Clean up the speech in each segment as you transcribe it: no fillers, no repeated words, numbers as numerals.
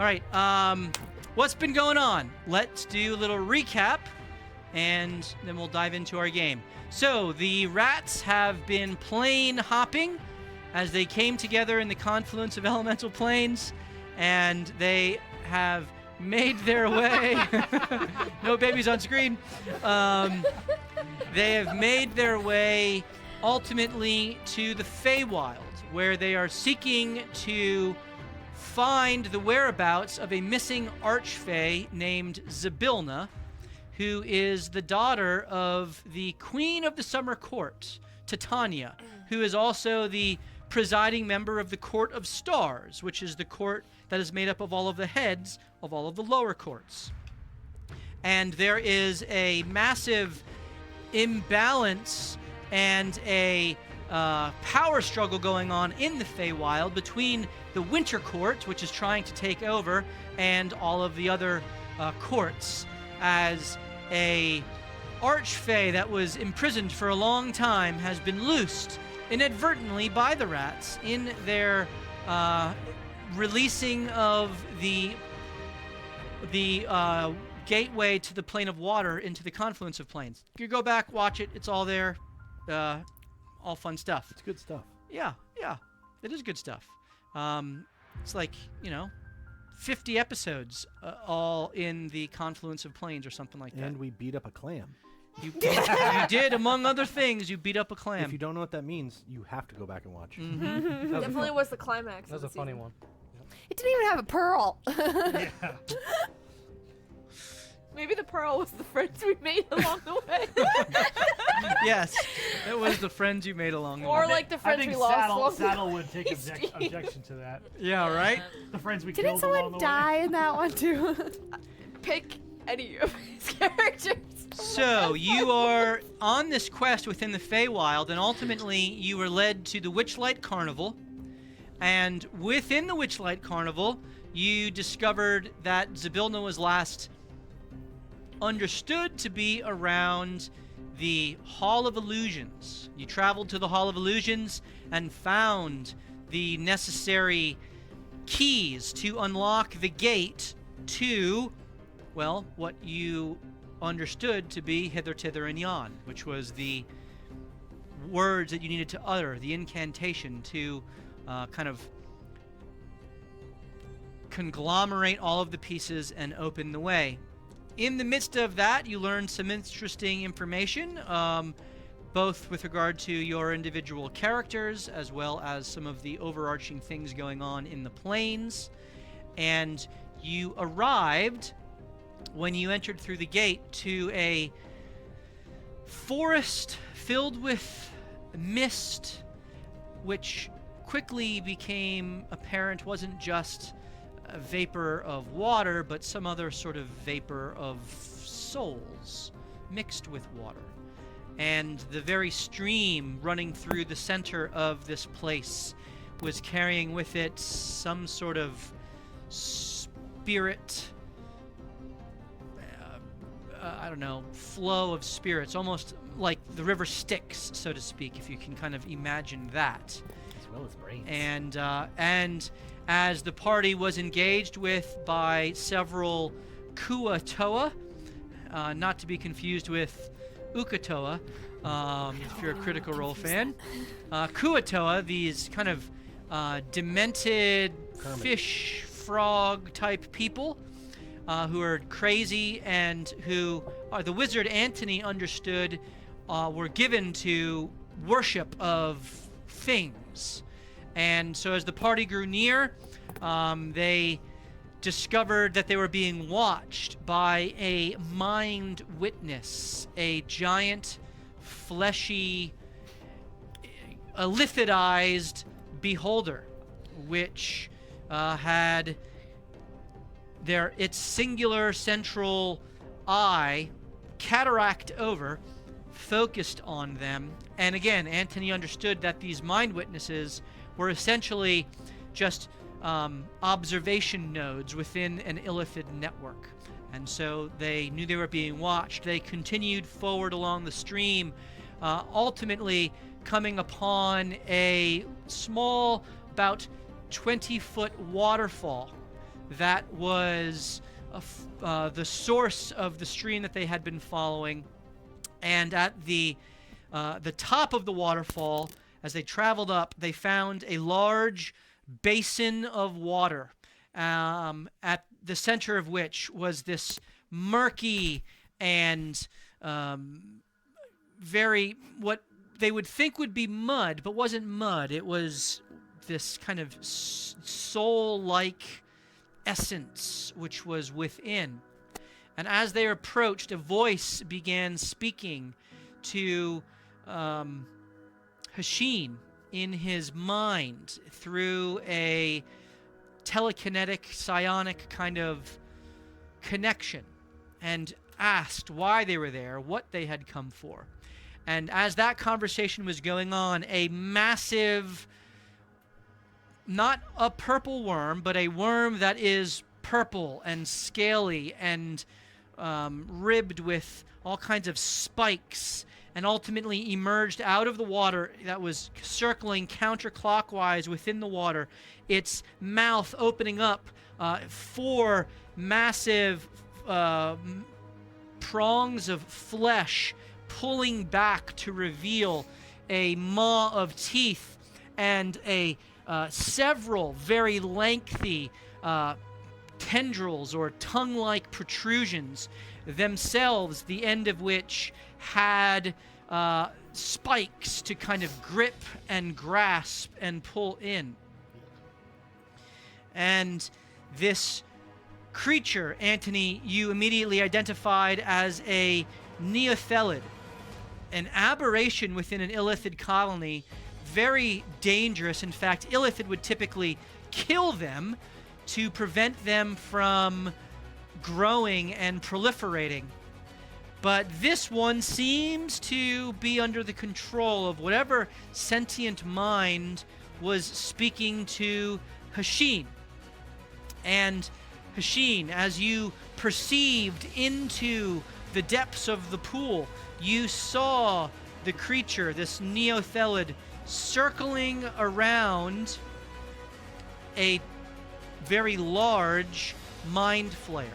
All right. What's been going on? Let's do a little recap, and then we'll dive into our game. So the rats have been plane hopping as they came together in the confluence of elemental planes, and they have made their way. No babies on screen. They have made their way ultimately to the Feywild, where they are seeking to find the whereabouts of a missing archfey named Zybilna, who is the daughter of the Queen of the Summer Court, Titania, who is also the presiding member of the Court of Stars, which is the court that is made up of all of the heads of all of the lower courts. And there is a massive imbalance and a power struggle going on in the Feywild between the Winter Court, which is trying to take over, and all of the other courts, as a archfey that was imprisoned for a long time has been loosed inadvertently by the rats in their releasing of the gateway to the plane of water into the confluence of planes. You go back, watch it. It's all there. All fun stuff. It's good stuff. Yeah. It is good stuff. It's like, 50 episodes all in the confluence of planes or something like that. And we beat up a clam. You did, among other things, you beat up a clam. If you don't know what that means, you have to go back and watch. Mm-hmm. Definitely was the climax. That was a funny one. It didn't even have a pearl. Yeah. Maybe the pearl was the friends we made along the way. Yes, it was the friends you made along the way. Or like the friends we lost. Saddle would take objection to that. Yeah, right? The friends we Didn't killed along someone the die way. in that one too? Pick any of his characters. So, you are on this quest within the Feywild, and ultimately you were led to the Witchlight Carnival. And within the Witchlight Carnival, you discovered that Zybilna was last understood to be around the Hall of Illusions. You traveled to the Hall of Illusions and found the necessary keys to unlock the gate to, well, what you understood to be hither, tither, and yon, which was the words that you needed to utter, the incantation to kind of conglomerate all of the pieces and open the way. In the midst of that, you learned some interesting information, both with regard to your individual characters as well as some of the overarching things going on in the planes. And you arrived, when you entered through the gate, to a forest filled with mist, which quickly became apparent wasn't just a vapor of water, but some other sort of vapor of souls mixed with water. And the very stream running through the center of this place was carrying with it some sort of spirit, flow of spirits, almost like the river Styx, so to speak, if you can kind of imagine that. As well as brains. And as the party was engaged with by several Kuatoa, not to be confused with Ukatoa, if you're a Critical Role fan. Kuatoa, these kind of demented fish frog type people who are crazy and who the wizard Antony understood were given to worship of things. And so as the party grew near, they discovered that they were being watched by a mind witness, a giant, fleshy, illithidized beholder, which had its singular central eye cataract over, focused on them. And again, Antony understood that these mind witnesses were essentially just observation nodes within an illithid network. And so they knew they were being watched. They continued forward along the stream, ultimately coming upon a small, about 20-foot waterfall, that was the source of the stream that they had been following. And at the top of the waterfall, as they traveled up, they found a large basin of water, at the center of which was this murky and very, what they would think would be mud, but wasn't mud. It was this kind of soul-like essence which was within. And as they approached, a voice began speaking to Hashin in his mind through a telekinetic, psionic kind of connection, and asked why they were there, what they had come for. And as that conversation was going on, a massive, not a purple worm, but a worm that is purple and scaly and ribbed with all kinds of spikes, and ultimately emerged out of the water that was circling counterclockwise within the water, its mouth opening up, 4 massive prongs of flesh pulling back to reveal a maw of teeth and a several very lengthy tendrils or tongue-like protrusions, themselves the end of which had spikes to kind of grip and grasp and pull in. And this creature, Antony, you immediately identified as a Neothelid, an aberration within an illithid colony, very dangerous. In fact, illithid would typically kill them to prevent them from growing and proliferating. But this one seems to be under the control of whatever sentient mind was speaking to Hashin. And Hashin, as you perceived into the depths of the pool, you saw the creature, this Neothelid, circling around a very large mind flayer.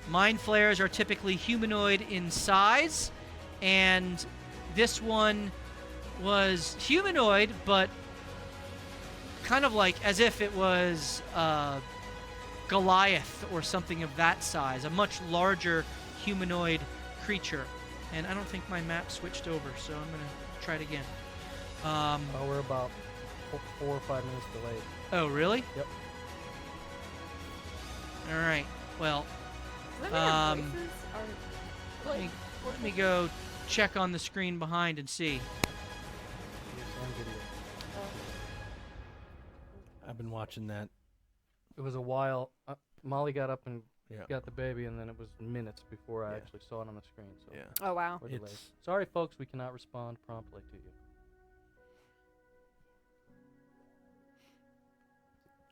Mind flayers are typically humanoid in size, and this one was humanoid, but kind of like as if it was Goliath or something of that size, a much larger humanoid creature. And I don't think my map switched over, so I'm going to try it again. We're about 4 or 5 minutes delayed. Oh, really? Yep. All right. Well, Does that mean our voices are, like, let me go check on the screen behind and see. I've been watching that. It was a while. Molly got up and Yeah. got the baby, and then it was minutes before I Yeah. actually saw it on the screen. So Yeah. Oh, wow. we're delayed. It's- Sorry, folks, we cannot respond promptly to you.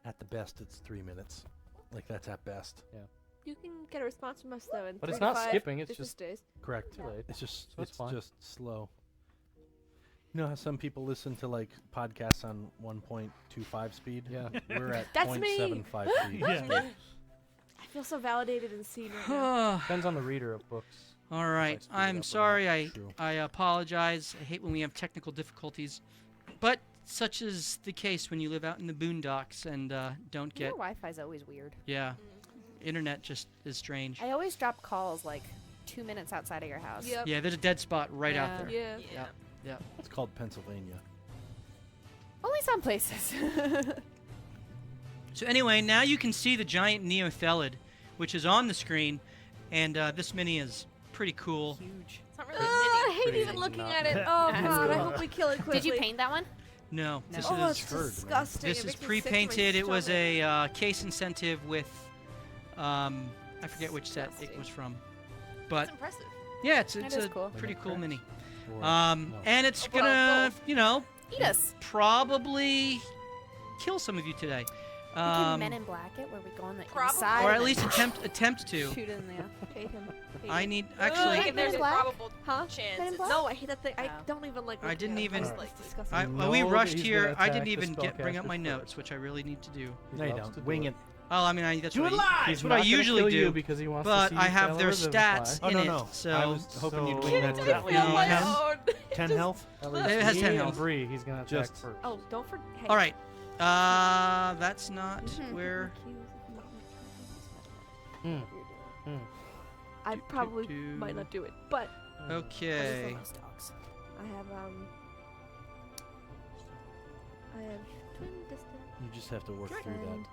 At the best, it's 3 minutes. Like, that's at best. You can get a response from us though in But 3 it's to not 5 skipping, it's business just- days. Correct. Too late. It's just So it's it's fine. just slow. You know how some people listen to like podcasts on 1.25 speed? Yeah. We're at That's me. 0.75 speed. Yeah. I feel so validated and seen right now. Depends on the reader of books. All right. speed it I'm up or sorry. not. True. I apologize. I hate when we have technical difficulties. But such is the case when you live out in the boondocks and don't Your get... Wi-Fi's always weird. Yeah. Internet just is strange. I always drop calls like 2 minutes outside of your house. Yep. Yeah, there's a dead spot right out Yeah. there. Yeah. Yeah. It's called Pennsylvania. Only some places. So anyway, now you can see the giant Neothelid, which is on the screen, and this mini is pretty cool. Huge. It's not really I hate Pretty even looking not at it. bad. Oh god, I hope we kill it quickly. Did you paint that one? No, No. this Oh, is it's Turd, man. disgusting. this It is makes me sick to my pre-painted. It was stomach. a case incentive with I forget which set it Disgusting. was from, That's but impressive. yeah, it's That a is cool. pretty Like cool cracks? mini. Or- no. And it's Well, gonna, both. you know, Eat us. probably kill some of you today, We can Men in Black it where we go on the Probably. inside. or and at then least attempt to. shoot in there. Hate him. Hate I him. need Ugh, actually. Men there's in a Black? probable Huh? chance. Men in Black? No, I hate that thing. I Oh. don't even like. I looking didn't at it. even- It's, like, disgusting. I, No, we that rushed he's here. gonna I didn't attack the even bring up my spellcaster notes, first. which I really need to do. No, you loves don't. to do Wing it. it. Oh, I mean, that's Do what it live! He's what I not gonna usually kill do, you because he wants but to see I have their algorithm stats fly. Oh, in no, it. no. So I was hoping you'd So- win that. Can't That I leaves feel my 10? own. 10 health? That leaves It has Me 10 and health. Bree, he's gonna attack Just- first. Oh, don't forget. Hey. all right. That's not where. Mm. I probably do. might not do it, but Okay. Those dogs. I have twin distance. You just have to work through and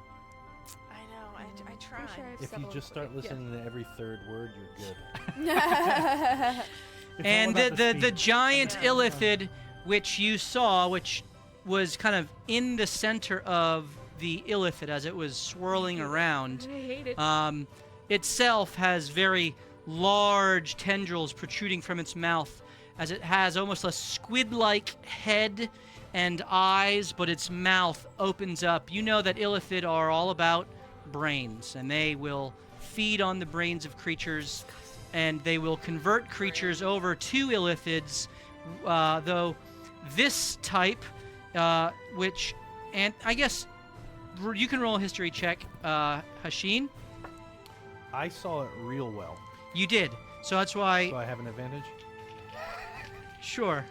I know. I pretty try. sure I have that. If you several just start equipment. listening to every third word, you're good. It's all And about the speed. giant Yeah. illithid, which you saw, which was kind of in the center of the illithid as it was swirling around, I hate it. itself has very large tendrils protruding from its mouth, as it has almost a squid-like head and eyes, but its mouth opens up. You know that illithid are all about brains, and they will feed on the brains of creatures, and they will convert creatures over to illithids, though this type, which, and I guess you can roll a history check, Hashin. I saw it real well, You did, so that's why, so I have an advantage. sure,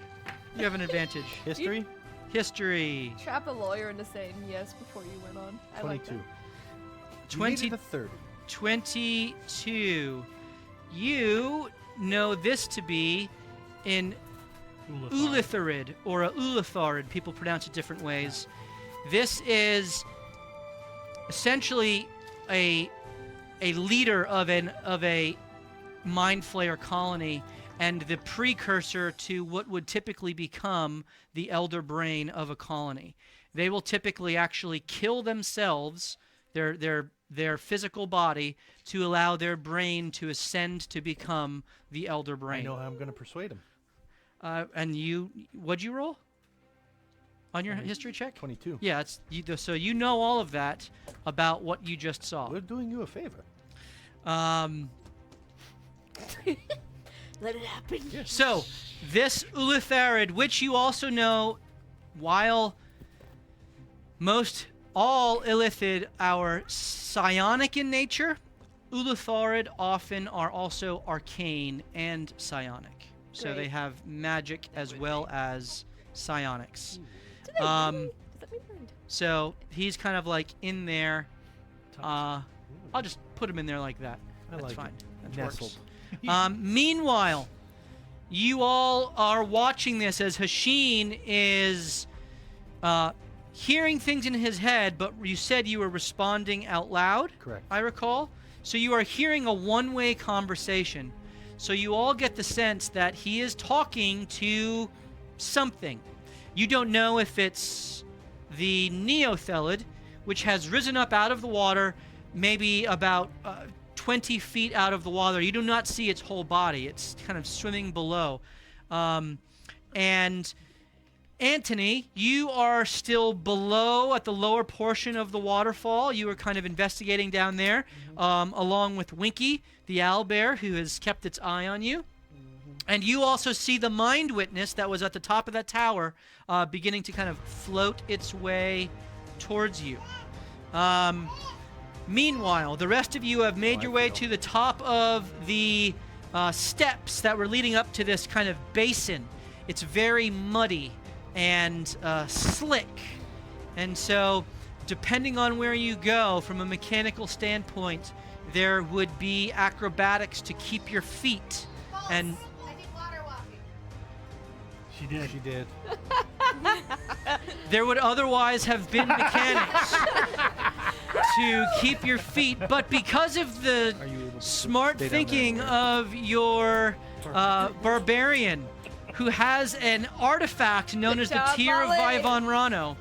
you have an advantage. History? History. Trap a lawyer into saying yes before you went on. I like 22. that. 20 You needed a 30. 22. You know this to be an Ulithid. illithid or a illithid. People pronounce it different ways. This is essentially a leader of a mind flayer colony and the precursor to what would typically become the elder brain of a colony. They will typically actually kill themselves, their physical body, to allow their brain to ascend to become the elder I brain. know how I'm going to persuade him. And what'd you roll on your history check? 22. Yeah, so you know all of that about what you just saw. We're doing you a favor. Let it happen. So, this Ulitharid, which you also know, while all illithid are psionic in nature, Ulitharid often are also arcane and psionic. So they Great. have magic as well as psionics. Do they Um, really? Does that mean they're So he's kind of like in there. I'll just put him in there like that. I That's like fine. it. That Nestled. works. Meanwhile, you all are watching this as Hashin is hearing things in his head, but you said you were responding out loud. Correct. I recall. So you are hearing a one-way conversation. So you all get the sense that he is talking to something. You don't know if it's the Neothelid, which has risen up out of the water, maybe about 20 feet out of the water. You do not see its whole body. It's kind of swimming below. And Anthony, you are still below at the lower portion of the waterfall. You are kind of investigating down there, along with Winky, the owlbear, who has kept its eye on you. And you also see the mind witness that was at the top of that tower beginning to kind of float its way towards you. Meanwhile, the rest of you have made your way to the top of the steps that were leading up to this kind of basin. It's very muddy and slick. And so, depending on where you go, from a mechanical standpoint, there would be acrobatics to keep your feet. And I did water walking. She did. She did. there would otherwise have been mechanics to keep your feet, but because of the Are you able to smart stay down thinking there? of your barbarian, who has an artifact known Good as the job, Tear of Molly. Vivon Rano,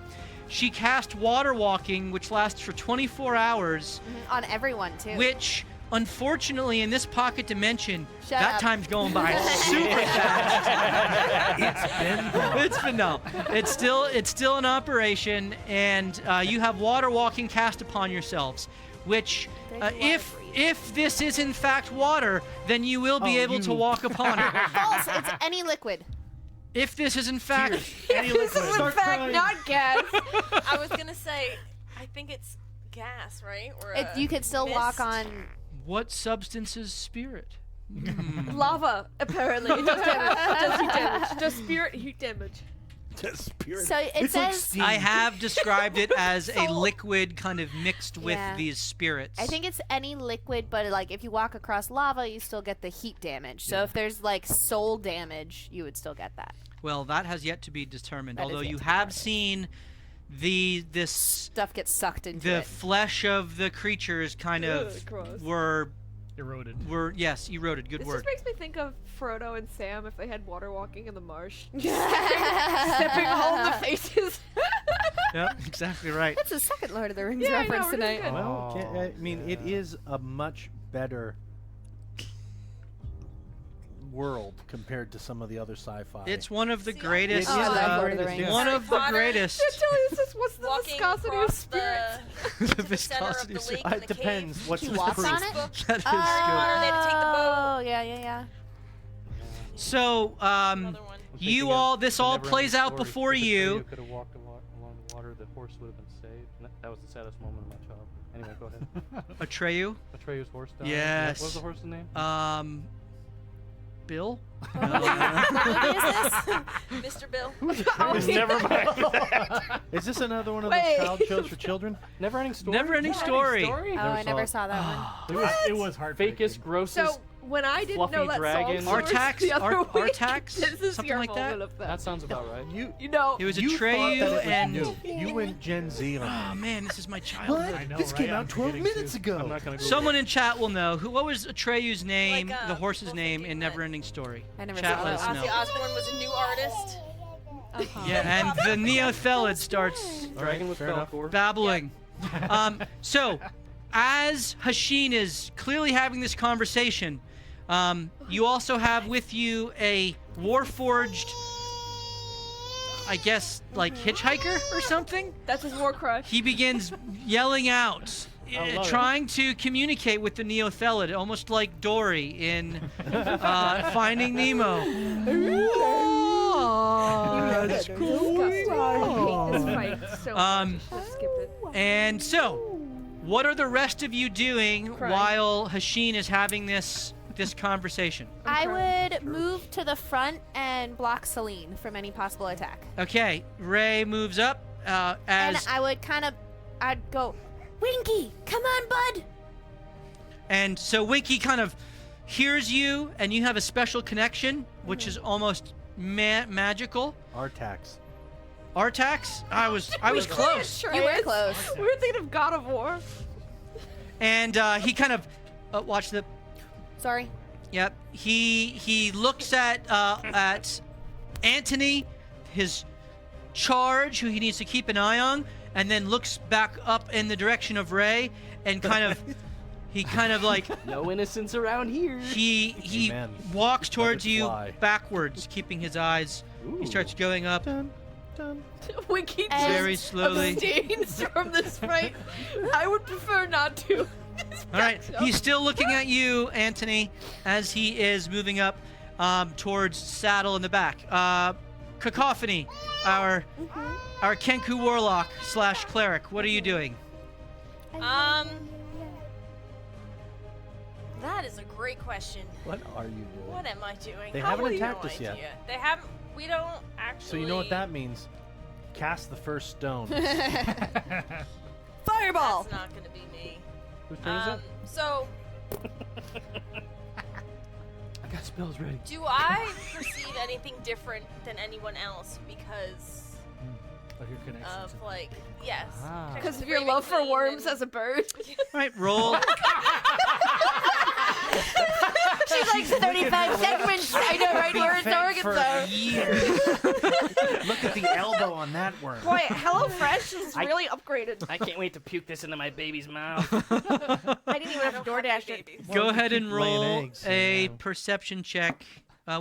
she cast water walking, which lasts for 24 hours, On everyone, too. which, unfortunately, in this pocket dimension, Shut that up. time's going by super fast. It's been no. It's still an operation, and you have water walking cast upon yourselves, which Thank you, if this is in fact water, then you will be able to walk upon it. False. It's any liquid. If this is in fact This is in fact not gas. I was gonna say, I think it's gas, right? Or You could still walk mist? on. What substance is spirit? Lava, apparently. It does damage. It does heat damage. Does spirit heat damage? Spirit. So it It's like says. steam. I have described it as a liquid kind of mixed with Yeah. these spirits. I think it's any liquid, but like if you walk across lava, you still get the heat damage. So if there's like soul damage, you would still get that. Well, that has yet to be determined. That is although yet you to be have determined. seen this Stuff gets sucked into the it. flesh of the creatures kind of Ugh, gross. were Eroded. yes, eroded. Good This word. just makes me think of Frodo and Sam if they had water walking in the marsh. Stepping all in the faces. Yep, exactly right. That's a second Lord of the Rings Yeah, I reference know, really tonight. good. Well, Oh, I mean, it is a much better world compared to some of the other sci-fi. It's one of the See, greatest. Oh, I love uh, Lord of the Rings. one of the Potter. greatest. What's the Walking viscosity of across spirit? The the viscosity center of of the lake in it the depends. cave. What's He the walks on proof? it? that is good. they had to take the boat. Oh, yeah. So, Another one. you all, this all plays out before you. could have walked along the water, the horse would have been saved. That was the saddest moment of my childhood. Anyway, go ahead. Atreyu. Atreyu's horse died. Yes. What was the horse's name? Bill. Mr. Bill. Never mind. Is this another one of Wait. those child shows for children? Never-ending story. Never-ending story. Oh, I never saw that one. It was heartbreaking. Fakest, grossest. So when I didn't Fluffy know that dragon. song source Artax? the other week, Artax? this is Something your like that? moment of That sounds about right. You know, It was You thought Atreyu that it was and. new. You went Gen Z on Oh it. man, this is my childhood. I know, This right? came I'm out 12 forgetting minutes too. ago. I'm not gonna go. Someone in chat will know. What was Atreyu's name, Like, the horse's name Wolfgang in Wood. Neverending Story? I never Chat saw let that us one. know. Ozzy Osbourne was a new artist. Yeah, and the Neothelid starts Dragon with fair enough. Falcor. babbling. So, as Hashin is clearly having this conversation, you also have with you a warforged, I guess, like hitchhiker or something. that's his war cry. He begins yelling out, I love it. trying to communicate with the Neothelid, almost like Dory in Finding Nemo. That's disgusting. I hate this fight so Um, much. Just skip it. And so, what are the rest of you doing Crying. while Hashin is having this conversation? I would move to the front and block Celine from any possible attack. Okay, Ray moves up And as I would I'd go, Winky, come on, bud. and so Winky kind of hears you, and you have a special connection, which is almost magical. R.A.T.S. Artax, I was close, You were close. We were thinking of God of War. and he kind of watch the. Sorry. Yep. He looks at Anthony, his charge, who he needs to keep an eye on, and then looks back up in the direction of Ray, and he kind of like No innocence around here. he Amen. walks towards Let it you fly. backwards, keeping his eyes. He starts going up Dun, dun. Winky And- very slowly. abstains from this fight. I would prefer not to. All right. He's still looking at you, Anthony, as he is moving up towards Saddle in the back. Cacophony, our Kenku Warlock / Cleric. What are you doing? That is a great question. What are you doing? What am I doing? They I haven't have attacked no us yet. idea. They haven't. We don't actually. So you know what that means? Cast the first stone. Fireball. That's not gonna be me. Whose turn is it? So I got spells ready. do I perceive anything different than anyone else because Of your connections. of like yes? Ah. Because of your love for worms as a bird. All right, roll. She likes 35 segments. I know, right here in Arkansas. Years. Look at the elbow on that worm. Boy, HelloFresh is really upgraded. I can't wait to puke this into my baby's mouth. I didn't even I have don't to have DoorDash any it. babies. Go ahead and keep laying roll eggs, a you know. perception check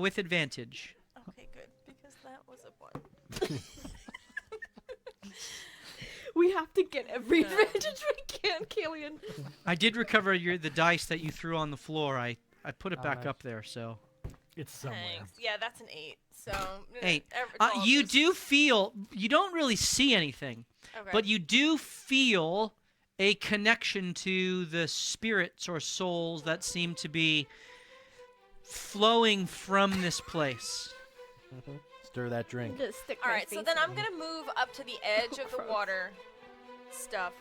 with advantage. Okay, good because that was a 1. We have to get every advantage we can, Killian. I did recover the dice that you threw on the floor. I put it Oh, back nice. up there, so. It's somewhere. Thanks. Yeah, that's an 8. So 8. it's all You just- do feel, you don't really see anything, Okay. but you do feel a connection to the spirits or souls that seem to be flowing from this place. Stir that drink. Just stick All my right, so face then I'm in. gonna move up to the edge of the Gross. water stuff.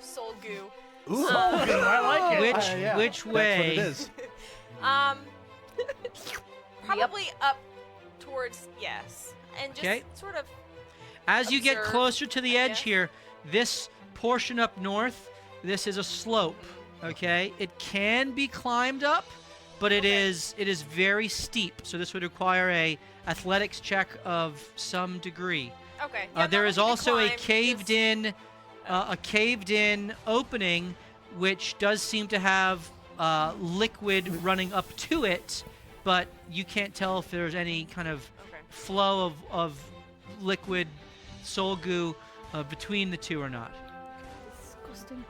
Soul goo. Ooh. I like it. Which That's way? what it is. Probably up towards and just Okay. sort of. As you get observe, closer to the I edge guess. here, this portion up north, this is a slope, okay? It can be climbed up, but it is very steep, so this would require a athletics check of some degree. Okay. There is also a caved in. caved in opening, which does seem to have liquid running up to it, but you can't tell if there's any kind of Okay. flow of liquid soul goo between the two or not. Disgusting.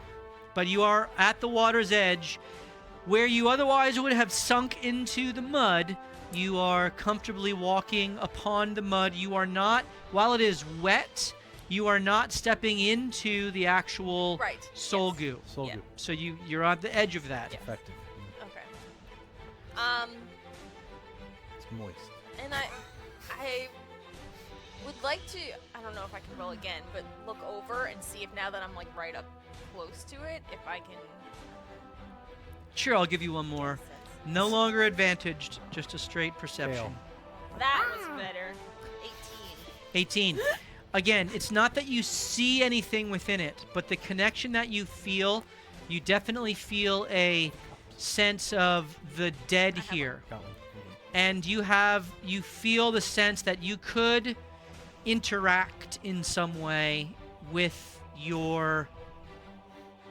But you are at the water's edge, where you otherwise would have sunk into the mud. You are comfortably walking upon the mud. You are not, while it is wet, you are not stepping into the actual Right. soul yes. goo. Soul Yeah. goo. So you're on the edge of that. Yeah. Effective. Okay. It's moist. And I would like to. I don't know if I can roll again, but look over and see if now that I'm like right up close to it, if I can. Sure, I'll give you one more. sense. No longer advantaged, just a straight perception. Fail. That was better. 18. 18. Again, it's not that you see anything within it, but the connection that you feel, you definitely feel a sense of the dead here. Got one. And you feel the sense that you could interact in some way with your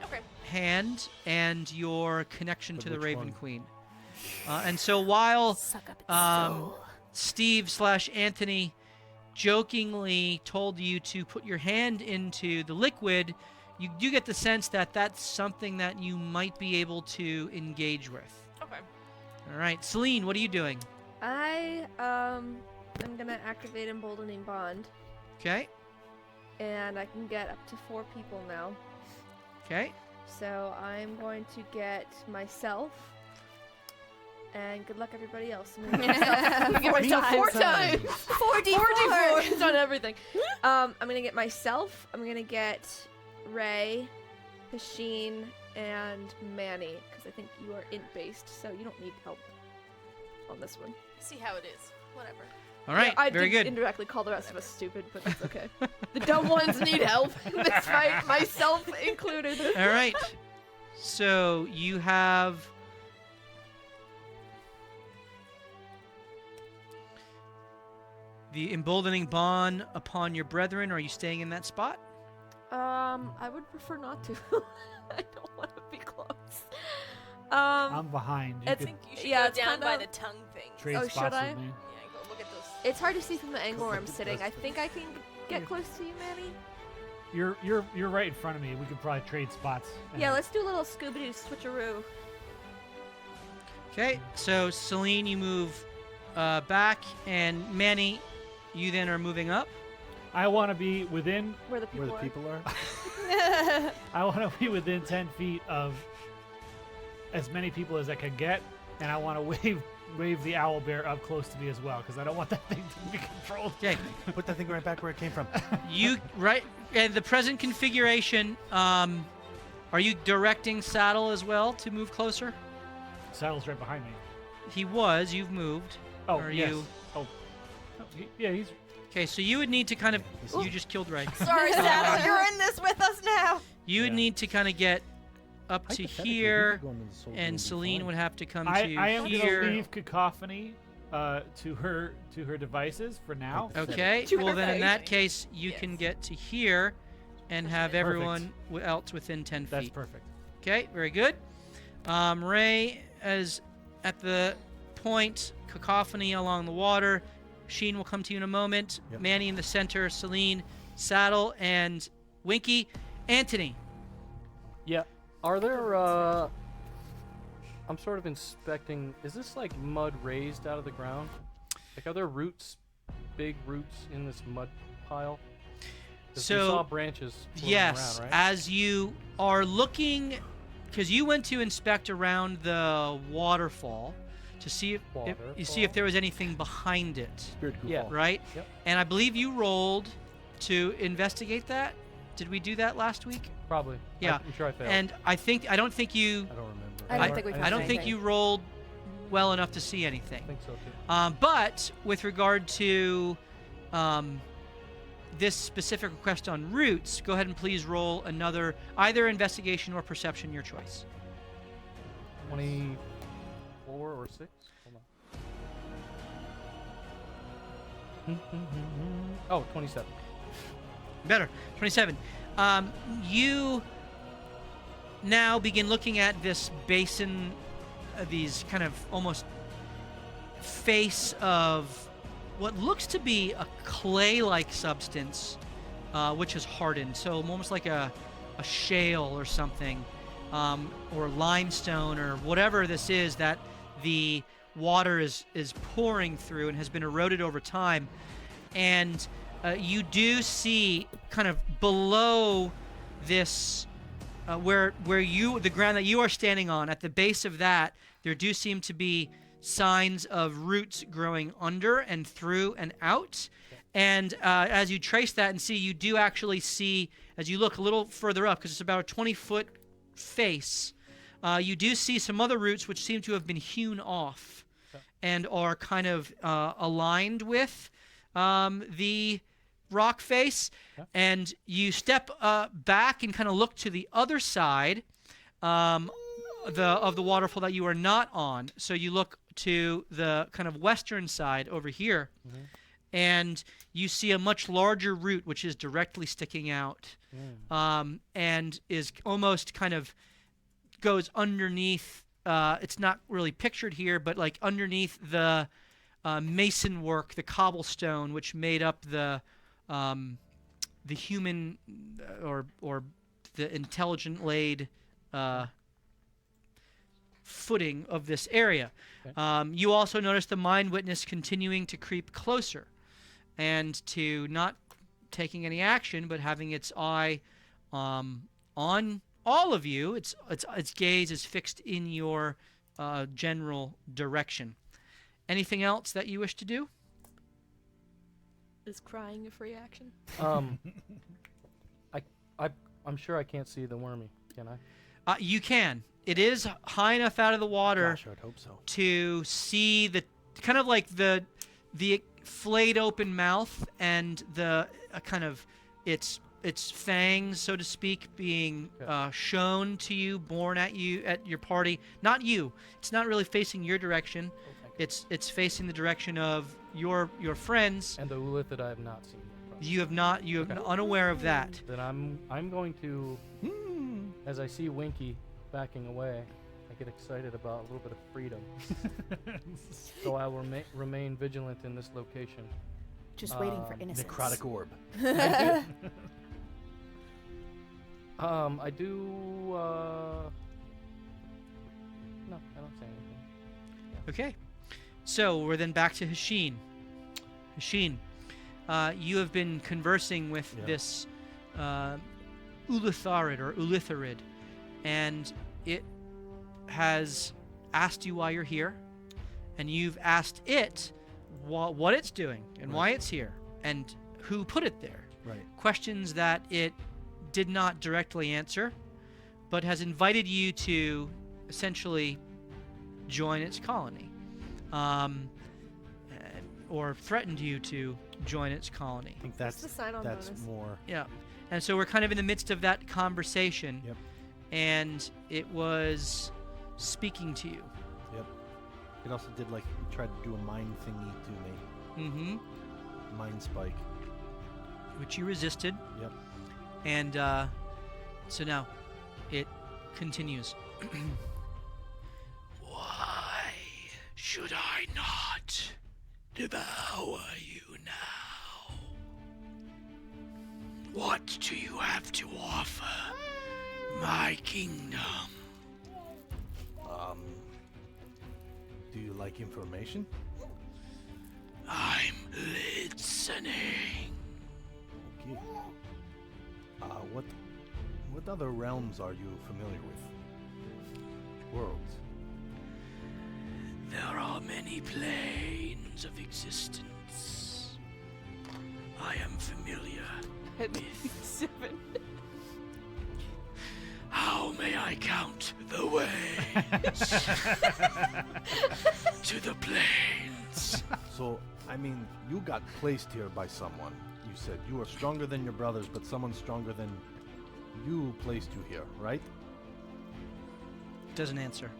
Okay. hand and your connection But to the which Raven one? Queen. And so while Suck up its um, soul. Steve/Anthony jokingly told you to put your hand into the liquid, you do get the sense that that's something that you might be able to engage with. Okay. All right, Celine, what are you doing? I am gonna activate Emboldening Bond, Okay, and I can get up to 4 people now. okay. So I'm going to get myself, and good luck everybody else. I'm gonna get myself 4 times. 4d4. It's on everything. I'm gonna get myself. I'm gonna get Ray, Hasheen, and Manny, because I think you are int based, so you don't need help on this one. See how it is. Whatever. All right, I very did good. indirectly call the rest of us stupid, but that's okay. The dumb ones need help. That's right, myself included. All right. So you have the emboldening bond upon your brethren. Are you staying in that spot? I would prefer not to. I don't want to be close. I'm behind. You It's- I could think you should Yeah, go it's down by kinda- the tongue thing. trade Oh, should spots I? with me. Yeah, go look at those. It's hard to see from the angle where I'm sitting. I think I can get close to you, Manny. You're right in front of me. We could probably trade spots. Yeah, let's do a little Scooby-Doo switcheroo. Okay. So Celine, you move back, and Manny, you then are moving up. I want to be within. Where the people Where the are. people are? I want to be within 10 feet of as many people as I can get, and I want to wave the owl bear up close to me as well, because I don't want that thing to be controlled. Okay. Put that thing right back where it came from. You right and the present configuration. Are you directing Saddle as well to move closer? Saddle's right behind me. He was. You've moved. Oh, Are yes. you? Oh, yeah, he's. Okay. So you would need to kind of. Ooh. You just killed Ray. Sorry, Saddle, you're in this with us now. You would Yeah. need to kind of get up to Hypothetically, we here, could go into the soul goo and be Celine fine. would have to come I to am here. gonna leave Cacophony to her devices for now. Okay. To Well, her then in that face. case, you Yes. can get to here, and have Perfect. everyone else within 10 That's feet. perfect. Okay. Very good. Ray is at the point. Cacophony along the water. Sheen will come to you in a moment. Yep. Manny in the center. Celine, Saddle, and Winky. Anthony. Yeah. Are there, I'm sort of inspecting, is this like mud raised out of the ground? Like, are there roots, big roots in this mud pile? 'Cause we saw branches floating yes, around, right? as you are looking, because you went to inspect around the waterfall to see if you see if there was anything behind it, Spirit Goo Yeah. Fall. right? Yep. And I believe you rolled to investigate that. Did we do that last week? Probably. Yeah. I'm sure I failed. And I don't think you I don't remember. I don't think we I don't found think anything. you rolled well enough to see anything. I think so too. But with regard to this specific request on roots, go ahead and please roll another either investigation or perception, your choice. 24 or 6? Hold on. Oh, 27. Better. 27. You now begin looking at this basin, these kind of almost face of what looks to be a clay-like substance, which has hardened. So almost like a shale or something, or limestone or whatever this is that the water is pouring through and has been eroded over time. And you do see kind of below this, where the ground that you are standing on, at the base of that, there do seem to be signs of roots growing under and through and out. And as you trace that and see, you do actually see, as you look a little further up, because it's about a 20-foot face, you do see some other roots which seem to have been hewn off and are kind of aligned with the rock face. And you step back and kind of look to the other side of the waterfall that you are not on. So you look to the kind of western side over here, and you see a much larger root which is directly sticking out, and is almost kind of goes underneath. It's not really pictured here, but like underneath the mason work, the cobblestone which made up the human or the intelligent laid footing of this area. Okay. You also notice the mind witness continuing to creep closer and to not taking any action, but having its eye on all of you. Its gaze is fixed in your general direction. Anything else that you wish to do? Is crying a free action? I'm sure I can't see the wormy, can I? You can. It is high enough out of the water Gosh, I would hope so. to see the kind of like the flayed open mouth and the kind of its fangs, so to speak, being shown to you, born at you at your party. Not you. It's not really facing your direction. It's facing the direction of your friends. And the illithid I have not seen yet. probably. You have not. You have unaware of that. Then I'm going to, as I see Winky backing away, I get excited about a little bit of freedom. So I will remain vigilant in this location. Just waiting for innocence. Necrotic orb. I do. No, I don't say anything. Okay. So we're then back to Hashin. Hashin, you have been conversing with this illitharid or illitharid, and it has asked you why you're here, and you've asked it what it's doing and why it's here and who put it there. Right. Questions that it did not directly answer, but has invited you to essentially join its colony, or threatened you to join its colony. I think What's the sign-on that's bonus? more. Yeah. And so we're kind of in the midst of that conversation. Yep. And it was speaking to you. Yep. It also did tried to do a mind thingy to me. Mm-hmm. Mind spike. Which you resisted. Yep. And so now it continues. Why should I not devour you now? What do you have to offer my kingdom? Do you like information? I'm listening. Okay. What other realms are you familiar with? Worlds. There are many planes of existence. I am familiar with. 7. How may I count the ways to the planes? So, I mean, you got placed here by someone. You said you were stronger than your brothers, but someone stronger than you placed you here, right? Doesn't answer.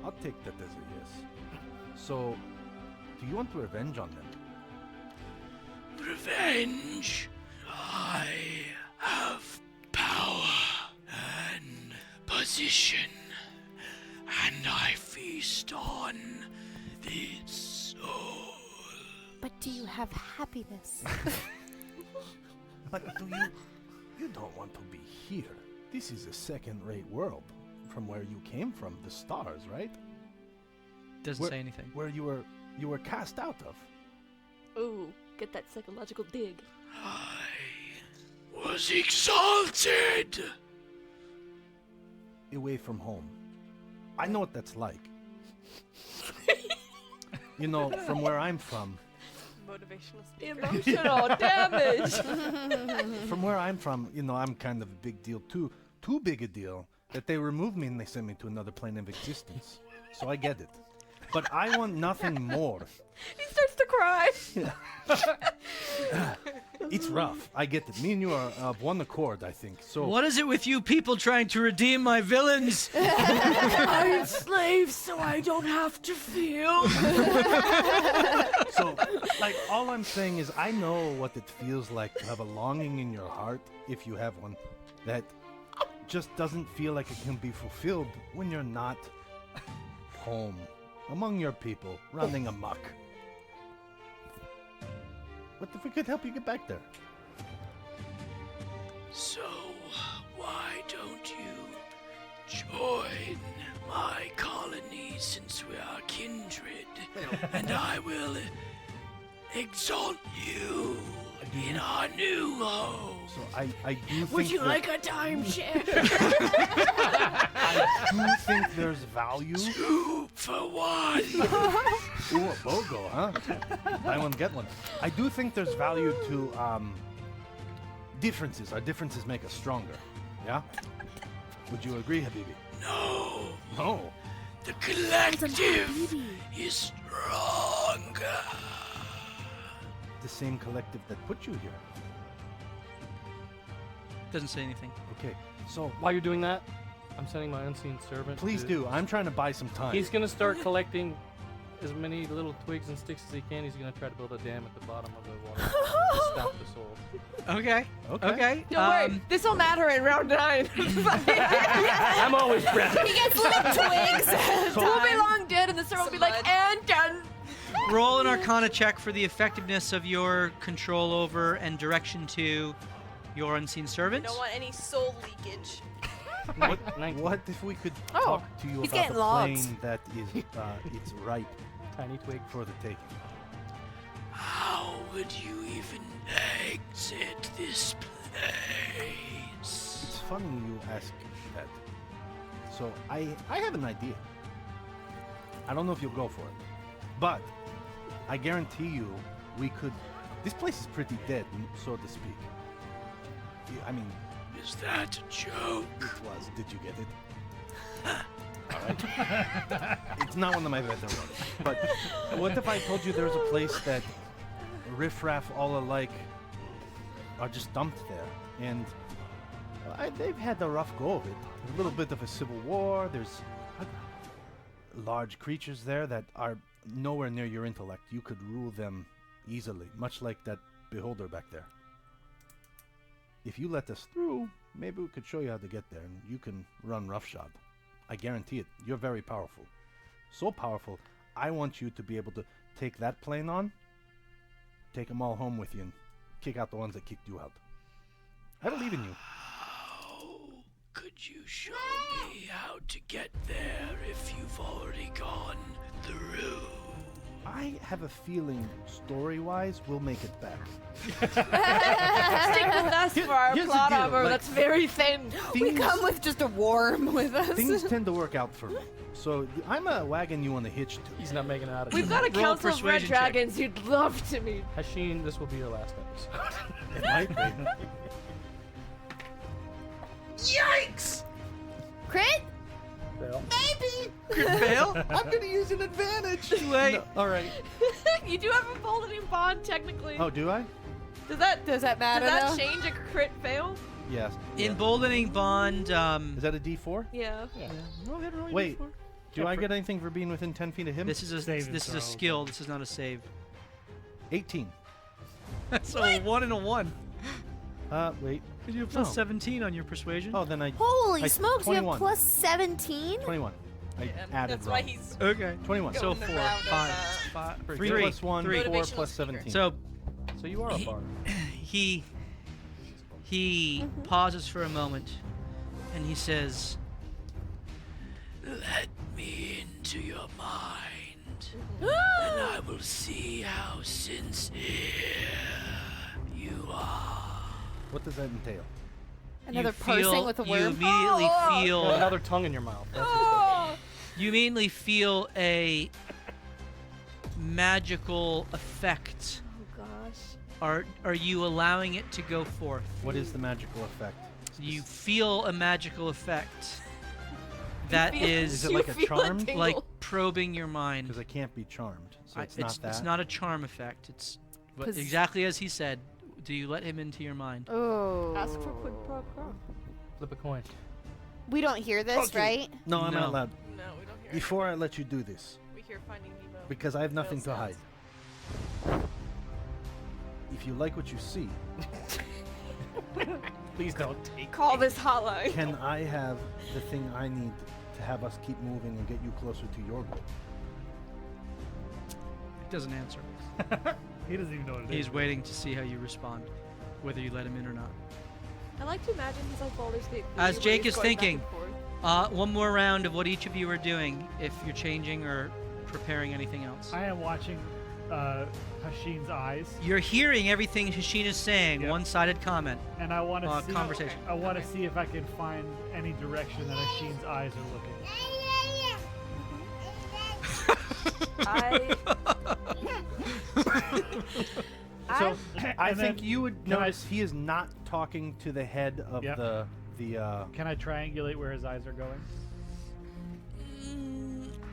I'll take that as a yes. So, do you want revenge on them? Revenge? I have power and position, and I feast on the soul. But do you have happiness? But you don't want to be here. This is a second-rate world from where you came from, the stars, right? Doesn't say anything. Where you were cast out of. Ooh, get that psychological dig. I was exalted. Away from home. I know what that's like. You know, from where I'm from. Motivational speaker. Emotional damage. From where I'm from, you know, I'm kind of a big deal too. Too big a deal that they removed me and they sent me to another plane of existence. So I get it. But I want nothing more. He starts to cry. It's rough. I get it. Me and you are of one accord, I think. So What is it with you people trying to redeem my villains? I'm slave, so I don't have to feel. So, like, all I'm saying is I know what it feels like to have a longing in your heart, if you have one, that just doesn't feel like it can be fulfilled when you're not home, among your people, running amok. What if we could help you get back there? So, why don't you join my colony since we are kindred? And I will exalt you in our new home. So I do think Would you that- like a timeshare? I do think there's value. 2 for 1. Ooh, a BOGO, huh? Buy one, get one. I do think there's value to differences. Our differences make us stronger. Yeah? Would you agree, Habibi? No, No. the collective is stronger. The same collective that put you here. Doesn't say anything. Okay. So While you're doing that, I'm sending my unseen servant. please to- do. I'm trying to buy some time. He's gonna start collecting as many little twigs and sticks as he can. He's gonna try to build a dam at the bottom of the water to stop the soul. Okay. Okay. Don't worry, this will matter in round 9. I'm always ready. He gets little twigs. We'll be long dead, and the servant will be like, Blood. and done. Roll an Arcana check for the effectiveness of your control over and direction to your unseen servant. Don't want any soul leakage. What if we could Oh, talk to you he's about getting the logs. plane that is it's ripe Tiny twig. for the taking? How would you even exit this place? It's funny you ask that. So I have an idea. I don't know if you'll go for it, but I guarantee you we could. This place is pretty dead, so to speak. I mean, Is that a joke? it was. Did you get it? All right. It's not one of my better ones. But what if I told you there's a place that riffraff all alike are just dumped there, and they've had a rough go of it. A little bit of a civil war. There's large creatures there that are nowhere near your intellect. You could rule them easily, much like that beholder back there. If you let us through, maybe we could show you how to get there, and you can run roughshod. I guarantee it. You're very powerful. So powerful, I want you to be able to take that plane on, take them all home with you, and kick out the ones that kicked you out. I believe in you. How could you show me how to get there if you've already gone through? I have a feeling, story-wise, we'll make it back. Stick with us for our here's the plot deal, armor like- that's very thin. We come with just a worm with us. Things tend to work out for me. So I'm a wagon you want to hitch to. He's not making it out of We've it. got a Roll a council of red persuasion check. dragons you'd love to meet. Hasheen, this will be your last episode. It might be. Yikes! Crit? Fail. Fail? I'm going to use an advantage. Too late. No, all right. You do have a boldening bond, technically. Oh, do I? Does that matter? Does that though? change a crit fail? Yes. Emboldening bond. Is that a D4? Yeah. Wait. Do I get anything for being within 10 feet of him? This is a Saving this is a throw. skill. This is not a save. 18. So a 1 and a 1. Wait. Because you have No. plus 17 on your persuasion. Oh, then I... Holy I- smokes, you 21. have plus 17? 21. I added That's why wrong. he's Okay. 21. So Going 4, around 5, of, 5, 3 3. plus 1, 4 Motivational plus speaker. 17. So So you are a bard. he pauses for a moment, and he says, Let me into your mind, and I will see how sincere you are. What does that entail? Another you parsing feel, with a You worm. immediately You have feel. another tongue in your mouth. That's You immediately feel a magical effect. Oh gosh. Are you allowing it to go forth? What is the magical effect? You feel a magical effect that Is it You like a feel charm? tingle. like probing your mind. Because I can't be charmed, so I- it's not that. It's not a charm effect. It's but 'Cause- exactly as he said. Do you let him into your mind? Oh. Ask for quid pro quo. Flip a coin. We don't hear this, right? No, I'm No. not allowed. No, we don't hear. Before I let you do this, We hear Finding Nemo. because I have nothing to hide. sounds. If you like what you see, Please don't take. Call this hotline. can I have the thing I need to have us keep moving and get you closer to your goal? He doesn't answer. He doesn't even know what it is. He's waiting to see how you respond, whether you let him in or not. I like to imagine he's like Baldur's Gate 3, As where Jake he's is going back thinking, and forth. One more round of what each of you are doing, if you're changing or preparing anything else. I am watching Hasheen's eyes, You're hearing everything Hasheen is saying. Yep. One-sided comment. and I want to see. Conversation. I want to see if I can find any direction that Hasheen's eyes are looking. I So I And think then you would can I- notice he is not talking to the head of Yep. the. Can I triangulate where his eyes are going?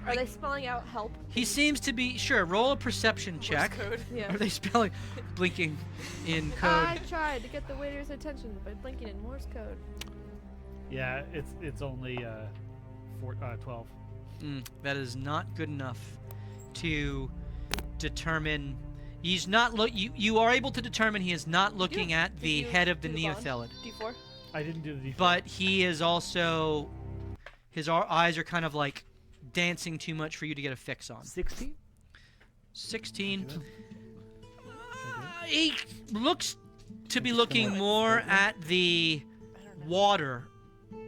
are they spelling out help? He seems to be sure. Roll a perception check. Code. Yeah. Are they spelling, blinking in code? I tried to get the waiter's attention by blinking in Morse code. Yeah, it's only 12. That is not good enough to determine. He's not look. You are able to determine he is not looking at Did the you head of the do the bond? Neothelid, D4. I didn't do the default. but he is also. His eyes are kind of like dancing too much for you to get a fix on. 16. 16. He looks to be looking more at the water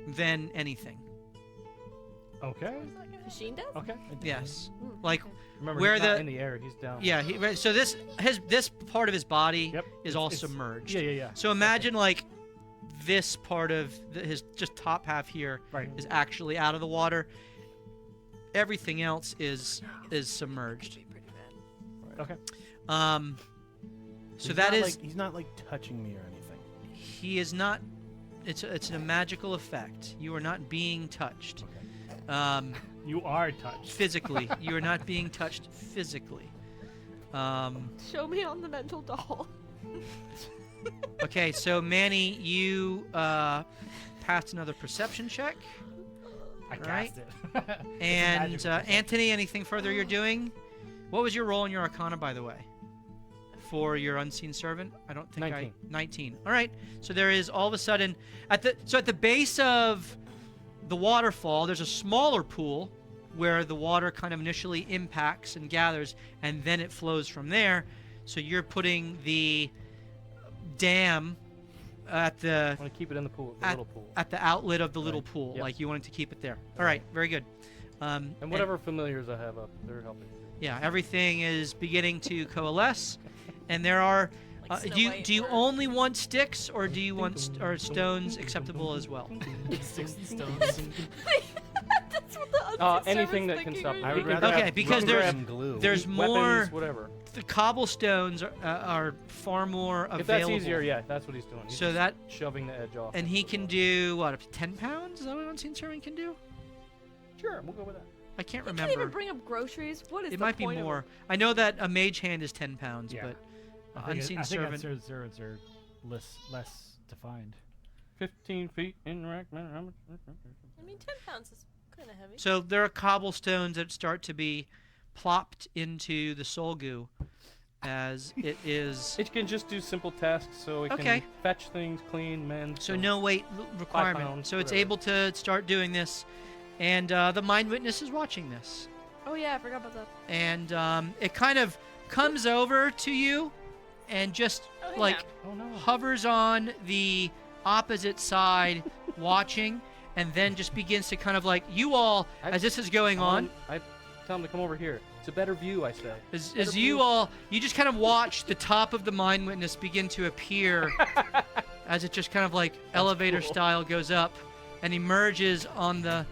than anything. Okay. Machine does? Okay. Yes. Mm, Like okay. Remember, Where he's not the- in the air. He's down. yeah. So this part of his body Yep. is all submerged. Yeah. So imagine like this part of his just top half here Right. is actually out of the water. Everything else is submerged. Pretty bad. Okay. So that is He's not like touching me or anything. he is not. It's a magical effect. You are not being touched. You are touched. Physically, you are not being touched physically. Show me on the mental doll. Okay, so Manny, you passed another perception check. I Right. cast it. And Magical Anthony, anything further you're doing? What was your roll in your Arcana, by the way? For your unseen servant? I don't think 19. 19. All right. So there is all of a sudden at the base of the waterfall, there's a smaller pool where the water kind of initially impacts and gathers, and then it flows from there. So you're putting the dam at the I want to keep it in the pool, the little pool. at the outlet of the little Right. pool. Yes. Like you wanted to keep it there. All right, very good. And whatever familiars I have up, they're helping. Yeah, everything is beginning to coalesce, and there are. Like Snow Do you White or- only want sticks, or do you want are stones acceptable as well? Sticks and stones. That's what the other Anything that can stop. I we would can rather Okay, grab because rubber there's- grab glue. There's more. weapons, whatever. The cobblestones are far more available. If that's easier, yeah, that's what he's doing. He's So just that shoving the edge off. and he can do what up to 10 pounds? Is that what Unseen Servant can do? Sure, we'll go with that. I can't You remember. can't even bring up groceries. What is It the might be point of more. it? I know that a mage hand is 10 pounds, Yeah. but I think Unseen Servants Servant. are less defined. 15 feet in rack. How much? I mean, 10 pounds is kind of heavy. So there are cobblestones that start to be plopped into the soul goo as it is. It can just do simple tasks, so it Okay. can fetch things, clean, mend. So no weight requirement. pounds, So it's whatever. able to start doing this, and the mind witness is watching this. Oh yeah, I forgot about that. And it kind of comes over to you and just Oh, hey, like now. Oh no. hovers on the opposite side watching, and then just begins to kind of like you all as this is going on I tell him to come over here. It's a better view, I say. as you all you just kind of watch the top of the mind witness begin to appear as it just kind of like elevator cool. style goes up and emerges on the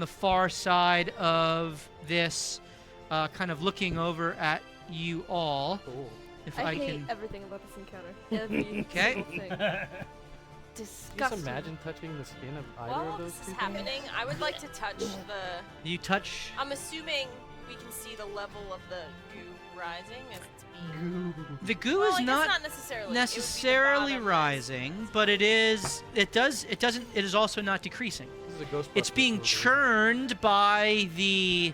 far side of this kind of looking over at you all. Cool. If I I hate can everything about this encounter. Every Okay. single thing. Can you Disgusting. just imagine touching the skin of either While of those this two is things? happening, I would like to touch the. you touch I'm assuming we can see the level of the goo rising as it's being. the goo Well, is I guess not not necessarily. It would be the necessarily bottom. rising, but it is it is also not decreasing. This is a Ghostbusters It's being movie. churned by the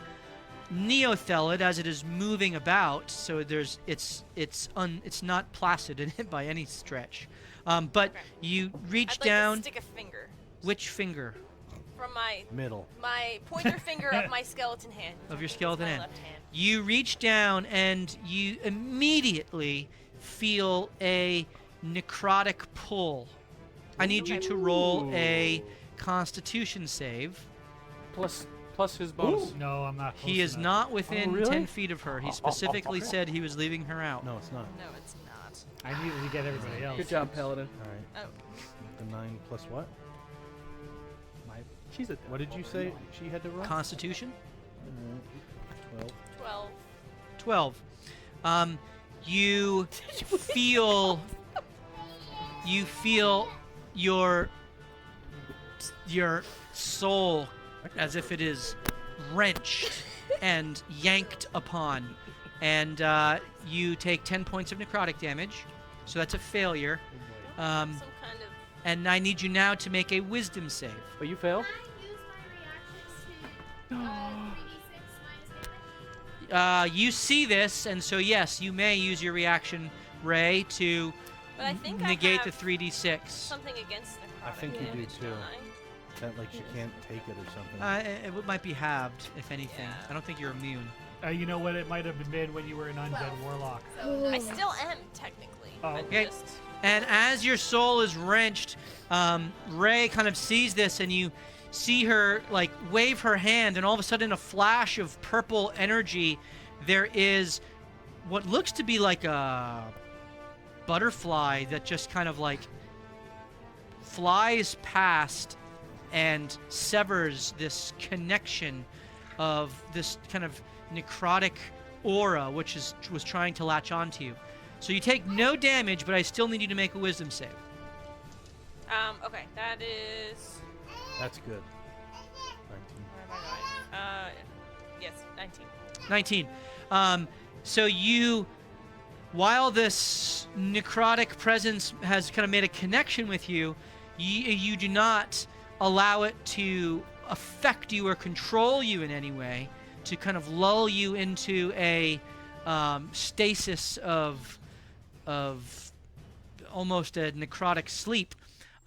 Neothelid as it is moving about, so it's not placid in it by any stretch. But Okay. you reach I'd like down. to stick a finger Which finger from my Middle. pointer finger of my skeleton hand. of your It's skeleton my hand? left hand. You reach down and you immediately feel a necrotic pull. I need you to roll a Constitution save. Plus his bonus. No, I'm not. He close is enough. not within really? 10 feet of her. He specifically said he was leaving her out. No, it's not. No, it's not. I needed to get everybody else. Good job, Paladin. All right. Oh, The 9 plus what? She's a. What did you say she had to roll? Constitution? 12. 12. 12. You feel your soul as if it is wrenched and yanked upon, and you take 10 points of necrotic damage, so that's a failure. Some kind of. And I need you now to make a wisdom save. Oh, you fail? You see this, and so yes, you may use your reaction ray to But I think negate I the have 3d6. something against necrotic I think you do damage, too. don't I? That like she can't take it or something. It might be halved, if anything. Yeah. I don't think you're immune. You know what? It might have been when you were an undead warlock. I still am technically. Oh, but okay. just And as your soul is wrenched, Ray kind of sees this, and you see her like wave her hand, and all of a sudden, a flash of purple energy. There is what looks to be like a butterfly that just kind of like flies past and severs this connection of this kind of necrotic aura, which was trying to latch onto you. So you take no damage, but I still need you to make a wisdom save. okay, that is. That's good. 19. Where am I going? Yes, 19. 19. So you, while this necrotic presence has kind of made a connection with you, you do not allow it to affect you or control you in any way, to kind of lull you into a stasis of almost a necrotic sleep.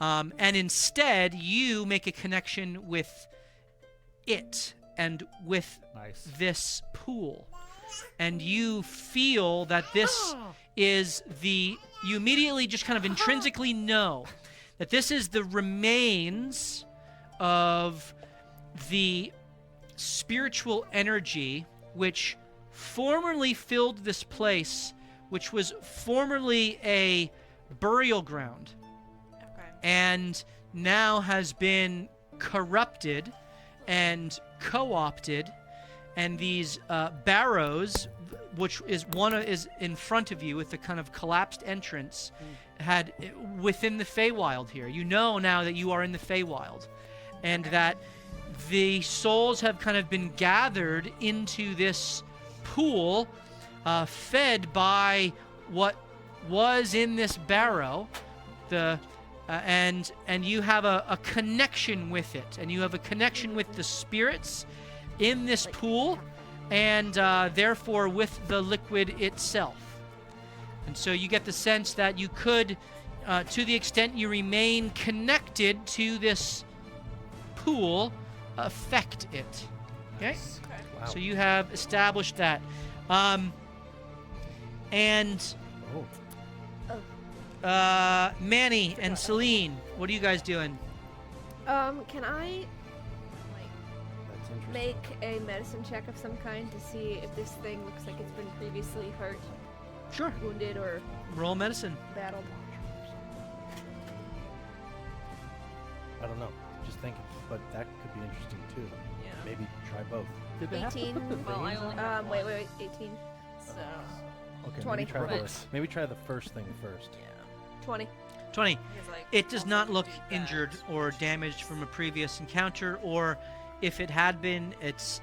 And instead, you make a connection with it and with Nice. this pool. And you feel that this is you immediately just kind of intrinsically know that this is the remains of the spiritual energy which formerly filled this place, which was formerly a burial ground, Okay. and now has been corrupted and co-opted, and these barrows, which is is in front of you with the kind of collapsed entrance, had within the Feywild here. You know now that you are in the Feywild, and that the souls have kind of been gathered into this pool, fed by what was in this barrow, and you have a connection with it, and you have a connection with the spirits in this pool, and therefore with the liquid itself. And so you get the sense that you could, to the extent you remain connected to this pool, affect it. Okay? Wow. So you have established that. And Manny and Celine, what are you guys doing? Can I That's interesting. make a medicine check of some kind to see if this thing looks like it's been previously hurt, Sure. wounded, or Roll medicine. battled? I don't know. Just thinking. But that could be interesting too. Yeah. Maybe try both. Did they have to 18. put the Well, I veins only on? have Wait, one, 18. So, Okay, 20. maybe try the first thing first. yeah. 20. 20. Because, like, It does also not could look do that. injured or damaged from a previous encounter, or if it had been, it's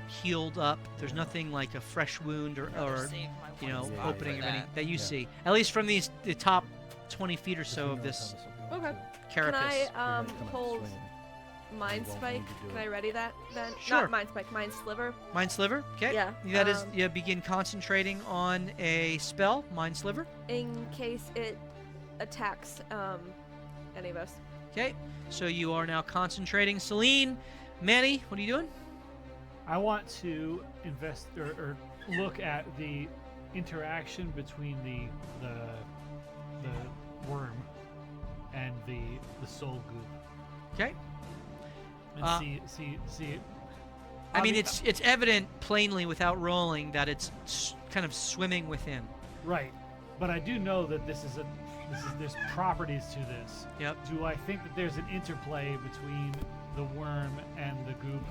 healed up. There's nothing like a fresh wound or Rather save my one spot opening for or anything that. that you Yeah. see. At least from the top 20 feet or so of this Okay. carapace. Can I hold Mind Spike? Can I ready that then? Sure. Not Mind Spike, Mind Sliver. Mind Sliver. Okay. Yeah, That is, you begin concentrating on a spell, Mind Sliver. In case it attacks any of us. Okay. So you are now concentrating. Celine, Manny, what are you doing? I want to invest or look at the interaction between the worm and the soul goop, Okay. and see. I mean, it's evident plainly without rolling that it's kind of swimming within. right, but I do know that there's properties to this. Yep. Do I think that there's an interplay between the worm and the goop,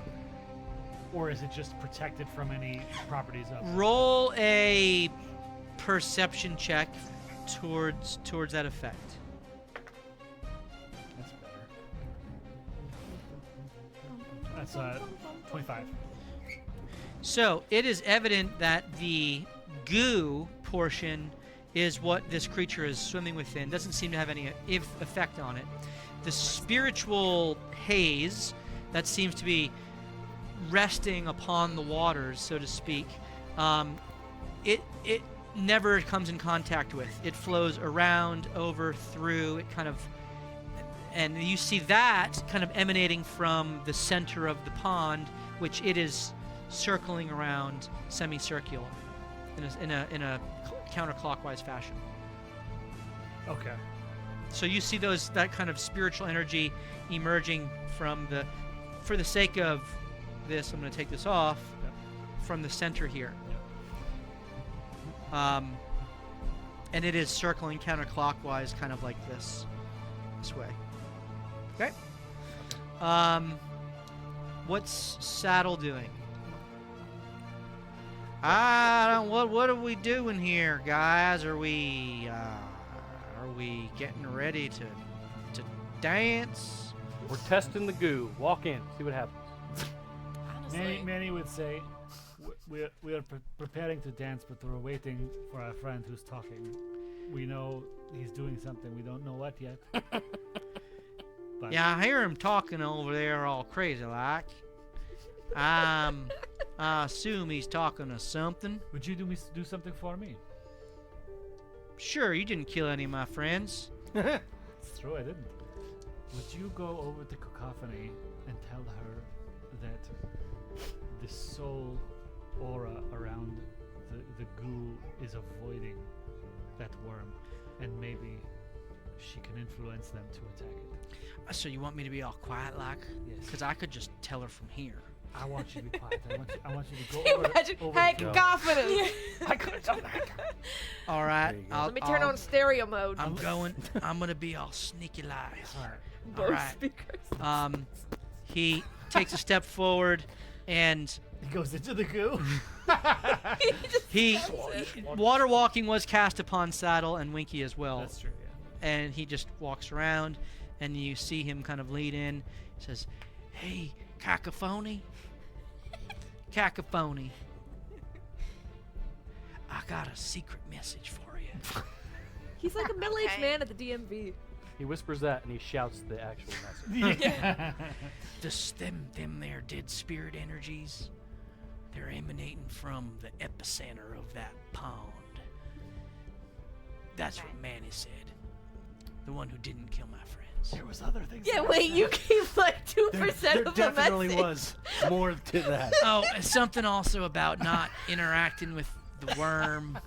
or is it just protected from any properties of it? Roll a perception check towards that effect. That's better. That's 25. So it is evident that the goo portion is what this creature is swimming within. Doesn't seem to have any effect on it. The spiritual haze that seems to be resting upon the waters, so to speak, it never comes in contact with. It flows around, over, through. It kind of, and you see that kind of emanating from the center of the pond, which it is circling around semicircular in a counterclockwise fashion. Okay. So you see that kind of spiritual energy emerging from for the sake of this, I'm going to take this off, Yep. from the center here. Yep. And it is circling counterclockwise, kind of like this way. Okay. What's Saddle doing? What are we doing here, guys? Are we getting ready to dance? We're testing the goo. Walk in, see what happens. Honestly, Manny would say, we are preparing to dance, but we're waiting for our friend who's talking. We know he's doing something. We don't know what yet. But Yeah, I hear him talking over there all crazy like. I assume he's talking to something. would you do something for me? Sure, you didn't kill any of my friends. It's true, I didn't. Would you go over to Cacophony and tell her that the soul aura around the goo is avoiding that worm, and maybe she can influence them to attack it? So you want me to be all quiet like? Yes. Because I could just tell her from here. I want you to be quiet. I want you to go over. Imagine over Hank to- confident. I could have done that. All right. There you go. I'll, Let me turn on stereo mode. I'm gonna be all sneaky live. All right. Both right. speakers. He takes a step forward, and He goes into the goo. he water walking was cast upon Saddle and Winky as well. That's true. Yeah. And he just walks around, and you see him kind of lead in. He says, "Hey, Cacophony, Cacophony, I got a secret message for you." He's like a middle-aged Okay. man at the DMV. He whispers that and he shouts the actual message. Them there dead spirit energies, they're emanating from the epicenter of that pond. That's what Manny said. The one who didn't kill my friends. There was other things. Yeah, that wait, you gave like 2% There of the definitely message. was more to that. Oh, something also about not interacting with the worm.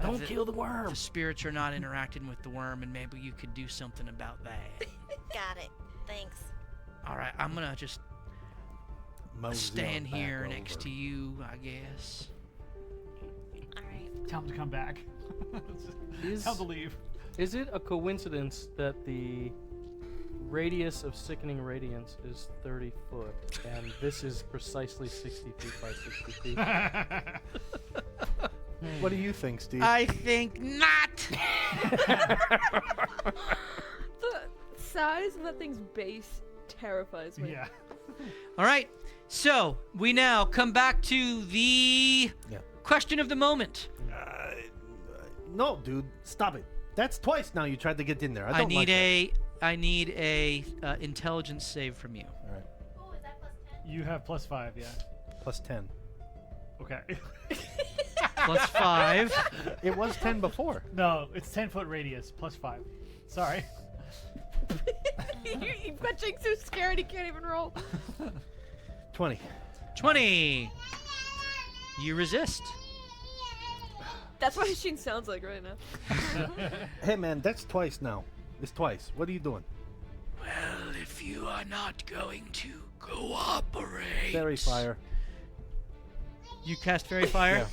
Don't kill the worm. The spirits are not interacting with the worm, and maybe you could do something about that. Got it. Thanks. All right, I'm gonna just Mosey stand on back here next over. to you, I guess. All right. Tell him to come back. Tell him to leave. Is it a coincidence that the radius of sickening radiance is 30 foot, and this is precisely 60 feet by 60 feet? What do you think, Steve? I think not. The size of that thing's base terrifies me. Yeah. All right, so we now come back to the Yeah. question of the moment. No, dude, stop it. That's twice now you tried to get in there. I don't need like I need a intelligence save from you. that. All right. You have +5, yeah. Plus 10. Okay. Plus 5. It was 10 before. No, it's 10-foot radius, +5. Sorry. You've got Jake so scared he can't even roll. 20. 20. You resist. That's what Sheen sounds like right now. Hey, man, that's twice now. It's twice. What are you doing? Well, if you are not going to cooperate. Fairy fire. You cast Fairy Fire.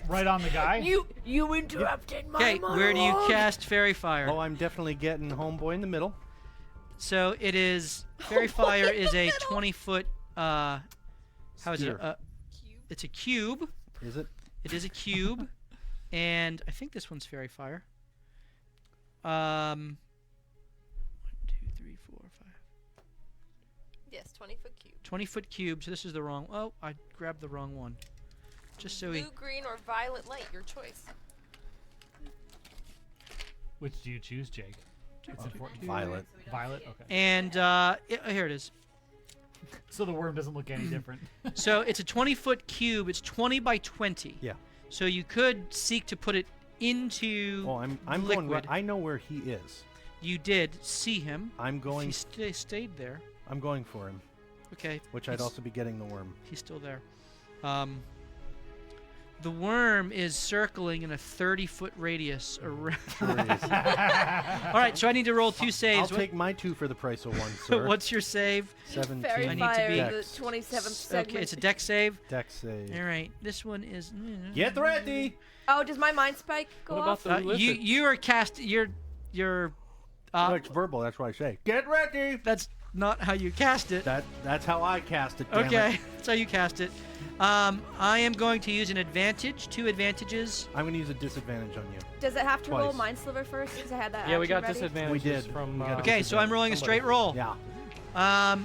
Right on the guy? You interrupted my Okay, where do you monologue. cast Fairy Fire? Oh, I'm definitely getting homeboy in the middle. So it is Fairy Fire is a 20-foot. How is it? Sphere. It's a cube. Is it? It is a cube, and I think this one's Fairy Fire. 1, 2, 3, 4, 5. Yes, 20-foot cube. 20-foot cube. So this is the wrong. Oh, I grabbed the wrong one. Just so Blue, he. green, or violet light, your choice. Which do you choose, Jake? It's important. Violet. Violet? Okay. And here it is. So the worm doesn't look any different. So it's a 20-foot cube. It's 20 by 20. Yeah. So you could seek to put it into. Oh, I'm going liquid. right. I know where he is. You did see him. I'm going. He stayed there. I'm going for him, Okay. which I'd also be getting the worm. He's still there. The worm is circling in a 30-foot radius around. Sure is. All right, so I need to roll 2 saves. I'll take my 2 for the price of 1, sir. What's your save? 17. Fairy I need to fire, be- the Dex. 27th segment. Okay, it's a dex save. Dex save. All right, this one is. Get ready. Oh, does my mind spike go What about off? the illithid? You are cast. You're. No, it's verbal. That's why I say. Get ready. That's not how you cast it. That's how I cast it. Damn Okay, It. that's how you cast it. I am going to use an advantage. 2 advantages. I'm gonna use a disadvantage on you. Does it have to roll Twice. Mind Sliver first? Because I had that Yeah, we action got ready? disadvantages We did. from. We got Okay, so I'm rolling a Somebody. straight roll. Yeah.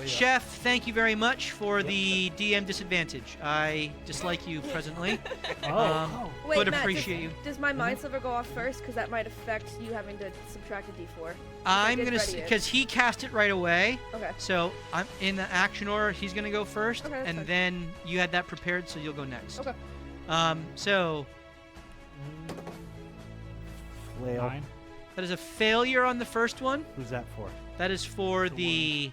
Chef, thank you very much for the DM disadvantage. I dislike you presently. Oh. Wait, but Matt, appreciate you. Does my Mind Sliver go off first? Because that might affect you having to subtract a d4. I'm did gonna ready it. because he cast it right away. Okay. So I'm in the action order. He's gonna go first, Okay, that's and fine. then you had that prepared, so you'll go next. Okay. So Flail. 9. that is a failure on the first one. Who's that for? That is for the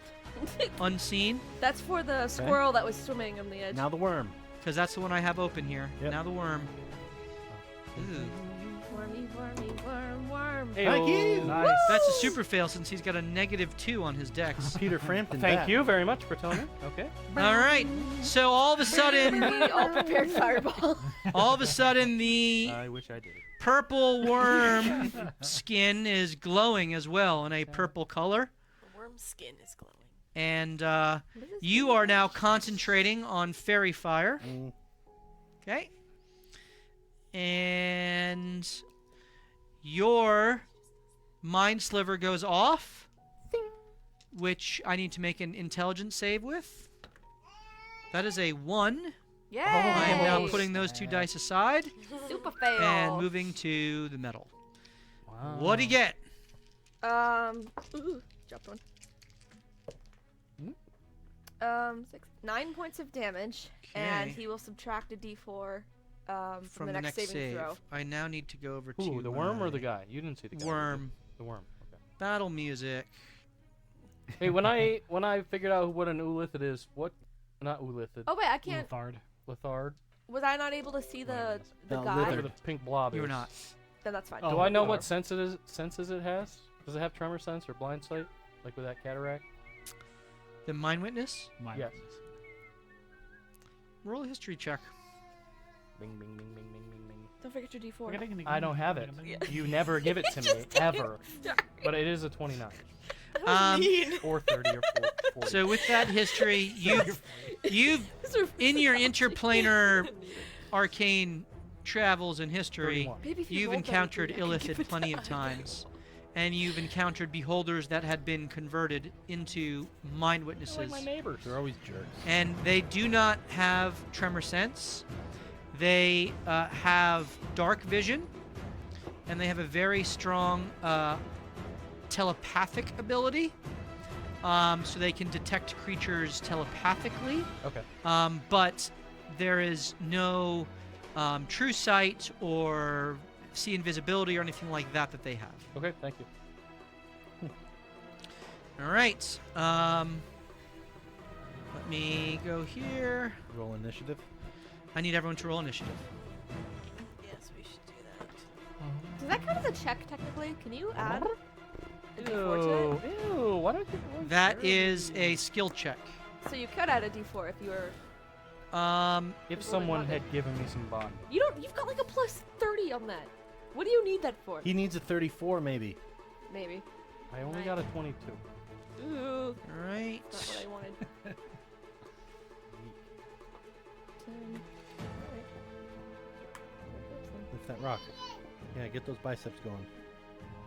unseen, That's for the squirrel that was swimming on the edge. Now the worm. because that's the one I have open here. Yep. Now the worm. Ooh. Worm Wormy, wormy, worm. Thank you. Nice. That's a super fail since he's got a -2 on his dex. Peter Frampton. Thank back. you very much for telling me. Okay. All right. So all of a sudden, We all prepared fireball. the I wish I did. purple worm skin is glowing as well in a purple color. The worm skin is glowing. And you are now concentrating on fairy fire. Mm. Okay. And your mind sliver goes off, which I need to make an intelligence save with. That is a 1. Yay! I am now putting those 2 dice aside Super fail. and moving to the metal. Wow. What do you get? Ooh, dropped one. 9 points of damage, and Okay. he will subtract a D4 from From the next saving save. throw. I now need to go over Ooh, to the worm or the my guy? You didn't see the guy. worm. The worm. Okay. Battle music. Hey, when I figured out what an illithid is, what? Not illithid. Oh wait, I can't. Lithard. Lithard. Was I not able to see the No, guy? Whatever Lithard. the pink blob You is. were not. Then that's fine. Oh, Do I know Lithard. what senses it has? Does it have tremor sense or blind sight, like with that cataract? The mind witness. Mine. Yes. Roll a history check. Bing, bing, bing, bing, bing, bing, bing. Don't forget your D4. I don't have it. You never give it to me, ever. But it is a 29. Or 30 or 40. So with that history, you've in your interplanar arcane travels in history, 31. Maybe if you you've rolled that encountered with me, I could give illithid it plenty to of times, and you've encountered beholders that had been converted into mind They're witnesses, like my neighbors. They're always jerks. and they do not have tremor sense. They have dark vision, and they have a very strong telepathic ability. So they can detect creatures telepathically, Okay. but there is no true sight or see invisibility or anything like that that they have. Okay, thank you. All right. Let me go here. Roll initiative. I need everyone to roll initiative. Yes, we should do that. Does that count as a check technically? Can you add a D4 to Ew, ew, why don't you... That is a skill check. it? So you could add a D4 if you were. If someone had given me some bond. You don't. You've got like a plus 30 on that. What do you need that for? He needs a 34, maybe. Maybe. I only got a 22. Ooh, all right. that's not what I wanted. 10. Lift that rock. Yeah, get those biceps going.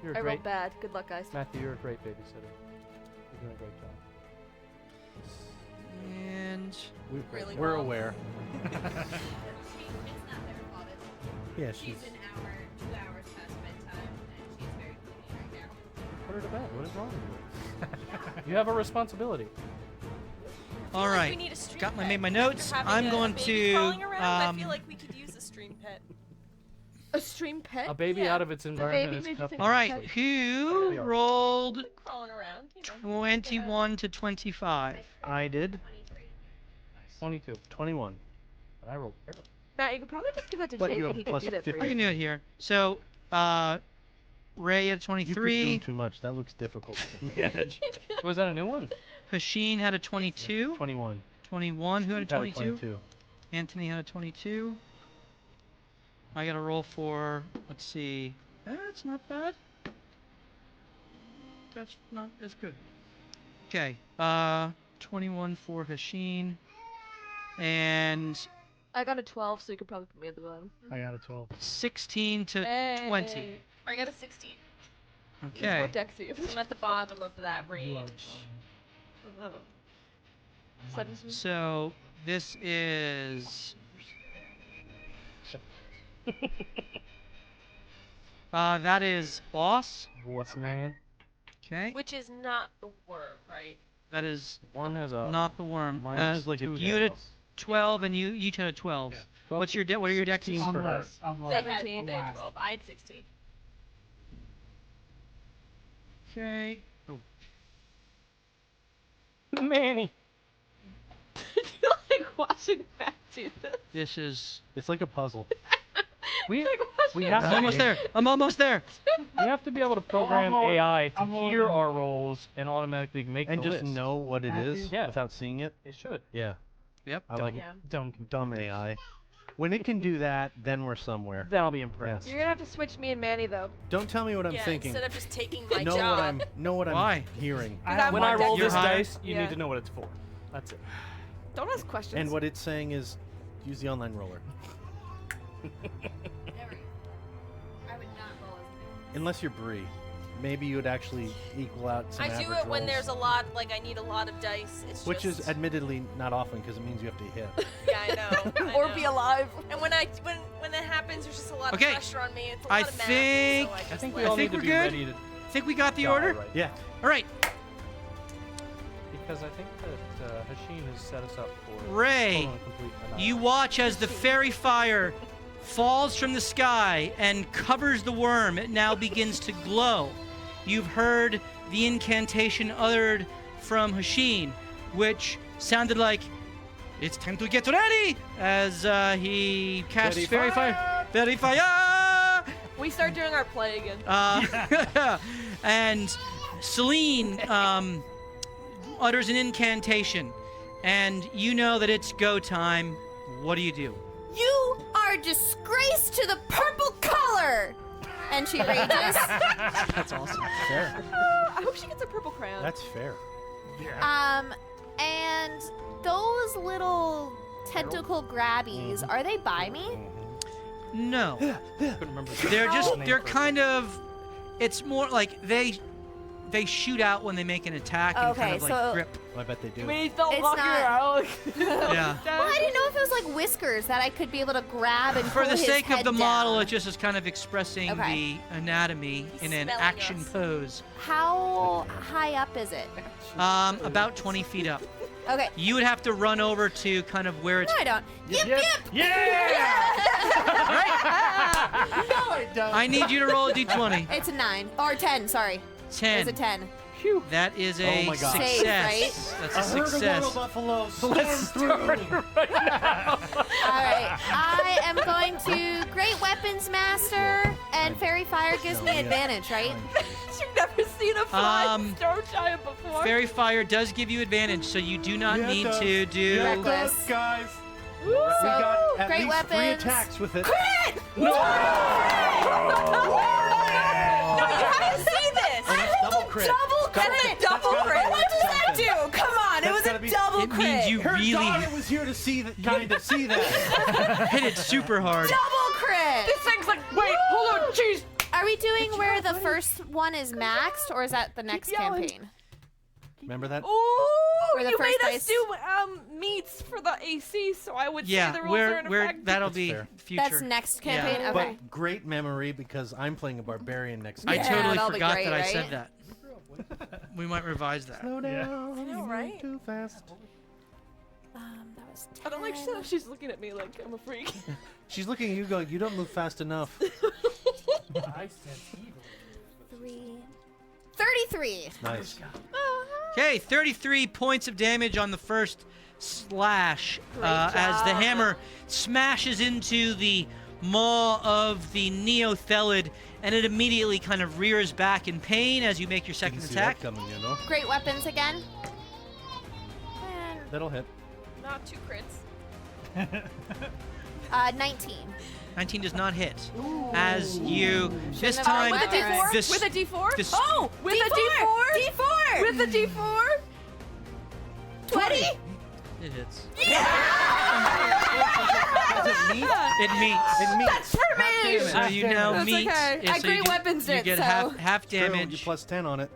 You're I a great... rolled bad. Good luck, guys. Matthew, you're a great babysitter. You're doing a great job. And Really We're well. aware. It's not their fault. Yeah, She's she's. an hour, 2 hours past bedtime, and she's very clingy right now. Put her to bed. What is wrong with you? You have a responsibility. all I feel like right. we need a stream Got my pet. made my notes. After having I'm a going baby to crawling around, I feel like we could use a stream pet. A stream pet? A baby Yeah. out of its environment baby is tough. makes all right. Who rolled Crawling around. You know. 21 to 25? I did. 22. 21. But I rolled terrible. Matt, you could probably just give that to But Jake you and have he could plus do that for 50. I you. can do it here. So, Ray at You keep doing 23. too much. That looks difficult to manage. Was that a new one? Hasheen had a 22. 21. 21. Who had a Got a 22? 22. Anthony had a 22. I got a roll for, let's see. That's not bad. That's not as good. Okay. 21 for Hasheen. And I got a 12, so you could probably put me at the bottom. I got a 12. 16 to 20. I got a 16. Okay. What deck do you have? I'm at the bottom of that range. Oh. 17. So this is. That is boss. What's man? Okay. Which is not the worm, right? That is One has a... not the worm. minus like a 2 you had a tails. 12 and you each had a 12. What's your what are your dex? For her. Unless, They unless. had 17. 12. I had 16. Okay. Manny. You like watching Matt do this? This is It's like a puzzle. We... Like watching We have I'm almost there. I'm almost there. We have to be able to program AI to hear our rolls and automatically make And the just list. know what it is Yeah. without seeing it. It should. Yeah. Yep. I like it. Dumb AI. When it can do that, then we're somewhere. Then I'll be impressed. You're gonna have to switch me and Manny though. Don't tell me what I'm Yeah, thinking. instead of just taking my Know job. what I'm Why? hearing. When I roll You're this high? dice, you Yeah. need to know what it's for. That's it. Don't ask questions. And what it's saying is, use the online roller. I would not roll as Unless you're Bree. Maybe you would actually equal out some I do average it when rolls. there's a lot, like I need a lot of dice. It's Which just, is admittedly not often because it means you have to hit. yeah, I know. I or know. be alive. And when that happens, there's just a lot Okay. of pressure on me. It's a I lot of math, think- so I, just I think let we all it- think need to we're be good. ready to Think we got the die order? right Yeah. All right. because I think that Hasheen has set us up for Ray, total and complete you annihilation. watch as the fairy fire falls from the sky and covers the worm. It now begins to glow. You've heard the incantation uttered from Hasheen, which sounded like, "It's time to get ready," as he casts Fairy fairy fire. Fairy fire! We start doing our play again. And Celine utters an incantation, and you know that it's go time. What do you do? You are a disgrace to the purple color! And she rages. That's awesome. Fair. I hope she gets a purple crayon. That's fair. And those little tentacle grabbies, are they by me? No. Couldn't remember the They're just, name they're for it. kind of, it's more like they shoot out when they make an attack and kind Okay, of like so- grip. I bet they do. We don't It's lock her not- out. Yeah. Well, I didn't know if it was like whiskers that I could be able to grab and For pull the his sake of head the model, down. it just is kind of expressing Okay. the anatomy in an smelling action us. pose. How high up is it? About 20 feet up. Okay. You would have to run over to kind of where it's. No, I don't. Yip, yip. I need you to roll a d20. It's a 9. Or 10, sorry. 10. It's a 10. That is a Oh my God. success. Safe, right? That's a I heard a success. water buffalo storm through. Alright. I am going to Great Weapons Master, and Fairy Fire gives me advantage, right? You've never seen a flying Um, storm giant before. Fairy Fire does give you advantage, so you do not Yeah, it need does. to do. Yeah, it Reckless. does, guys. Woo! We got at Great least 3 weapons. attacks with it. No, you have to see this. Oh, that's double crit. Double crit. That's a double gotta crit. be What does that something. do? Come on, it That's was gotta a be- double It crit. means you Her really daughter was here to see that, kind of see that. hit it super hard. Double crit! This thing's like, wait, hold on, jeez. Are we doing where the first one is maxed, or is that the next yelling. campaign? Remember that? Ooh, For the you first made dice. us do meets for the AC, so I would Yeah, say the rules are in we're effect. that'll That's be fair. future. That's next Yeah. campaign? Okay. But great memory because I'm playing a barbarian next I week. Yeah, totally that'll be forgot great, that I right? said that. We might revise that. Slow down. I know, you right? move Too fast. That was I don't like 10. how she's looking at me like I'm a freak. She's looking at you going, you don't move fast enough. I sense evil. 3. 33. Nice. Okay, 33 points of damage on the first slash as the hammer smashes into the maw of the Neothelid, and it immediately kind of rears back in pain as you make your second Didn't see attack. that coming, you know? Great weapons again. That'll hit. Not 2 crits. 19. 19 does not hit. As you this have time rolled With a D4? this- With a D4? this- Oh! With a D4? D4! With a D4? 20! it hits. Does it meet? It meets. It meets. That's for me! So you now That's meet. okay. yeah, I so you great get- weapons You it, get so- half True, you damage. plus 10 on it.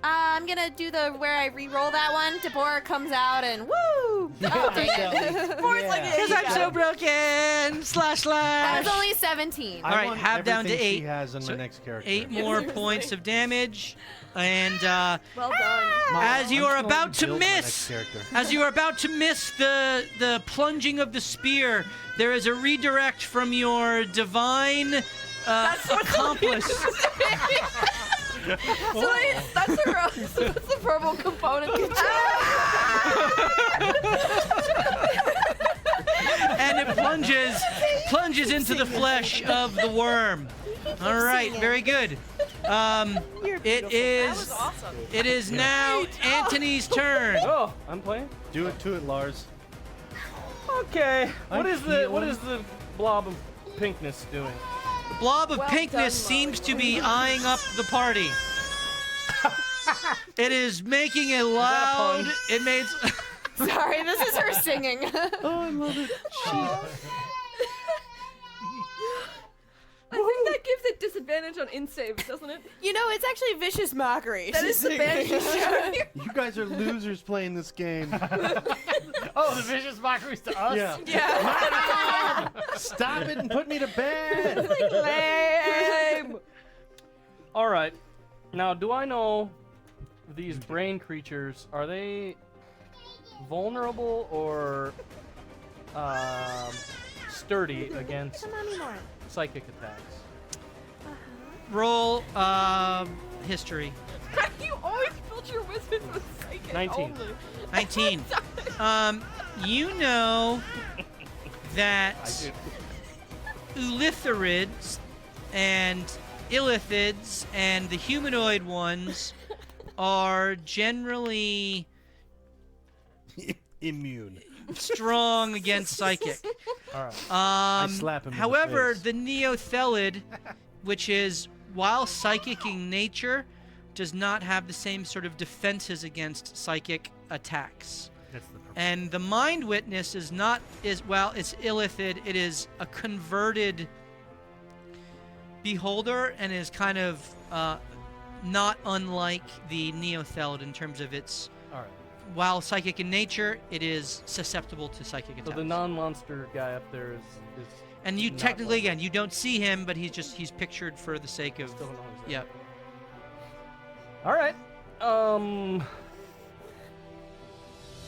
I'm gonna do the where I re-roll that one. Deborah comes out and woo! Oh, dang it. Because I'm so broken. Slash That slash. was only 17. All right, want half down to everything 8. She has in So my next character. 8 more points of damage, and Well done. as you I'm are just about going to build my next miss, character. as you are about to miss the plunging of the spear, there is a redirect from your divine accomplice. So wait, that's the purple component. And it plunges plunges into the flesh of the worm. All right, very good. It is awesome. it is now Antony's turn. Oh, I'm playing. Do it to it, Lars. Okay. What I'm is the blob of pinkness doing? The blob of Well pinkness done, seems to be eyeing up the party. It is making a loud. pun? It made. Sorry, this is her singing. Oh, I love it. I think that gives it disadvantage on in-saves, doesn't it? You know, it's actually vicious mockery. That is the band you showed here. You guys are losers playing this game. Oh, the vicious mockeries to us? Yeah. Yeah. Stop it and put me to bed. Lame. All right. Now, do I know these brain creatures? Are they vulnerable or sturdy against Come on, more. psychic attacks? Roll history. You always build your wizards with psychic 19. only. 19. You know that illithirids and illithids and the humanoid ones are generally Immune. strong against psychic. All right. I slap him in the However, face. the Neothelid, which is, while psychic in nature, does not have the same sort of defenses against psychic attacks. That's the purpose. And the Mind Witness is not, it's illithid. It is a converted beholder and is kind of not unlike the Neothelid in terms of its, All right. while psychic in nature, it is susceptible to psychic attacks. So the non-monster guy up there is and you not technically, like- again, you don't see him, but he's pictured for the sake of, Still don't know he's there. yeah. All right.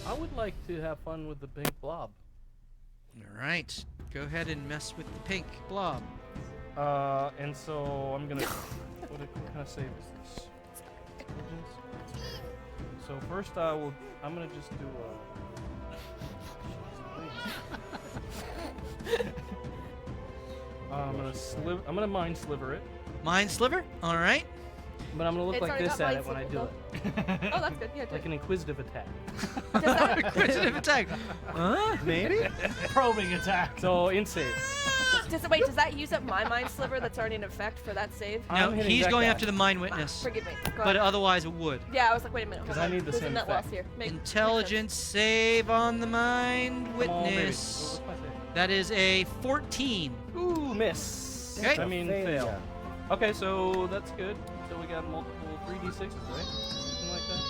I would like to have fun with the pink blob. All right, go ahead and mess with the pink blob. And so I'm gonna. What kind of save is this? So first I'm gonna just do I'm gonna mind sliver it, Mind Sliver. All right. but I'm gonna look It's like already this got at it when I mind do sliver, it, Oh, that's good. Yeah, like an inquisitive attack. Inquisitive attack. Huh? Maybe? Probing attack. So in save. does that use up my mind sliver that's already in effect for that save? No, I'm hitting he's that going guy. after the Mind Witness, Forgive me. Go but ahead. otherwise it would. Yeah, I was like, wait a minute. 'Cause hold I on. need the There's same a net loss effect. here. Intelligence save on the Mind Come on, baby. Witness. What's my save? That is a 14. Ooh, miss. Okay. I mean, fail. Okay, so that's good. So we got multiple 3d6s, right? Something like that.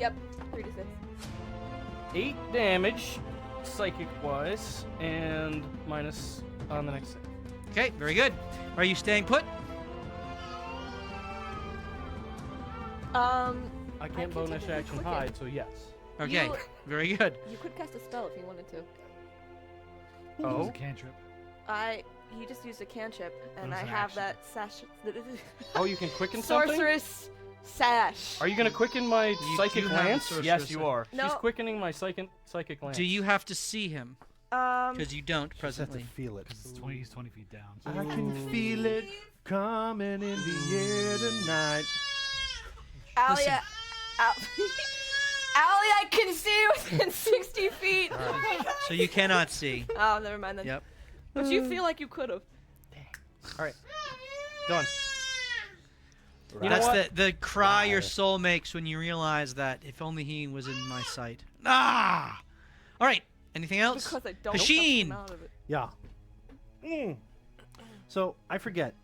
Yep. 3d6. 8 damage, psychic-wise, and minus on the next save. Okay, very good. Are you staying put? I can can't bonus technically action quicken. hide, so yes. Okay, You- very good. You could cast a spell if you wanted to. It was Oh? a cantrip. He just used a cantrip, and It was I an have action. that sash. Oh, you can quicken something? Sorceress sash. Are you gonna quicken my You psychic do have a lance? Yes, sorceress you are. No. She's quickening my psychic lance. Do you have to see him? Because you don't Just have to presently. feel it. He's 20 feet down. I can feel it coming in the air tonight. Alia, Alia, I can see within 60 feet. So you cannot see. Oh, never mind then. Yep. But you feel like you could have. All right. Done. You know That's what? the cry your soul makes when you realize that if only he was in my sight. Ah! All right. Anything else? Because I don't Hasheen! come out of it. Yeah. So, I forget.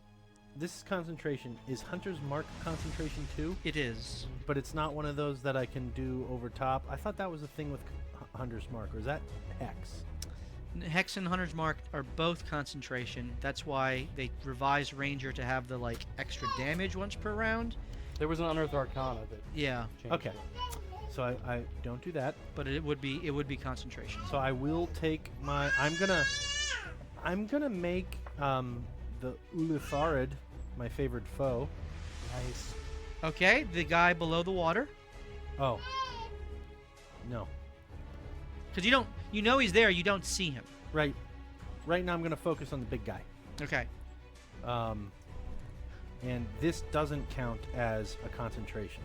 This is concentration. Is Hunter's Mark concentration too? It is. But it's not one of those that I can do over top. I thought that was a thing with Hunter's Mark. Or is that Hex? Hex and Hunter's Mark are both concentration. That's why they revised Ranger to have the like extra damage once per round. There was an Unearthed Arcana that Yeah, changed Okay. it. So I don't do that. but it would be concentration. So I will take my. I'm gonna make the Ulitharid my favorite foe. Nice. Okay, the guy below the water. Oh. No. Because you know he's there, you don't see him. Right. right now I'm going to focus on the big guy. Okay. And this doesn't count as a concentration.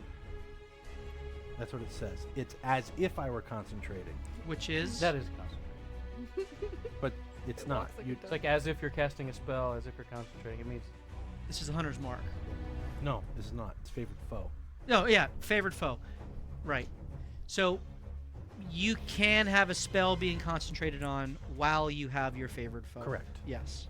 That's what it says. It's as if I were concentrating, Which is? That is concentration. but it's not. It's like as if you're casting a spell, as if you're concentrating. It means This is the hunter's mark. No, this is not. It's favorite foe. No, yeah, favored foe. Right. So you can have a spell being concentrated on while you have your favored foe. Correct. Yes.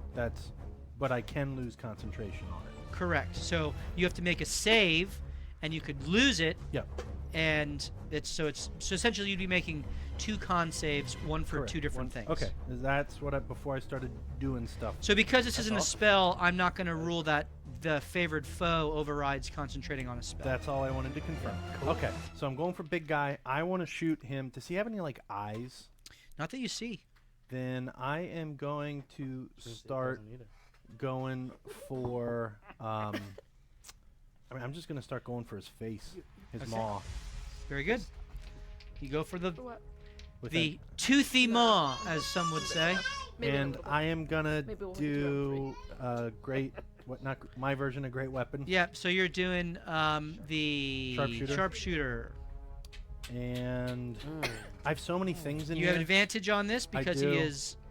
But I can lose concentration on it. Correct. So you have to make a save, and you could lose it, Yep. and so essentially you'd be making 2 con saves, one for Correct. 2 different things. Okay. That's what before I started doing stuff. So because this isn't a all. spell, I'm not going to rule that the favored foe overrides concentrating on a spell. That's all I wanted to confirm. Okay. So I'm going for big guy. I want to shoot him. Does he have any like eyes? Not that you see. Then I am going to start going for. I mean, I'm just going to start going for his face, his maw. Very good. You go for the with the toothy maw, as some would say. Maybe a and little bit. I am gonna Maybe we'll hit you do great. What? Not my version of great weapon. Yep. So you're doing the Sharpshooter. And I have so many things in You here. have advantage on this because do.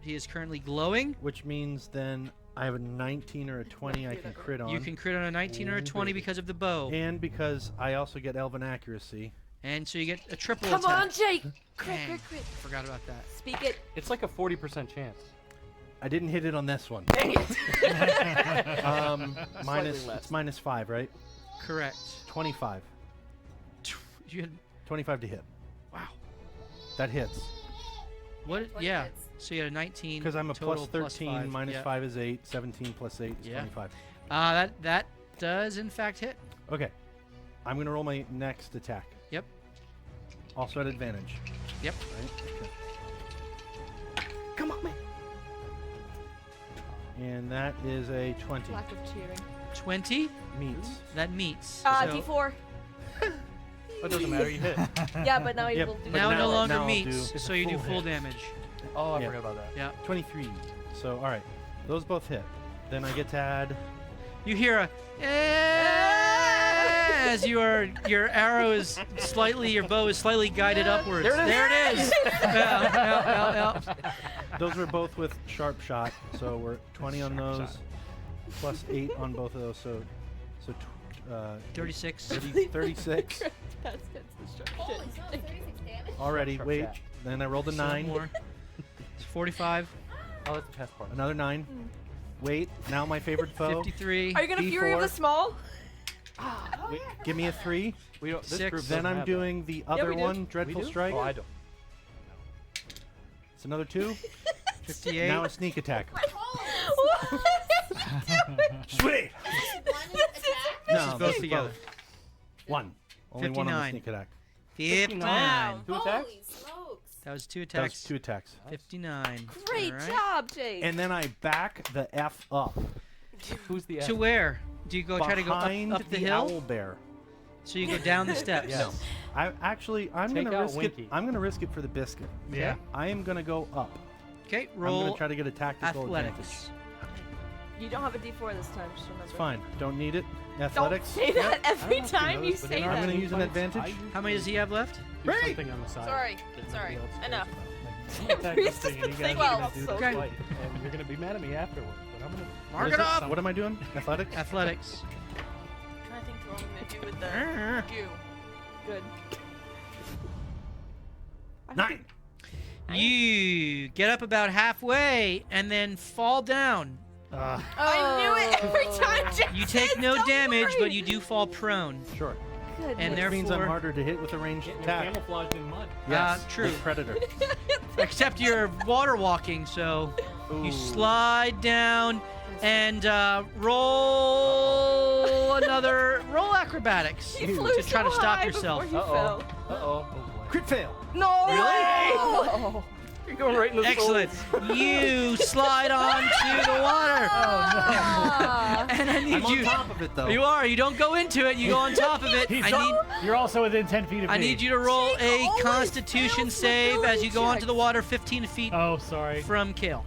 he is currently glowing. Which means then I have a 19 or a 20 I can crit on. You can crit on a 19 or a 20 because of the bow. And because I also get Elven Accuracy. And so you get a triple Come attack. on, Jake! Crit, Dang, crit, crit. forgot about that. Speak it. it's like a 40% chance. I didn't hit it on this one. Dang it. Minus, less. it's -5, right? Correct. 25. You had, 25 to hit. wow. That hits. What? 20 Yeah. hits. So you had a 19. Because I'm a total plus 13, +5. minus Yeah. 5 is 8, 17 plus 8 is Yeah. 25. That does in fact hit. Okay. I'm going to roll my next attack. Yep. Also at advantage. Yep. Right? Okay. Come on, man. And that is a 20. Lack of cheering. 20. Meets. That meets. So D4. But it doesn't matter, you hit. Yeah, but now he Yep. will do now it now- no longer now I'll meets, do so you do full full hit. damage. Oh, I Yeah. forgot about that. Yeah. 23. So, all right. Those both hit. Then I get to add. You hear a as your arrow is slightly, your bow is slightly guided upwards. There it is. Yeah. Those were both with sharp shot. So we're 20 on those. Plus 8 on both of those. So 36. 36. That's destruction. Holy smokes, 36 damage? Already. Sharp Wait. shot. Then I rolled a Seven 9. more. It's 45. Oh, that's the test part. Another 9. Wait. Now my favorite foe. 53. Are you gonna Fury of D4. the Small? Wait, give me a 3. We don't, this 6. group Then doesn't I'm have doing the other we do. one, that. We Dreadful do? Strike. Oh, I don't. It's another 2. 58. Now a sneak attack. Sweet. One attack? No, both together. 1. Only 1 on the 59. sneak attack. 59. Wow. 2 attacks? Holy smokes. That was 2 That was attacks. 2 attacks. 59. Great All right. job, Jake. And then I back the F up. Who's the To where? Do you go try to go behind up the the hill? owl bear. So you go down the steps. Yes. I'm Take gonna out risk Winky. it. I'm gonna risk it for the biscuit. Yeah. I am gonna go up. Okay, I'm roll gonna try to get a tactical advantage. athletics. You don't have a D4 this time, just remember. It's fine. Don't need it. Don't Athletics. say that every I don't time know you this, but say in our I'm that. gonna use an fights, advantage. I usually How many does he have left? do Great. something on the side. Sorry, that sorry. nobody else cares Enough. about. Like, I'm attacking this thing and you guys are Well, gonna do so this good. fight, and you're gonna be mad at me afterwards. But I'm gonna Mark What it is up. What am I doing? Athletics. Athletics. I'm trying to think what I'm gonna do with the goo. Good. 9. You get up about halfway and then fall down. I knew it every time. Jack You take says, no "Don't damage, worry." but you do fall prone. Sure. Good. And Which means I'm therefore, harder to hit with a ranged attack. camouflaged in mud. Yes. true. with Predator. except you're water walking, so you Ooh. slide down and roll roll acrobatics He flew to try so to stop high yourself. before he fell. Uh-oh. Crit fail. No! Really? You're going right in the Excellent. You slide onto the water. Ah. And I I'm need on you. top of it though. You are. You don't go into it. You go on top of it. You're also within 10 feet of me. I need you to roll Jake a always Constitution fails save as you go mobility onto the water 15 feet Oh, sorry. from Kale.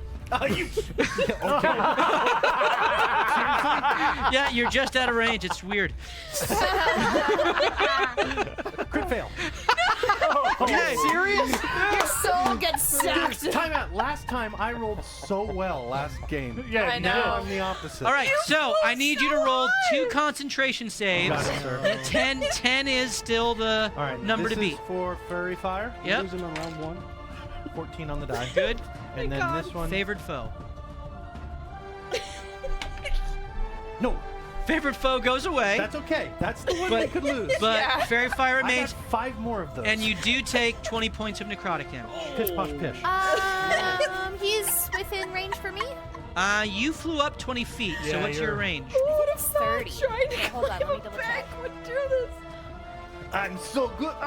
Yeah, you're just out of range. It's weird. Crit fail. Okay. Serious? Your soul gets sucked. Time out. Last time I rolled so well last game. Yeah, I know. Now I'm the opposite. All right, so I need you to roll 2 concentration saves. Got it, sir. 10 is still the All right, number this to beat. is for Fairy Fire. Yep. Losing on round 1. 14 on the die. Good. And then this one. Favored foe. No, Favored foe goes away, that's okay. That's the one we could lose. but Yeah. Fairy Fire I remains, have 5 more of those. and you do take 20 points of necrotic damage. Pish posh pish. He's within range for me. You flew up 20 feet, so Yeah, what's your you're- range? 30. Trying to Wait, hold on, let me go double check. backward through this. I'm so good. 30.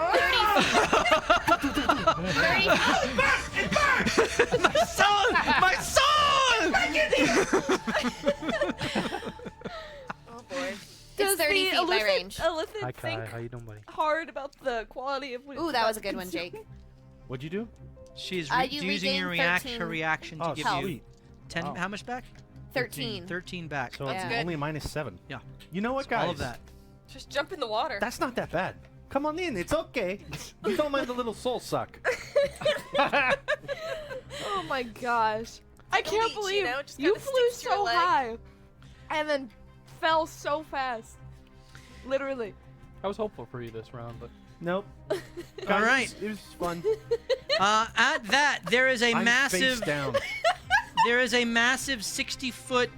My soul! My soul! Oh boy. It's 30 feet by range. Illithid Hi, Kai. think How you doing, buddy? hard about the quality of what it's Ooh, that about was a good one, consume. Jake. What'd you do? She's You using your regain reaction, 13 reaction to Oh, give health. you sweet. 10. Wow. How much back? 13. 13 back. So That's it's good. only -7. Yeah. You know what, guys? All of that. Just jump in the water. That's not that bad. Come on in. It's okay. You don't mind the little soul suck. Oh my gosh. I Like a can't leech, believe you know, just you kinda flew sticks to your so leg. high and then fell so fast. Literally. I was hopeful for you this round, but Nope. All right. It was fun. At that, there is a I'm massive. face down. There is a massive 60-foot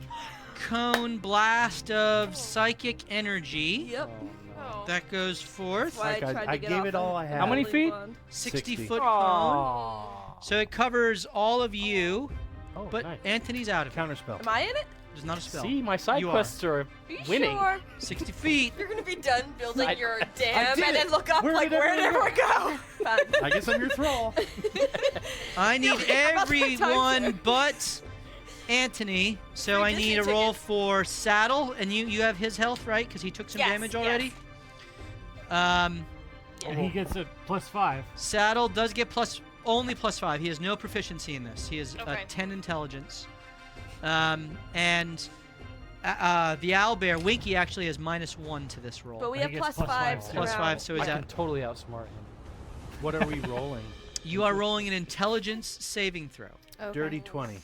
cone blast of psychic energy Yep. oh, no. Oh. that goes forth. Why I Guys, tried to I get gave off it on all I had. How many Deadly feet? Blonde. 60-foot cone. Aw. So it covers all of you, Oh, but nice. Anthony's out of it. Counterspell. Am I in it? There's not a spell. See, my side You are. quests are Are you winning. sure? 60 feet. You're gonna be done building I- your I dam did and then it. look up Where like did where did everyone everyone go? Fine. I guess I'm your thrall. I need I'm about to everyone but Anthony. So Free I need a Disney roll tickets. for Saddle, and you have his health, right? Because he took some Yes, damage yes. already. And he gets a +5. Saddle does get only +5. He has no proficiency in this. He has Okay. 10 intelligence. And the owlbear, Winky, actually has -1 to this roll. But we He have gets +5 +5 too. +5, so I he's can at. totally outsmart him. What are we rolling? You are rolling an intelligence saving throw. Okay. Dirty 20.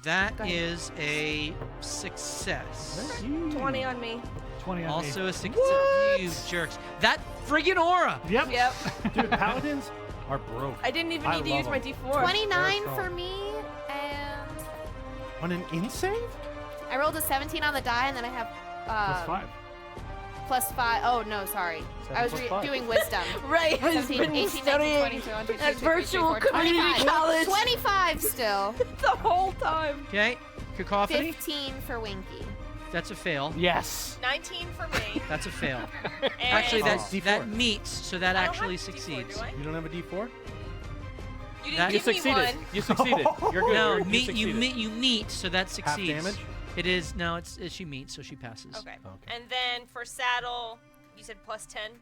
That Go ahead. is a success. 20 on me. 20 on me. Also a success. You jerks. That friggin' aura! Yep. Yep. Dude, paladins are broke. I didn't even I need to love use my them. D4. 29 Very for strong. me, and On an in-save? I rolled a 17 on the die, and then I have +5. +5. Oh no, sorry. I was 7 +5. doing wisdom. Right, has 17, been 18, 19, 20, studying 21, 22, at 23, virtual 24, community 25. college 25 still. the whole time. Okay. Cacophony? 15 for Winky. That's a fail. Yes. 19 for me. That's a fail. And Actually, Oh. that meets, so that I don't actually have D4, succeeds. do I? You don't have a D4? You That- didn't You give me succeeded. one. You succeeded. You're good. No, You're- you meet, so that Half succeeds. damage? It is no, she meets, so she passes. Okay. Okay. And then for saddle, you said +10.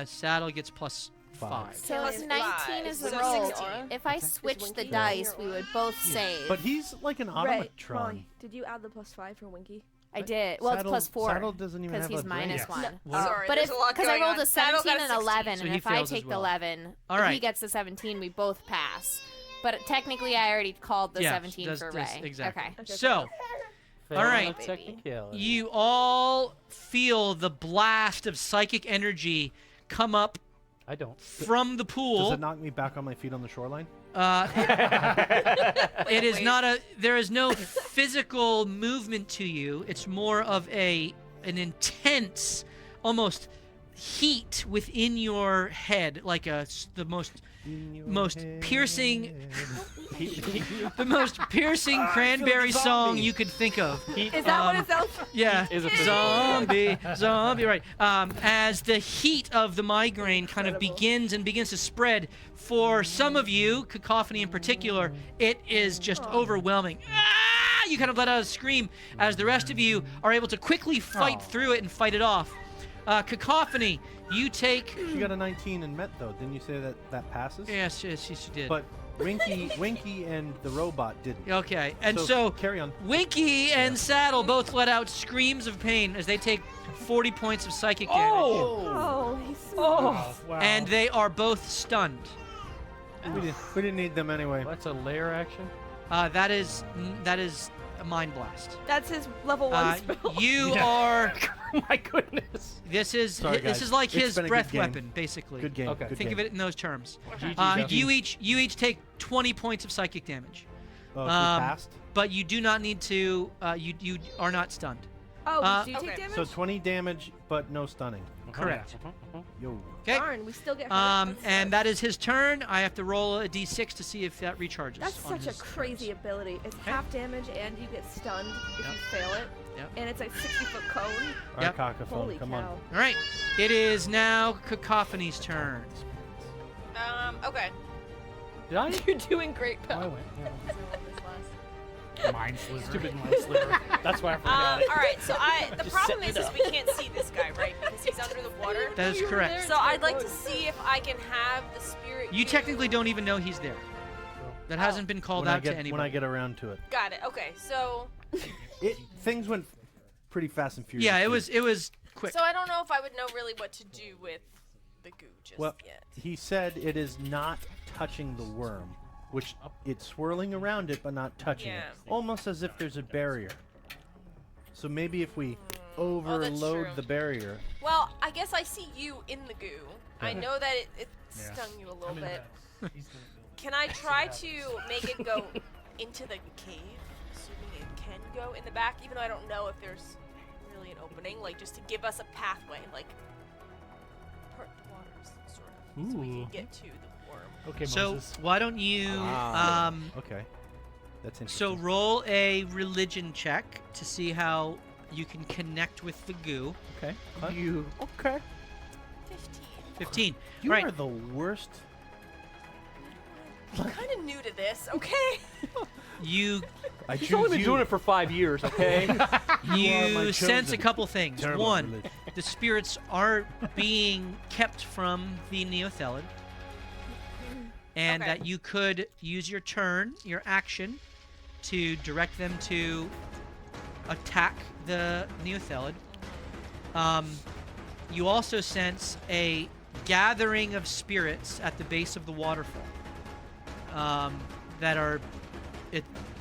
Saddle gets +5. So Plus 19 is the so roll. 16. If I switch the Winky dice, on we your would both save. But he's like an Right, automatron. Ron, did you add the +5 for Winky? I did. Well, Saddle- it's +4 Saddle doesn't even because have he's a brain. minus Yes. 1. What- Sorry, But there's if a lot because I going rolled on. a Saddle 17 got and 16. 11, So and he if I fails as take the well. 11, All if he right. gets the 17, we both pass. But technically, I already called the Yeah, 17 does- for does- Ray. exactly. Okay. So, Fail All on right. the technicality. you all feel the blast of psychic energy come up I don't. from the Does pool. it knock me back on my feet on the shoreline? It is wait. not there is no physical movement to you. It's more of an intense, almost heat within your head, like the most piercing, the most piercing cranberry song you could think of. Is that what it sounds like? Yeah, Is a zombie, right. As the heat of the migraine kind of begins to spread, for some of you, Cacophony in particular, it is just overwhelming. Ah! You kind of let out a scream as the rest of you are able to quickly fight through it and fight it off. Cacophony, you take... She got a 19 and met though. Didn't you say that passes? Yes, she did. But Winky and the robot didn't. Okay, and so carry on. Winky and Saddle both let out screams of pain as they take 40 points of psychic damage. Oh, he's Oh, wow. And they are both stunned. We didn't need them anyway. That's a lair action. That is a mind blast. That's his level 1 spell. You are. My goodness. This is Sorry, this guys. is like It's his been a breath good game. weapon, basically. Good game. Okay. Good Think game. of it in those terms. GG. You each take 20 points of psychic damage, Oh, so we passed? but you do not need to. You are not stunned. Oh, do you Okay. take damage? So 20 damage, but no stunning. Correct. Yo. Okay. Darn, we still get hurt. And that is his turn. I have to roll a d6 to see if that recharges. That's on such a his crazy turns. ability. It's Okay. half damage and you get stunned if Yep. you fail it. Yep. And it's a 60-foot cone. Our Yep. cacophone, Holy come cow. on. All right. It is now Cacophony's turn. Okay. Did I? You're doing great, Oh, I pal. went. Yeah. Mind sliver. Stupid mind sliver. That's why I forgot it. All right. So the Just problem setting is it up. we can't see this guy, right? Because he's under the water. That is correct. So I'd like to see if I can have the spirit. You technically don't even know he's there. That hasn't been called out to When I anybody. get around to it. Got it. Okay. So Things went pretty fast and furious. Yeah, here. it was quick. so I don't know if I would know really what to do with the goo just Well, yet. he said it is not touching the worm, which it's swirling around it but not touching it. Yeah. Almost as if there's a barrier. So maybe if we overload true. the barrier. Well, I guess I see you in the goo. I know that it Yeah. stung you a little I'm in bit. that. He's gonna do it. Can I try to make it go into the cave, assuming it can go in the back, even though I don't know if there's really an opening, like just to give us a pathway, like part the waters, sort of, so we can Ooh. get to the worm. Okay, So Moses. why don't you Okay. That's interesting. so roll a religion check to see how you can connect with the goo. okay. You. Okay. 15. 15. You right. are the worst. I'm kind of new to this, okay? You I He's choose only been you. doing it for 5 years, okay? You are my you sense a chosen. couple things. Terrible One, religion. the spirits are being kept from the Neothelid, and Okay. that you could use your turn, your action, to direct them to attack the Neothelid. You also sense a gathering of spirits at the base of the waterfall. That are,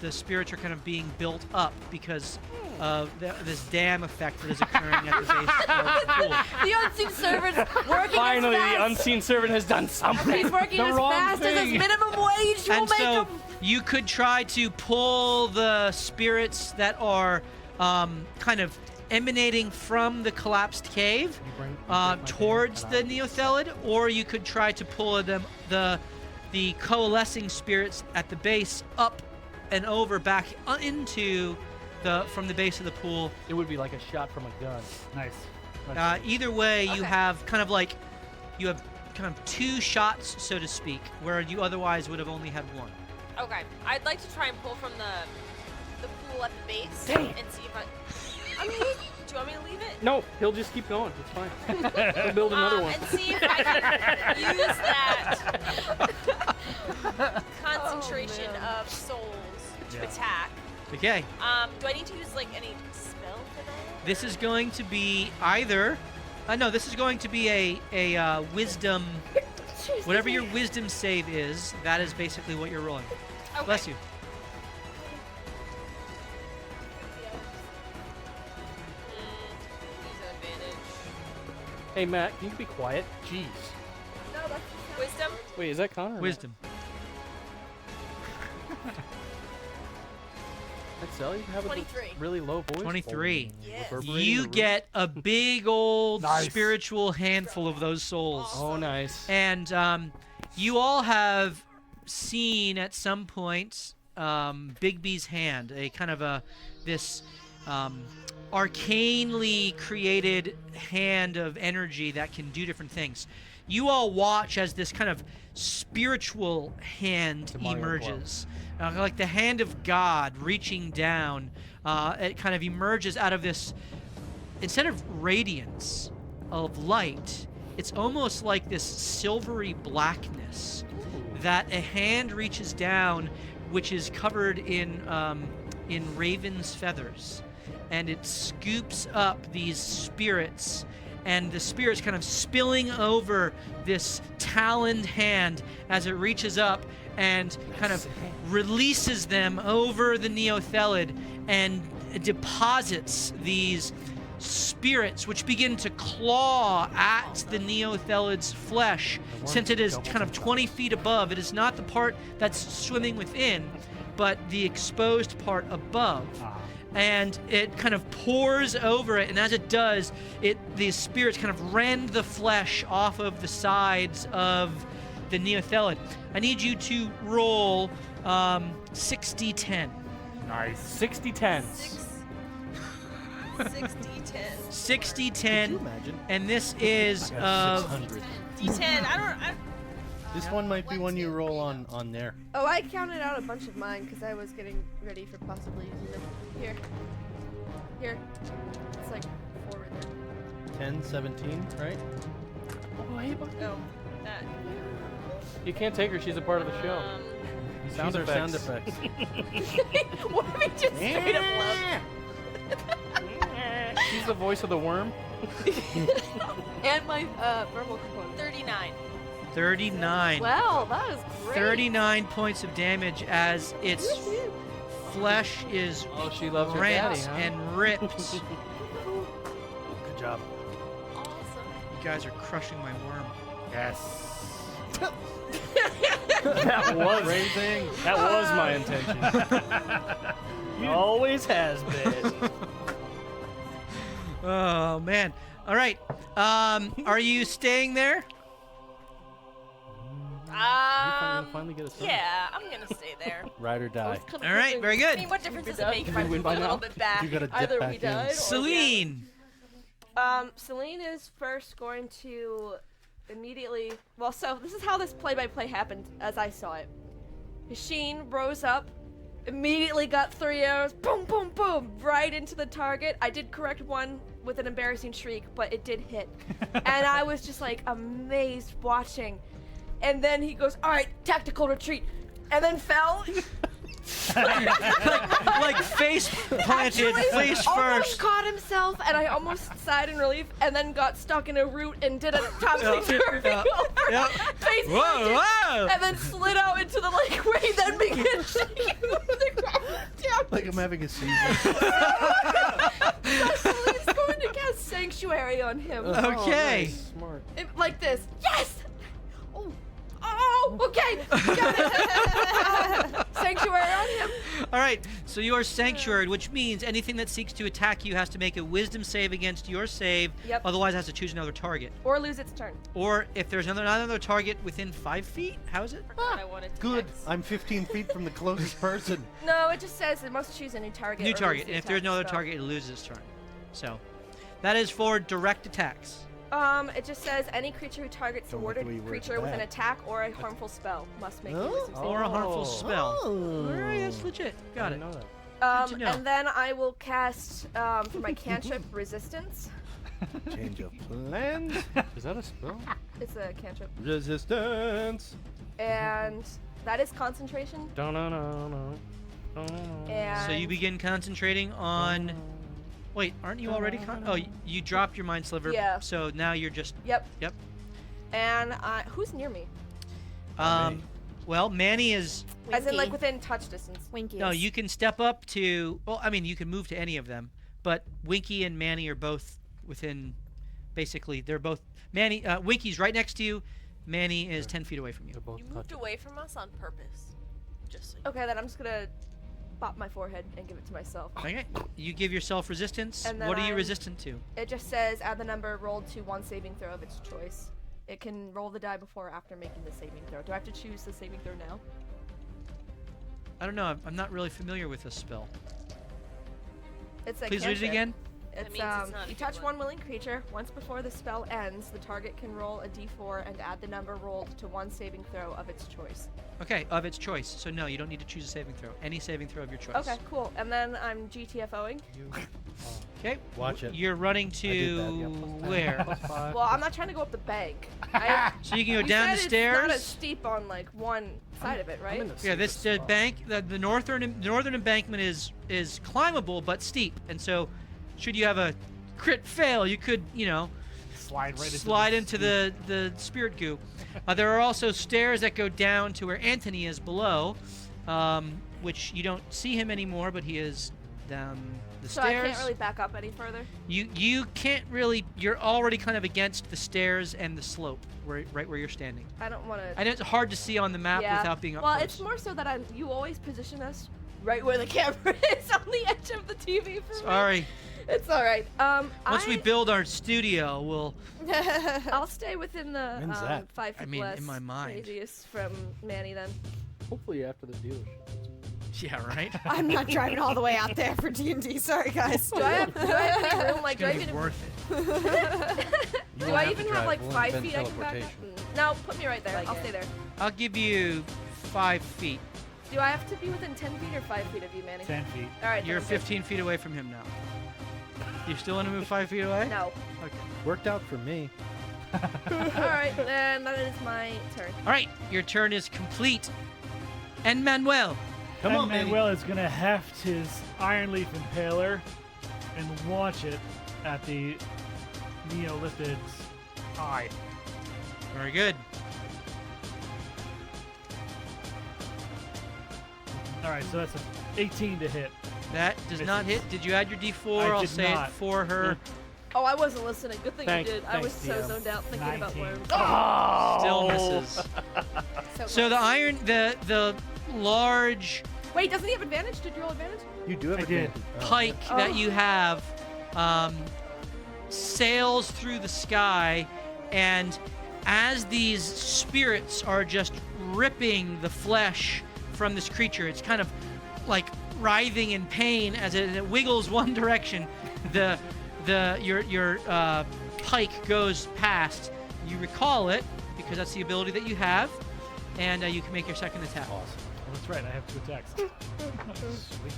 the spirits are kind of being built up because of this dam effect that is occurring at the base of the pool. The unseen servant's working Finally, as the fast. unseen servant has done something. He's working the as wrong fast as his thing. minimum wage will And make so him. you could try to pull the spirits that are kind of emanating from the collapsed cave You break my towards hand, the and Neothelid, or you could try to pull them the coalescing spirits at the base up and over back into from the base of the pool. it would be like a shot from a gun. Nice. Either way, you Okay. have kind of two shots, so to speak, where you otherwise would have only had one. Okay, I'd like to try and pull from the pool at the base Dang it. and see if I mean, do you want me to leave it? No, he'll just keep going. It's fine. We'll build another one. And see if I can use that concentration of souls to Yeah. attack. Okay. Do I need to use like any spell for that? This is going to be either. No, this is going to be a wisdom. Whatever your wisdom save is, that is basically what you're rolling. Okay. Bless you. Use an advantage. Hey, Matt, can you be quiet? Jeez. No, that's Wisdom? Wait, is that Connor? or Matt? Wisdom. That's Sally. You have a 23. really low voice. 23. Yes. Reverberating You the get a big old Nice. spiritual handful of those souls. Oh, nice. And you all have seen at some point Bigby's hand, a kind of this arcanely created hand of energy that can do different things. You all watch as this kind of spiritual hand Mario emerges, like the hand of God reaching down. It kind of emerges out of this, instead of radiance of light, it's almost like this silvery blackness that a hand reaches down, which is covered in raven's feathers, and it scoops up these spirits, and the spirits kind of spilling over this taloned hand as it reaches up and kind of releases them over the Neothelid and deposits these spirits, which begin to claw at the Neothelid's flesh. Since it is kind of 20 feet above, it is not the part that's swimming within, but the exposed part above. And it kind of pours over it, and as it does, these spirits kind of rend the flesh off of the sides of the Neothelid. I need you to roll 60-10. Nice. 60-10. 60-10. 60-10. Could you imagine? And this is of 600. D10. I This one might be one you roll on there. Oh, I counted out a bunch of mine because I was getting ready for possibly using them. Here. It's like 4 right there. 10, 17, right? Oh, hey, Bugden. Oh, that. You can't take her. She's a part of the show. Sound These are sound effects. effects. What if we just straight up love? She's the voice of the worm. And my verbal component. 39. 39. Wow, that is great. 39 points of damage as its flesh is Oh, she loves her rent daddy, huh? and ripped. Good job. Awesome. You guys are crushing my worm. Yes. That was Raising. That was my intention. Always has been. Oh man. All right. Are you staying there? Finally get a son. Yeah, I'm gonna stay there. Ride or die. All right. Very I good. mean, what difference does it make if I we win move a by little now? bit back? You gotta dip Either we back died in. or- Celine. Celine is first going to immediately. Well, so this is how this play-by-play happened as I saw it. Sheen rose up, immediately got 3 arrows, boom, boom, boom, right into the target. I did correct one with an embarrassing shriek, but it did hit. And I was just like amazed watching. And then he goes, all right, tactical retreat, and then fell. like face planted, face Almost first. caught himself, and I almost sighed in relief, and then got stuck in a root and did a topsy-turvy Yeah. over, Yeah. face Whoa, planted, whoa. and then slid out into the lake where he then began shaking the ground down. Like I'm having a seizure. So Celine's going to cast Sanctuary on him. Okay. Nice, smart. Like this. Yes! Oh, okay. Got it. Sanctuary on him. All right. So you are sanctuaried, which means anything that seeks to attack you has to make a wisdom save against your save. Yep. Otherwise, it has to choose another target. Or lose its turn. Or if there's another target within 5 feet, how is it? I wanted to Good. X. I'm 15 feet from the closest person. No, it just says it must choose a new target. New or target. lose the And if there's attack no other spell. target, it loses its turn. So that is for direct attacks. It just says any creature who targets a Don't like the warded way you worded creature with an that. attack or a harmful spell must make a wisdom save. Or a harmful Oh. spell. Oh. All right, that's legit. Got I it. didn't know that. Good to know. And then I will cast for my cantrip resistance. Change of plans. Is that a spell? It's a cantrip, Resistance. and that is concentration. No. And So you begin concentrating on. Wait, aren't you already? Oh, you dropped your mind sliver. Yeah. So now you're just. Yep. Yep. And who's near me? Well, Manny is. As in, like Winky. within touch distance. Winky. No, is- you can step up to. Well, I mean, you can move to any of them, but Winky and Manny are both within. Basically, they're both. Manny, Winky's right next to you. Manny is 10 feet away from you. They're both You moved away from us on purpose. Just so you Okay, then I'm just gonna pop my forehead and give it to myself. Okay. You give yourself resistance. And then What are you I'm- resistant to? It just says add the number rolled to one saving throw of its choice. It can roll the die before or after making the saving throw. Do I have to choose the saving throw now? I don't know. I'm not really familiar with this spell. It's a Please read it cantrip. again. That It's means it's not a you good touch one. one willing creature. Once before the spell ends, the target can roll a d4 and add the number rolled to one saving throw of its choice. Okay, of its choice. So no, you don't need to choose a saving throw. Any saving throw of your choice. Okay, cool. And then I'm GTFOing. Okay. Watch it. You're running did to that, yeah, where? Well, I'm not trying to go up the bank. So you can go You down the said stairs. It's not as steep on like one side of it, right? Yeah, this bank, the northern embankment is climbable but steep, and so should you have a crit fail, you could slide into the spirit goo. There are also stairs that go down to where Anthony is below, which you don't see him anymore, but he is down the So stairs. I can't really back up any further. You can't really. You're already kind of against the stairs and the slope, right where you're standing. I don't want to. I know it's hard to see on the map without being up Well, close. it's more so that you always position us right where the camera is on the edge of the TV for me. Sorry. It's all right. Once we build our studio, we'll. I'll stay within the When's that? 5 feet I mean, less in my mind. radius from Manny then. Hopefully after the dealership. Yeah, right. I'm not driving all the way out there for D&D. Sorry, guys. Do I have any room? Like, do I It's gonna be even? worth it. You Do won't I have even to have drive, like we'll 5 invent feet I can back up? teleportation. No, put me right there. Like I'll it. stay there. I'll give you 5 feet. Do I have to be within 10 feet or 5 feet of you, Manny? 10 feet. All right. You're then I'm good. 15 feet away from him now. You still want to move 5 feet away? No. Okay. Worked out for me. All right, then that is my turn. All right, your turn is complete. And Manuel. Come on, Manny. Manuel is going to heft his Iron Leaf Impaler and launch it at the Neolithid's eye. Very good. All right, so that's an 18 to hit. That does not hit. Did you add your D4? I I'll did say not. it for her. Oh, I wasn't listening. Good thing Thanks- you did. I was thanks, so DM. zoned out thinking about 19. worms. Still misses. So the iron, the large Wait, doesn't he have advantage? Did you roll advantage? You do have I a did. pike that you have sails through the sky, and as these spirits are just ripping the flesh from this creature, it's kind of like writhing in pain as it wiggles one direction. Your pike goes past. You recall it because that's the ability that you have, and you can make your second attack. Awesome. Oh, that's right, I have 2 attacks. Sweet.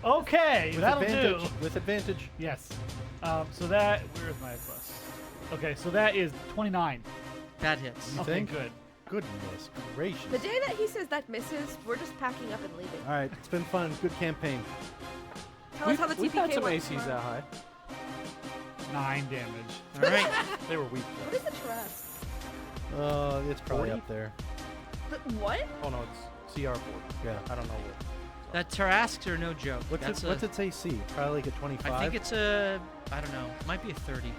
Okay, With that'll advantage. do. With advantage. Yes. So that, where's my plus? Okay, so that is 29. That hits. You Okay, think? good. Goodness gracious. The day that he says that misses, we're just packing up and leaving. All right, it's been fun. Good campaign. Tell us how the We've had TPK some works ACs tomorrow. that high. 9 damage. All right. They were weak. What is the trust? It's probably 40? up there. What? Oh no, it's CR board. Yeah. I don't know what. That Tarrasques are no joke. What's its AC? Probably like a 25. I think it's a, I don't know, it might be a 30.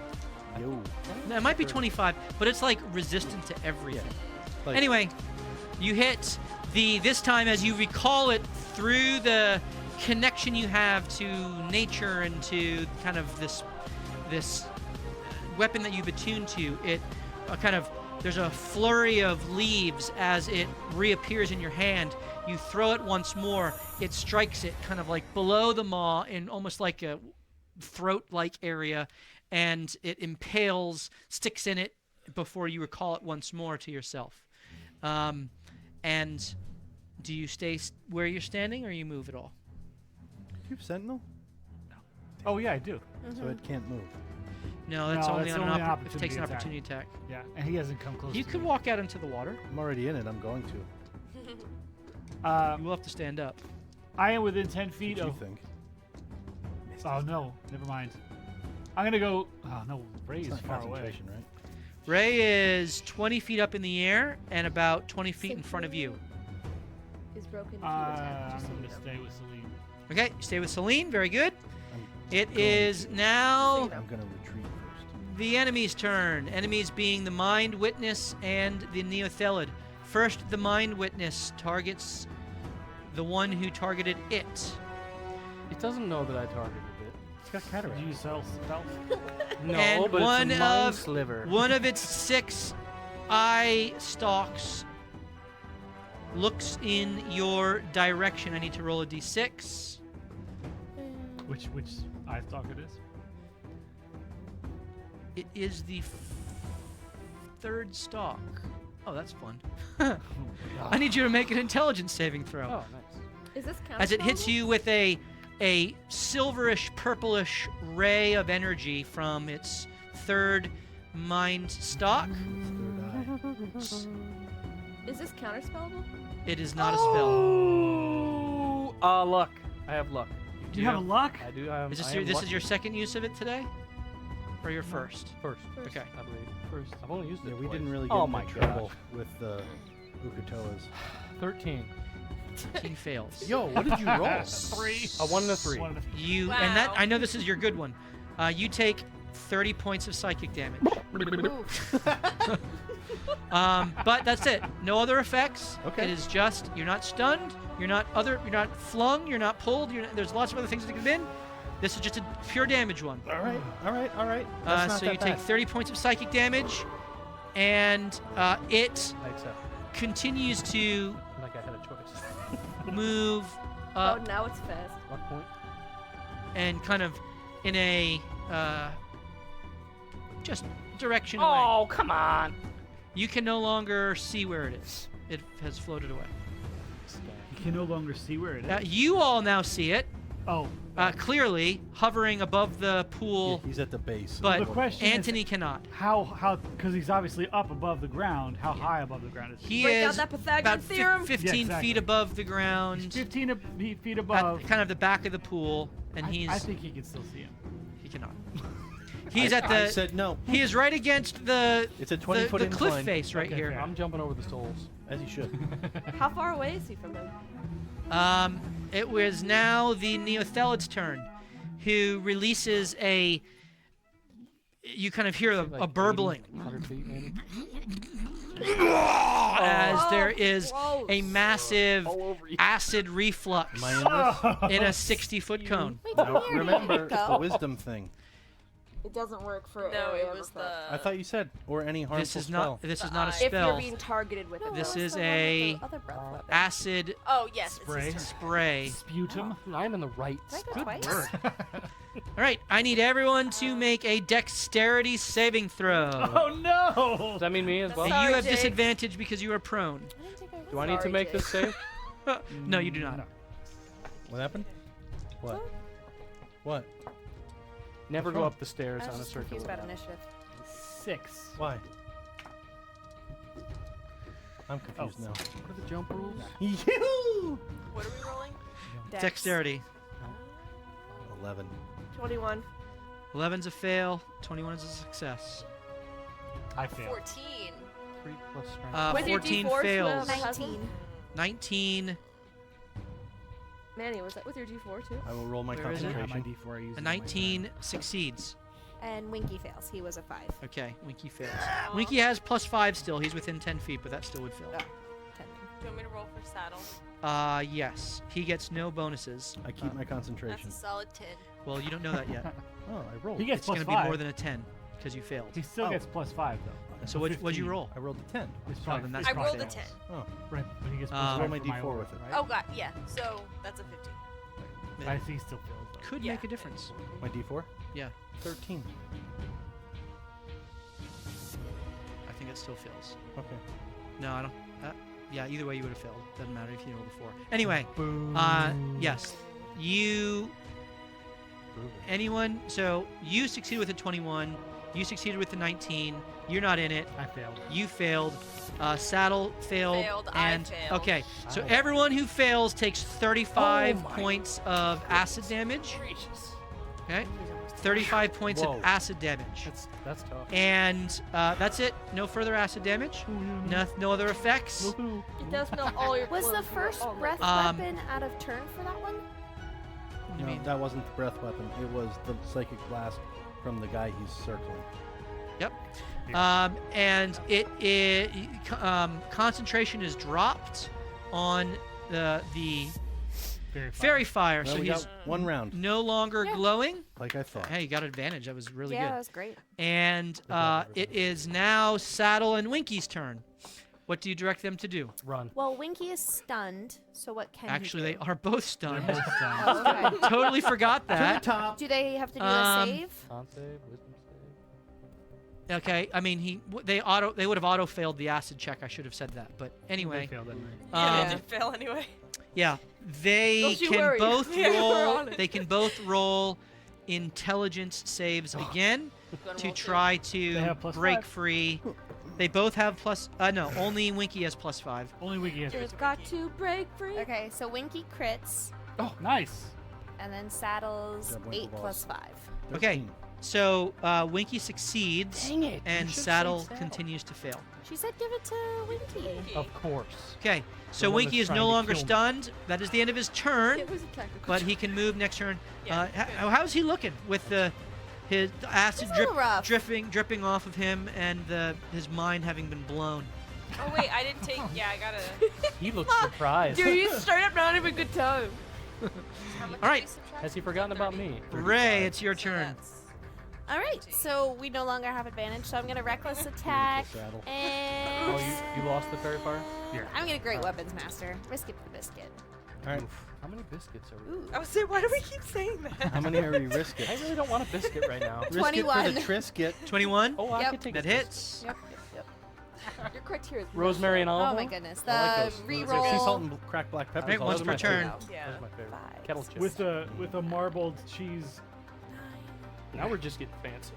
Yo. No, it might be 25, but it's like resistant to everything. Like, Anyway, you hit this time as you recall it through the connection you have to nature and to kind of this weapon that you've attuned to. It there's a flurry of leaves as it reappears in your hand. You throw it once more. It strikes it kind of like below the maw in almost like a throat-like area, and it impales, sticks in it before you recall it once more to yourself. And do you stay where you're standing, or you move at all? You have Sentinel? Oh, yeah, I do. So it can't move. No, that's No, only that's on only an an if it takes an opportunity opportunity attack. Yeah, and he hasn't come close You to could me. walk out into the water. I'm already in it. I'm going to. You will have to stand up. I am within 10 What feet do you of... think? Oh, no. Never mind. I'm going to go... Oh, no. Ray It's is not far away. concentration, right? Ray is 20 feet up in the air and about 20 feet in front of you. Is broken if you attack. I'm just so going you to know. stay with Celine. Okay, you stay with Celine. Very good. I'm It going is to. now I'm going to retreat first. the enemy's turn. Enemies being the Mind Witness and the Neothelid. First, the Mind Witness targets the one who targeted it. It doesn't know that I targeted it. It's got cataract. Did you stealth? No, And but one it's a mind of- sliver. One of its 6 eye stalks looks in your direction. I need to roll a d6. Which eye stalk it is? It is the 3rd stalk. Oh, that's fun. I need you to make an intelligence saving throw. Oh, nice. Is this As it hits you with a silverish, purplish ray of energy from its third mind stalk. Is this counterspellable? It is not a spell. Oh, luck. I have luck. Do you have a luck? I do. Is I this am is lucky. your second use of it today, or your first? First, Okay. I believe. First. I've only used it Yeah, we twice. didn't really get Oh into my trouble gosh. with the Ukatoas. 13. 13 fails. Yo, what did you roll? 3. A 1 and a 3. You and that Wow. I know this is your good one. You take 30 points of psychic damage. But that's it. No other effects. Okay. It is just you're not stunned. You're not flung. You're not pulled. There's lots of other things that could have been. This is just a pure damage one. All right. That's not So that you take bad. 30 points of psychic damage, and it I accept. continues to Like I had a choice. move Oh, up now it's fast. What point? and kind of in a just direction away. Oh, come on. You can no longer see where it is. It has floated away. You can no longer see where it is. You all now see it Oh. clearly hovering above the Yeah, pool, he's at the base. of but The question is- Anthony cannot. How, because he's obviously up above the ground. How high above the ground is He Break out is that Pythagorean about theorem. 15 Yeah, exactly. feet above the He's ground, 15 feet at above. kind of the back of the pool, and I think he can still see him. he cannot. He's I at the. said no. He is right against the It's a 20-foot the cliff incline. face right Okay, here. fair. I'm jumping over the souls. As you should. How far away is he from him? It was now the Neothelid's turn, who releases a. You kind of hear a Like burbling 80, 100 feet maybe. as there is gross. a massive All over you. acid reflux Am I in this? in a 60-foot cone. Now, remember Go. the wisdom thing. It doesn't work for No, it was the. I thought you said, or any harmful This is spell. not. This is The not a eye. if you're spell. being targeted with it. This though. is a Other breath weapon. acid Oh yes, Spray. it's his turn. spray. Sputum. I'm in the right. Did I go Good twice? work. All right, I need everyone to make a dexterity saving throw. Oh no! Does that mean me as well? And Sorry, you have Jake. disadvantage because you are prone. I didn't think I Do I need to Sorry, make this save? No, you do not. No. What happened? What? What? Never What's go wrong? up the stairs I was on a just circular confused about path. initiative. 6. Why? I'm confused now. What are the jump rules? You! What are we rolling? Dex. Dexterity. 11. 21. 11's a fail. 21 is a success. I failed. 14. 3 plus strength. With your 14 D4s, fails. Will? 19. 19. Manny, was that with your D4 too? I will roll my Where is it? Yeah, my concentration. D4 I used A in my 19 turn. succeeds. And Winky fails. He was a 5. Okay, Winky fails. Winky has +5 still. He's within 10 feet, but that still would fail. Oh. 10. Do you want me to roll for saddle? Yes. He gets no bonuses. I keep my That's concentration. a solid 10. Well, you don't know that yet. Oh, I rolled. He gets It's going plus to be 5. more than a 10 because you failed. He still Oh. gets plus 5 though. So what'd you 15. roll? I rolled a 10. It's Oh, probably then that's I not rolled a fails. 10. Oh. Right, but he gets plus Um, 5 Roll my for my D4 order, with it. right? Oh god, yeah. So that's a 15. I think he still fails though. Could Yeah. make a difference. My D4? Yeah, 13. I think it still fails. Okay. No, I don't. Yeah, either way you would have failed. Doesn't matter if you rolled a 4. Anyway, yes. You. Anyone? So you succeeded with a 21. You succeeded with the 19. You're not in it. I failed. You failed. Saddle failed. Failed, I And failed. okay, so Ow. everyone who fails takes 35 Oh my points of acid damage. Gracious. Okay, 35 points Whoa. of acid damage. That's tough. And that's it. No further acid damage. No other effects. Woohoo. It does melt all your Was the clothes. first Oh my breath God. weapon out of turn for that one? What do you No, mean? that wasn't the breath weapon. It was the psychic blast from the guy he's circling. Yep. And concentration is dropped on the fairy fire, Well, so we he's got one round, no longer Yeah. glowing. like I thought. Hey, you got advantage. That was really Yeah, that good. was great. And it is now Saddle and Winky's turn. What do you direct them to do? Run. Well, Winky is stunned, so what can Actually, he they do? are both stunned. Oh, okay. Totally forgot that. top. Do they have to do Um, a save? Con save, wisdom Okay, I mean they would have auto failed the acid check. I should have said that, but anyway. They failed anyway. Yeah, they did fail anyway. Yeah, they Don't you can worry. both Yeah, we're roll. on it. They can both roll intelligence saves again Gonna to roll try They to have break +5. free. They both have plus. No, only Winky has +5. Only Wiki has You've got to break free. Okay, so Winky crits, Oh, nice. and then Saddles Yeah, Winky 8 lost. plus 5. Okay. 13. So Winky succeeds, Dang it, you and should've Saddle said Saddle. continues to fail. She said give it to Winky. Of course. Okay, so The one Winky that's is trying no to longer kill me. stunned. That is the end of his turn, It was a tactical. but he can move next turn. Yeah, How's he looking with the acid He's a little rough. dripping off of him and his mind having been blown? Oh wait, I didn't take. Yeah, I gotta. He looks surprised. Dude, he's straight up not having a good time. How much All right. do you subtract? Has he forgotten about me? Ray, it's your turn. That's- All right, so we no longer have advantage, so I'm gonna reckless attack, Saddle. and Oh, you lost the fairy fire? Yeah. I'm gonna great weapons master. Risk it for the biscuit. All right. How many biscuits are we? Ooh. I was saying, why do we keep saying that? How many are you risking? I really don't want a biscuit right now. Risk it for 21. the Trisket. 21. Oh, I Yep. could take That a hits. Yep. Your criteria is Rosemary and olive Oh my oil? goodness. I like The those. Sea reroll. salt and cracked black pepper. Right, once per turn. Yeah. Those are my favorite. 5, Kettle chips. With a marbled cheese. Now we're just getting fancy.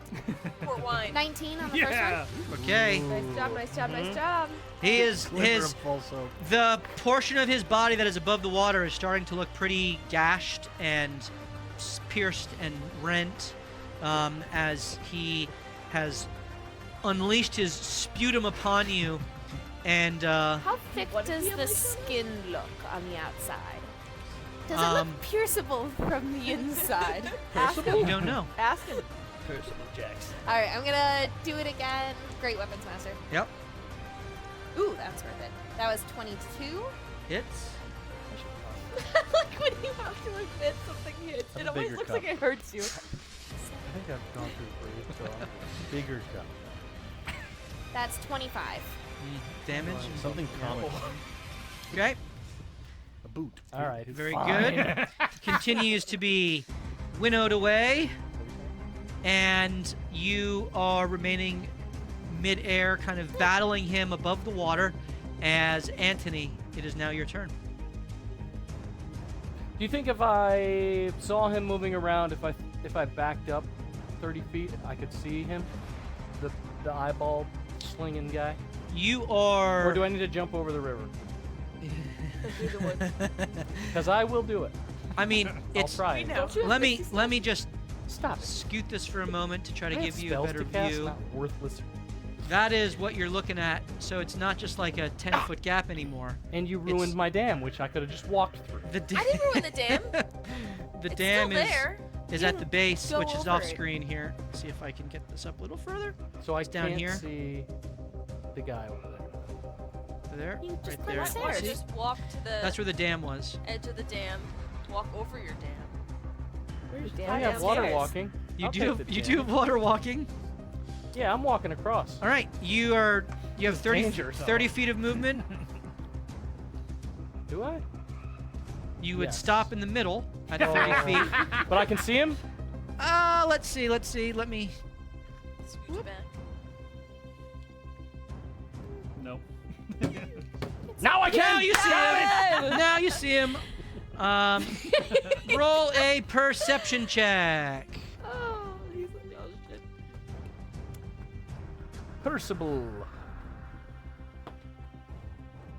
Or wine. 19 on the Yeah. Okay. Nice job, nice job, nice job. He is Liver his of full soap. the portion of his body that is above the water is starting to look pretty gashed and pierced and rent as he has unleashed his sputum upon you. And How thick What does if you the like skin look on the outside? Does it Um, look pierceable from the inside? Ask you him. don't know. Ask him. All right, I'm gonna do it again. Great weapons master. Yep. Ooh, that's worth it. That was 22. Hits. Like when you have to admit something hits, Have it a always bigger looks cup. like it hurts you. I think I've gone through 3, so Bigger cup. That's 25. Damage. Something comical. Okay. A boot. all right. Very fine. good. Continues to be winnowed away, and you are remaining mid-air, kind of battling him above the water. As Anthony, it is now your turn. Do you think if I saw him moving around, if I backed up 30 feet, I could see him? The eyeball slinging guy? You are. Or do I need to jump over the river? Because I will do it. I mean, I'll it's. try. We it. know. Let me just Stop. scoot this for a moment to try to I have give you a spells better to cast, view. not worthless. That is what you're looking at. So it's not just like a 10-foot gap anymore. And you It's- ruined my dam, which I could have just walked through. The I didn't ruin the dam. the It's dam still there. is at the base, go which is over off it. screen here. Let's see if I can get this up a little further. So I It's down can't here. see the guy over there. There, You just right climb there. up Or stairs. See? just walk to the That's where the dam was. edge of the dam. Walk over your dam. I have water Downstairs. walking. You I'll do take the you dam. do have water walking. Yeah, I'm walking across. All right, you have 30, Danger zone. 30 feet of movement. Do I? You would Yes. stop in the middle at Oh. 30 feet. But I can see him? Let's see. Let me. Scooch back. Nope. Now I can! Now you see him. Now you see him. Roll a perception check. Oh, he's like, oh shit. Percival.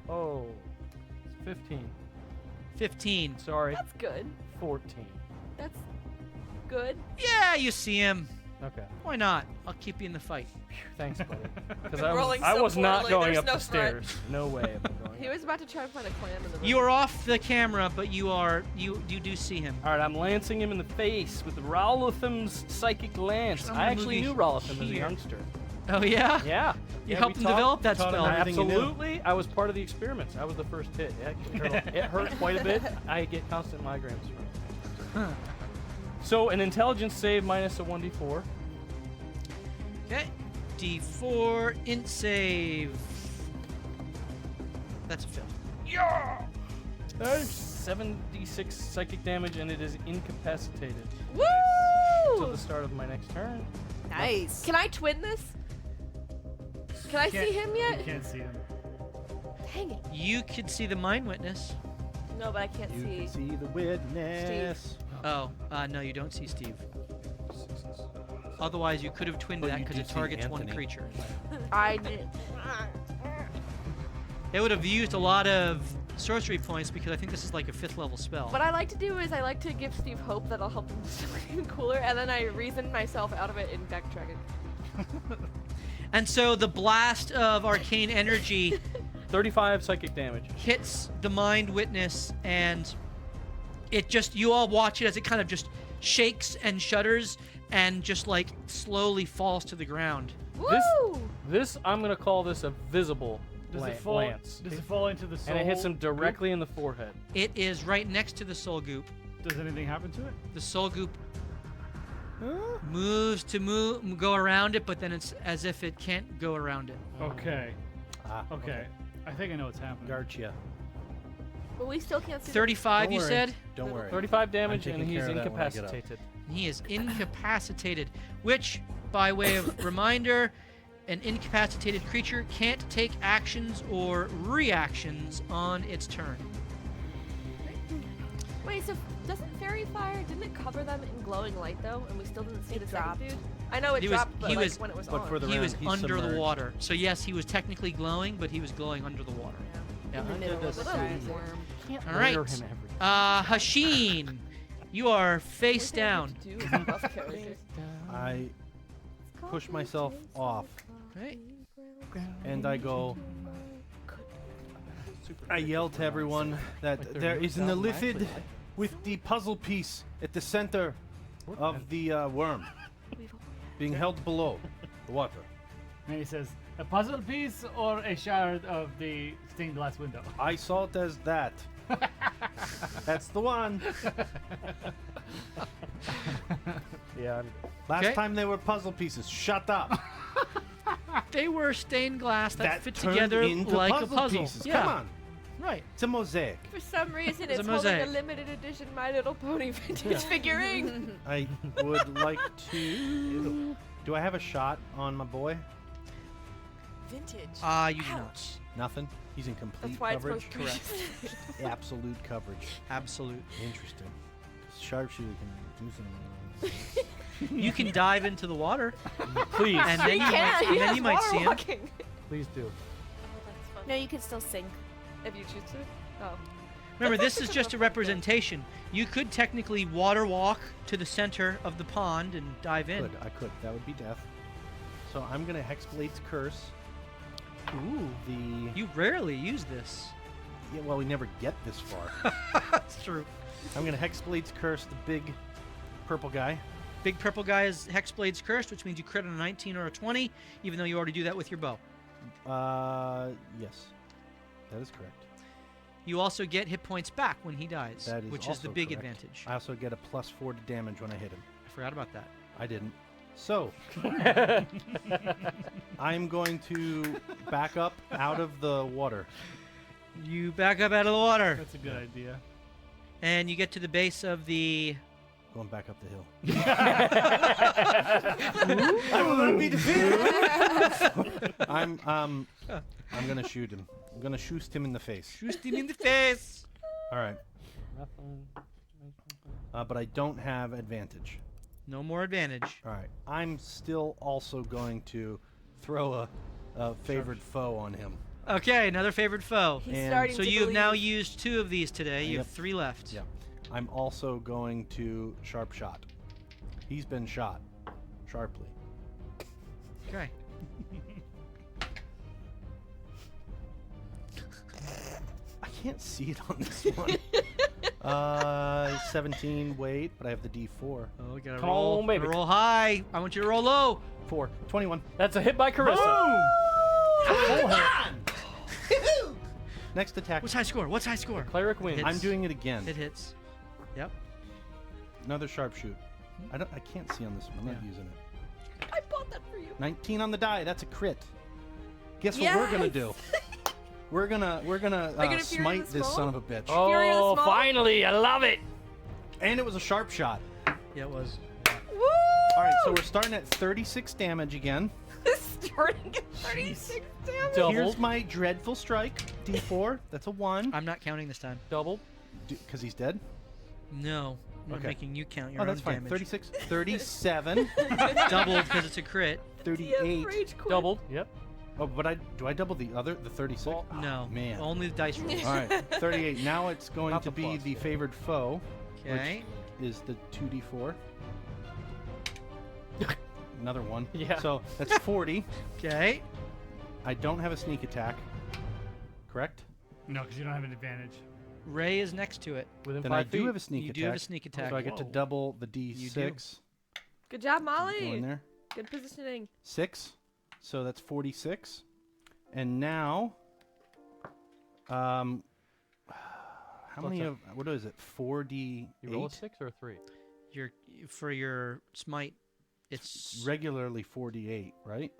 Oh, it's 15. 15. Sorry, That's good. 14. That's good. Yeah, you see him. Okay. Why not? I'll keep you in the fight. Thanks, buddy. Because Been rolling I so was not poorly, going there's up no the threat. stairs. No way am I going He up. was about to try to find a clam in the river. You are off the camera, but you do see him. All right, I'm lancing him in the face with Rowletham's psychic lance. Some I of the actually movie knew Rowletham as a here. youngster. Oh yeah. Yeah. You Yeah, helped we him talked- develop that taught him spell. everything you knew. Absolutely. I was part of the experiments. I was the first hit. It actually hurt, it hurt quite a bit. I get constant migraines from it. So an intelligence save minus a 1d4. Okay. D4 int save. That's a fail. Nice. 7d6 psychic damage, and it is incapacitated. Woo! Till the start of my next turn. Nice. Can I twin this? Can I see him You yet? can't see him. Dang it. You could see the mind witness. No, but I can't You see. can see the witness. Oh, no, you don't see Steve. Otherwise, you could have twinned But that you because do it see targets one Anthony. creature. I did. It would have used a lot of sorcery points because I think this is like a 5th level spell. What I like to do is I like to give Steve hope that I'll help him do something cooler, and then I reason myself out of it in backtracking. And so the blast of arcane energy 35 psychic damage. hits the mind witness, and it just, you all watch it as it kind of just shakes and shudders and just like slowly falls to the ground. Woo! This I'm gonna call this a visible Does it fall? lance. Does it fall into the soul? And it hits him goop? directly in the forehead. It is right next to the soul goop. Does anything happen to it? The soul goop moves to go around it, but then it's as if it can't go around it. Okay. Ah, Okay. I think I know what's happening. Gotcha. But we still can't see. 35, Don't you worry. said? Don't worry. 35 damage, taking and he's care of that when I get up. incapacitated. He is incapacitated, which, by way of reminder, an incapacitated creature can't take actions or reactions on its turn. Wait, so doesn't fairy fire, didn't it cover them in glowing light though, and we still didn't see It the dropped. second dude? I know it He was- dropped, but he like was- when it was but on. for the He was round, he's under the submerged. water. So yes, he was technically glowing, but he was glowing under the water. Yeah. In the middle of the storm. Can't All right. layer him everything. Hashin, you are face down. I push myself off, Right. and I go. I yell to everyone that Like they're there is an moved out illithid nicely. with the puzzle piece at the center of the worm, being held below the water. And he says, a puzzle piece or a shard of the stained glass window? I saw it as that. That's the one. Yeah. Last Okay. time they were puzzle pieces. Shut up. They were stained glass that, fit turned together into like puzzle a puzzle. pieces. Yeah. Come on. Right. It's a mosaic. For some reason, It's a it's holding a mosaic. limited edition My Little Pony vintage figurine. I would like to. Do I have a shot on my boy? Vintage. You do not. Ouch. Nothing. He's in complete That's why it's coverage. most Absolute coverage. Absolute. Interesting. Sharpshooter can do something. You can dive into the water, Please. and then He you might, can. and He then has you might water see him. walking. Please do. That's fun. No, you can still sink. If you choose to. Oh. Remember, That's this is actually just a kind of a fun representation. You could technically water walk to the center of the pond and dive in. I could. That would be death. So I'm gonna Hexblade's Curse. Ooh. The You rarely use this. yeah, well, we never get this far. That's true. I'm gonna Hexblade's Curse the big purple guy. Big purple guy is Hexblade's Cursed, which means you crit on a 19 or a 20, even though you already do that with your bow. Yes, that is correct. You also get hit points back when he dies, That is which is the also big correct. advantage. I also get a +4 to damage when I hit him. I forgot about that. I didn't. So I'm going to back up out of the water. You back up out of the water, That's a good idea. and you get to the base of the... Going back up the hill. I will not be defeated. I'm gonna shoot him. I'm gonna shoot him in the face. Shoot him in the face! All right. Nothing. But I don't have advantage. No more advantage. All right. I'm still also going to throw a favored foe on him. Okay, another favorite foe. He's And starting So to you have now believe. used 2 of these today. You have Yep. 3 left. Yeah. I'm also going to sharp shot. He's been shot sharply. Okay. I can't see it on this one. 17 weight, but I have the D4. Oh, we gotta Come roll. on, baby. Gotta roll high. I want you to roll low. 4. 21. That's a hit by Carissa. Next attack. What's high score? What's high score? Cleric wins. Hits. I'm doing it again. It hits. Yep. Another sharpshoot. I can't see on this one. I'm not Yeah. using it. I bought that for you. 19 on the die. That's a crit. Guess what we're gonna do? We're gonna Are you gonna Fury smite the this Small? son of a bitch. Fury of the Oh, Small? finally! I love it. And it was a sharp shot. Yeah, it was. Woo! All right, so we're starting at 36 damage again. starting at 36 damage. Double. Here's my dreadful strike. D4. That's a 1. I'm not counting this time. Double. Because he's dead? No. I'm Okay. making you count your Oh, own that's fine. damage. 36. 37. Doubled because it's a crit. 38. Rage quit. Doubled. Yep. Oh, but do I double the 36? Well, No. man. Only the dice rolls. All right. 38. Now it's going Not to the be plus, the yeah. favored foe, Okay. which is the 2d4. Another one. Yeah. So that's 40. Okay. I don't have a sneak attack. Correct? No, because you don't have an advantage. Ray is next to it. Within Then 5 I feet. do have a sneak You attack. do have a sneak attack. So I get to Whoa. double the You do. d6. Good job, Go Molly. in there. Good positioning. 6. So that's 46. And now, how many of what is it? 4d8. You roll a 6 or a 3? For your smite, it's Regularly 4d8, right?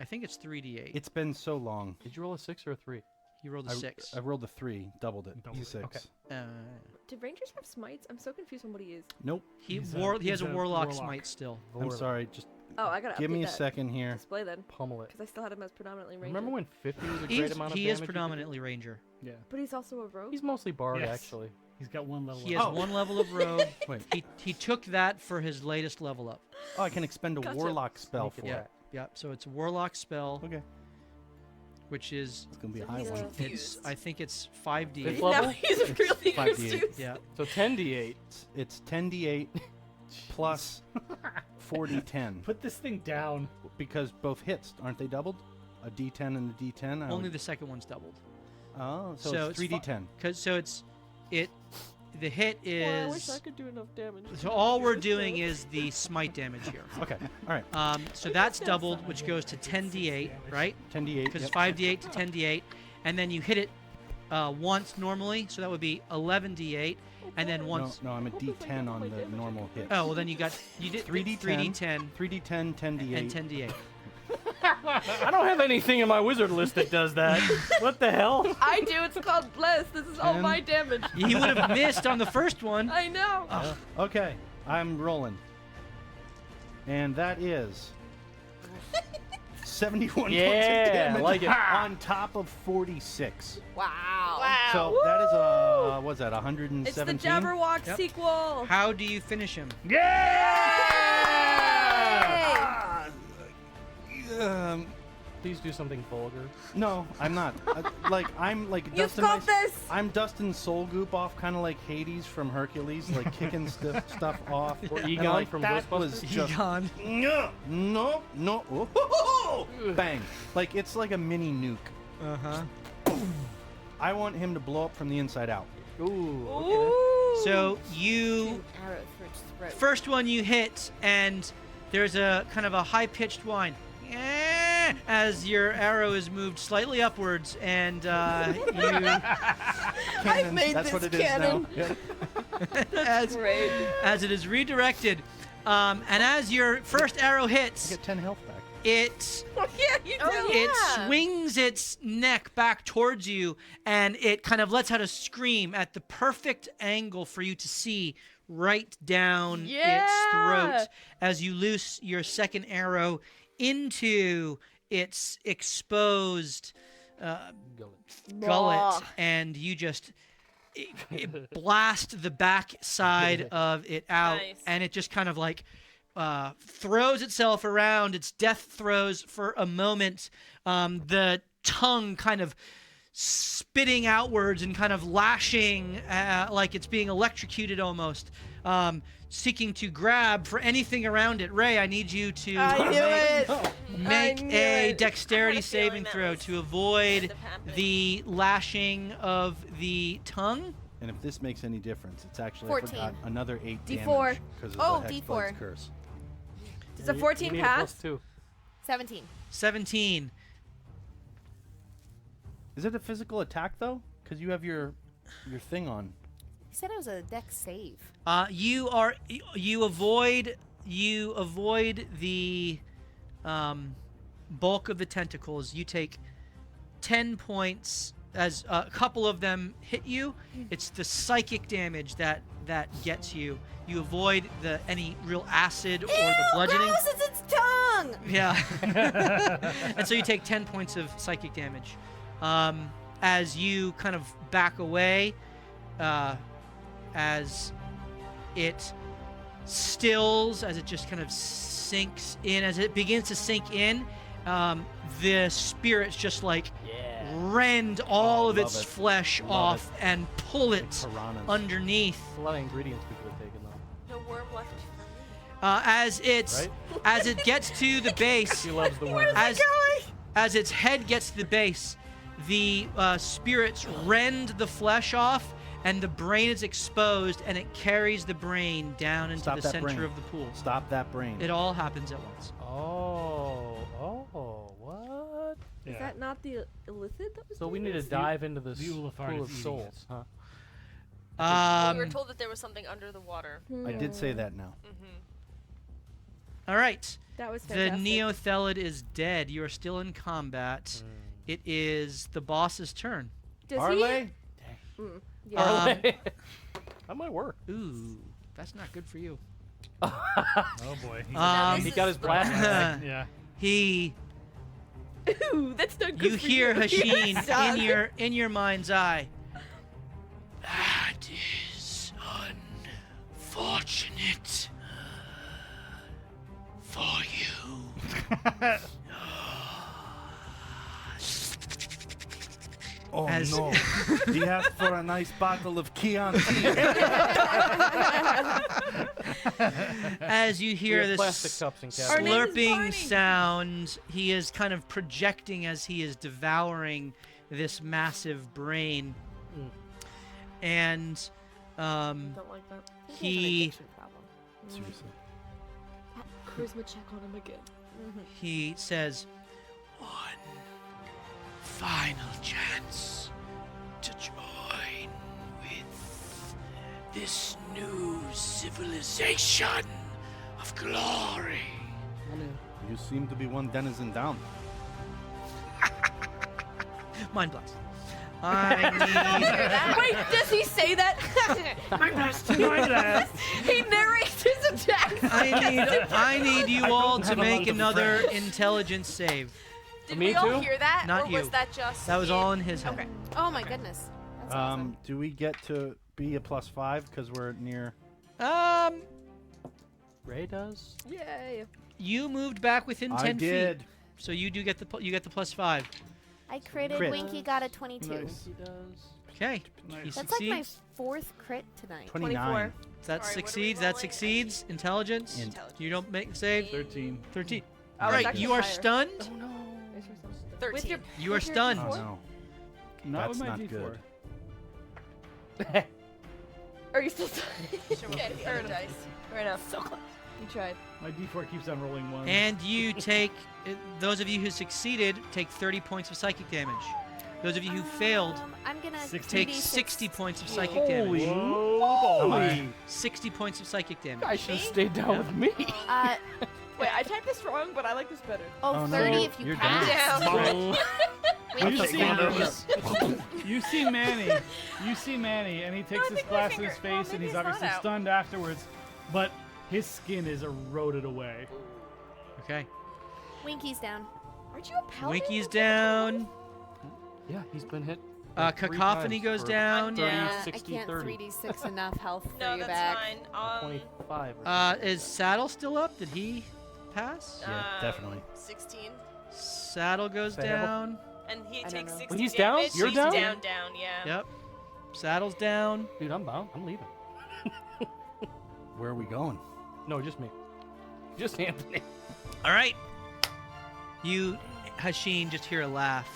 I think it's 3d8. It's been so long. Did you roll a 6 or a 3? You rolled a 6. I rolled a 3, doubled it. Doubled it. 6. Okay. Do rangers have smites? I'm so confused on what he is. Nope. He He's has a a warlock warlock. smite still. I'm sorry. Just Oh, I gotta give update me a that second here. display then, Pummel it. because I still had him as predominantly ranger. Remember when 50 was a great He amount of damage? is you could do? predominantly ranger. Yeah. But he's also a rogue. He's mostly bard, Yes. actually. He's got one level. He up. has 1 level of rogue. Wait. He took that for his latest level up. Oh, I can expend a Gotcha. warlock spell Sneak for Yeah. it. Yeah. So it's a warlock spell, Okay. which is It's gonna be a So high he's one. I think it's 5d. Fifth now level? he's really 5d8. confused. Yeah. So 10d8. It's 10d8 plus 4d10 Put this thing down. because both hits aren't they doubled? A d10 and a d10. I Only would- the second one's doubled. Oh, so, so it's it's 3d10. The hit is. Well, I wish I could do enough damage. So all we're doing is the smite damage here. Okay. All right. So that's doubled, which goes to 10d8, right? 10d8. Because Yep. 5d8 to 10d8, and then you hit it once normally, so that would be 11d8, and then once. No, I'm a d10 on the normal hit. Oh well, then you did 3d10, 3d10 3d10, 10d8. and 10d8. I don't have anything in my wizard list that does that. What the hell? I do. It's called Bless. This is all 10. my damage. He would have missed on the first one. I know. Okay, I'm rolling. And that is 71 points of Yeah, damage like it. on top of 46. Wow. So that is a, what's that, 117? It's the Jabberwock Yep. sequel. How do you finish him? Please do something vulgar. No, I'm not. I'm like You've Dustin. got this. I'm dusting Soul Goop off, kind of like Hades from Hercules, like kicking stuff off. Or And, Egon like, from that was Ghostbusters? just Egon. no, bang! Like it's like a mini nuke. Uh huh. I want him to blow up from the inside out. Ooh. Ooh. So you Arrow through its throat. first one you hit, and there's a kind of a high-pitched whine as your arrow is moved slightly upwards, and you Cannon, made that's this what it is cannon. now. as, Great. as it is redirected, and as your first arrow I hits, get 10 health back. it Yeah, you do. it swings its neck back towards you, and it kind of lets out a scream at the perfect angle for you to see right down Yeah. its throat as you loose your second arrow into its exposed gullet, and you just it blast the back side of it out, Nice. and it just kind of like throws itself around its death throes for a moment. The tongue kind of spitting outwards and kind of lashing like it's being electrocuted almost, seeking to grab for anything around it. Ray, I need you to I knew it. make I knew a it. dexterity I had a feeling saving that throw was to avoid the happening. the lashing of the tongue. And if this makes any difference, it's actually 14. I forgot, another 8 D4. damage because of Oh, the D4. Hexblade's curse. Does a 14 You need a pass? +2. 17. 17. Is it a physical attack though? Because you have your thing on. He said it was a dex save. You avoid the bulk of the tentacles. You take 10 points as a couple of them hit you. It's the psychic damage that gets you. You avoid any real acid or the bludgeoning. Gross, it's its tongue. wrong. Yeah. And so you take 10 points of psychic damage. As you kind of back away, as it stills, as it just kind of sinks in, as it begins to sink in, the spirits just like rend all of love its it. flesh Love off and pull it Piranhas. underneath. A lot of ingredients we could have taken though. No worm left for me. As Right? it gets to the base, She loves the worm. as its head gets to the base, the spirits rend the flesh off, and the brain is exposed, and it carries the brain down into Stop the that center brain. of the pool. Stop that brain. It all happens at once. What? Is that not the illithid that was So we doing need to this? dive into this the Ulithid pool is of eating souls, it. huh? We were told that there was something under the water. I did say that now. All right. That was The fantastic. Neothelid is dead. You are still in combat. It is the boss's turn. Does Arlay? Yeah. Parlay. That might work. Ooh, that's not good for you. Oh boy. He got his blast. Yeah. He. Ooh, that's not good You for hear you. Hashin Yes, in your mind's eye. That is unfortunate for you. Oh As- no. He asked for a nice bottle of Chianti. As you We hear have this plastic cups and Our cabinets. name is slurping Barney. sound, he is kind of projecting as he is devouring this massive brain. And Don't like that. he Seriously. Charisma check on him again. he says, One final chance to join with this new civilization of glory. You seem to be one denizen down. "Mind blast." I Wait, does he say that? He narrates his attacks. I need you all to have a make lot of another intelligence save. Did Me we all too? hear that? Not or you. was that just That was in- all in his head. Okay. Oh my goodness. That's awesome. Do we get to be a +5 because we're near? Ray does. Yay. You moved back within 10 I did. feet, so you do get the +5. I critted. Crit. Winky got a 22. Nice. He does. Okay. He That's like my succeeds. 4th crit tonight. 29. That Sorry, what are we succeeds. That rolling? succeeds. Intelligence. Int. You don't make the save. 13. 13. Oh, All it's right. actually You are higher. stunned. With 13. your, You are with your stunned. Oh D4? no. Not That's with my not D4. good. Are you still stunned? Okay, third dice. Fair enough. So close. You tried. My D4 keeps on rolling 1. And you take, those of you who succeeded, take 30 points of psychic damage. Those of you who failed, I'm gonna take 2d6. 60 points of psychic damage. Holy. 60 points of psychic damage. I should have stayed down with me. Wait, I typed this wrong, but I like this better. Oh, 30 no. if you You're pass. Down. You the see, fuck? you see Manny. You see Manny, and he takes his think my glass in his finger- well, face, and maybe he's it's not obviously out. stunned afterwards. But his skin is eroded away. Okay. Winky's down. Aren't you a paladin? Winky's down. Yeah, he's been hit. like 3 Cacophony times goes for down. 30, Yeah, 60, I can't 30. 3d6 enough health for No, you that's back. fine. 25. or Is Saddle still up? Did he pass? Yeah, definitely. 16. Saddle goes Saddle. down. And he I don't takes know. 60 Wait, he's down? damage. You're He's down? down, yeah. Yep. Saddle's down. Dude, I'm bound. I'm leaving. Where are we going? No, just me. Just Anthony. All right. You, Hashin, just hear a laugh.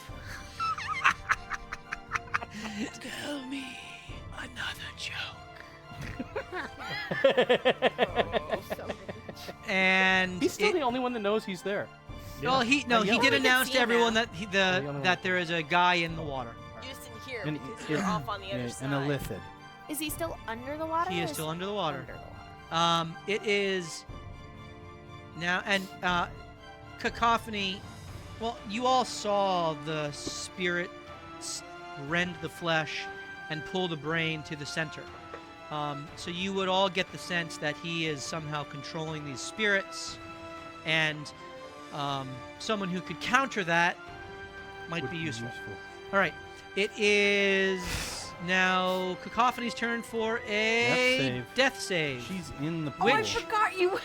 Tell me another joke. And He's still it- the only one that knows he's there. well, he I did yelled. announce to see him everyone now. that the only one. that there is a guy in the water. You just didn't hear And- because you're off on the other side. An illithid. Is he still under the water? He or is still under the water. Under the water. It is now, and Cacophony. Well, you all saw the spirit rend the flesh and pull the brain to the center. So you would all get the sense that he is somehow controlling these spirits, and someone who could counter that might be useful. All right. It is now Cacophony's turn for a death save. She's in the pool. Oh, I forgot you.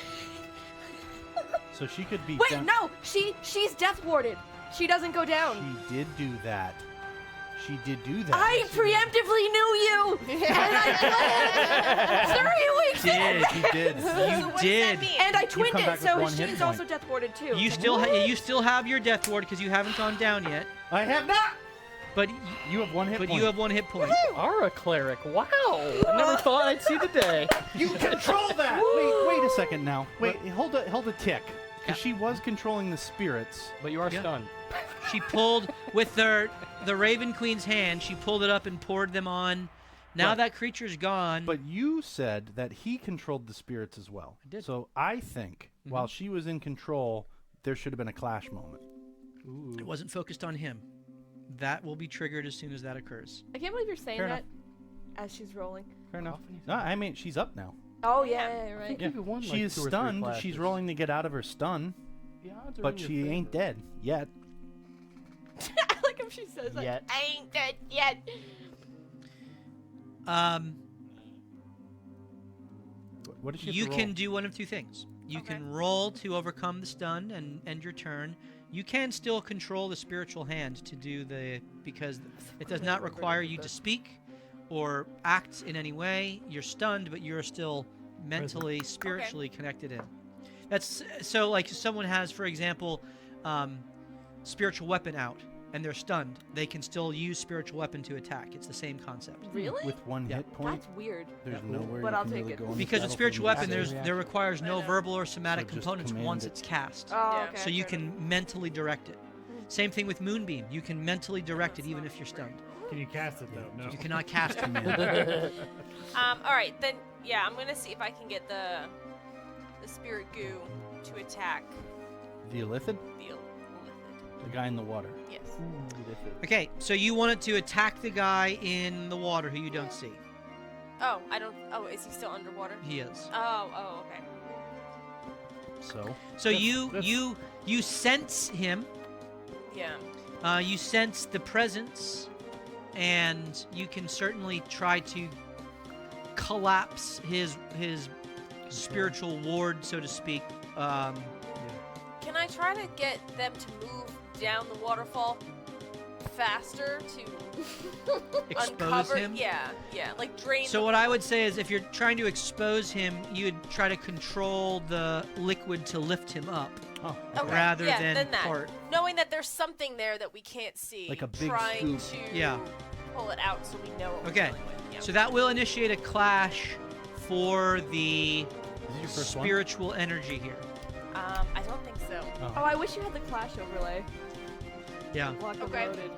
So she could be. Wait, no, she's death warded. She doesn't go down. She did do that. She did do that. I preemptively knew you, and I planned 3 weeks in. She did. You did. And I twinned come it, back with so 1 hit she's point. also death warded too. You still have your death ward because you haven't gone down yet. I have not. But You have 1 hit point. you have 1 hit point. Are a cleric. Wow. I never thought I'd see the day. You control that. Wait a second now. Wait, hold a tick. Because she was controlling the spirits. But you are Yeah. stunned. She pulled with the Raven Queen's hand. She pulled it up and poured them on. Now Right. that creature's gone. But you said that he controlled the spirits as well. I did. So I think while she was in control, there should have been a clash moment. Ooh. it wasn't focused on him. That will be triggered as soon as that occurs. I can't believe you're saying Fair that as she's rolling. Fair enough. No, I mean, she's up now. Oh yeah, right. think you won, She like, is 2 or 3 stunned. clashes. She's rolling to get out of her stun, The odds are but in your she ain't favor. dead yet. I like if she says that. Yet. I ain't dead yet. What does she have You to roll? can do one of two things. You Okay. can roll to overcome the stun and end your turn. You can still control the spiritual hand to do because it does not require you to speak or act in any way. You're stunned, but you're still mentally, spiritually connected in. That's so like someone has, for example, spiritual weapon out and they're stunned. They can still use spiritual weapon to attack. It's the same concept. Really? With 1 Yeah. hit point, That's weird. there's nowhere But you I'll can take really it. go on this Because with battlefield spiritual and weapon, use there requires no I know. verbal or somatic So just components command once it. it's cast. Oh, Yeah. okay. So you fair enough. can mentally direct it. Same thing with Moonbeam. You can mentally direct it even if you're stunned. Can you cast it though? No. You cannot cast it. All right, then. Yeah, I'm gonna see if I can get the spirit goo to attack the illithid, the illithid. the guy in the water. Yes. Okay, so you wanted to attack the guy in the water who you don't see. Oh, I don't. Oh, is he still underwater? He is. Oh, okay. So So That's- you sense him. Yeah. You sense the presence, and you can certainly try to collapse his spiritual ward, so to speak. Can I try to get them to move down the waterfall faster to Expose uncover? him? Yeah, like drain. So the what I would say is, if you're trying to expose him, you would try to control the liquid to lift him up, Okay, rather yeah, than then that. part. Knowing that there's something there that we can't see, Like a big trying scoop. to Yeah. pull it out so we know what Okay. we're dealing with. Yeah. So that will initiate a clash for the is this your first spiritual energy here. I don't think so. one? Oh, I wish you had the clash overlay. Yeah. Locked and Okay. loaded.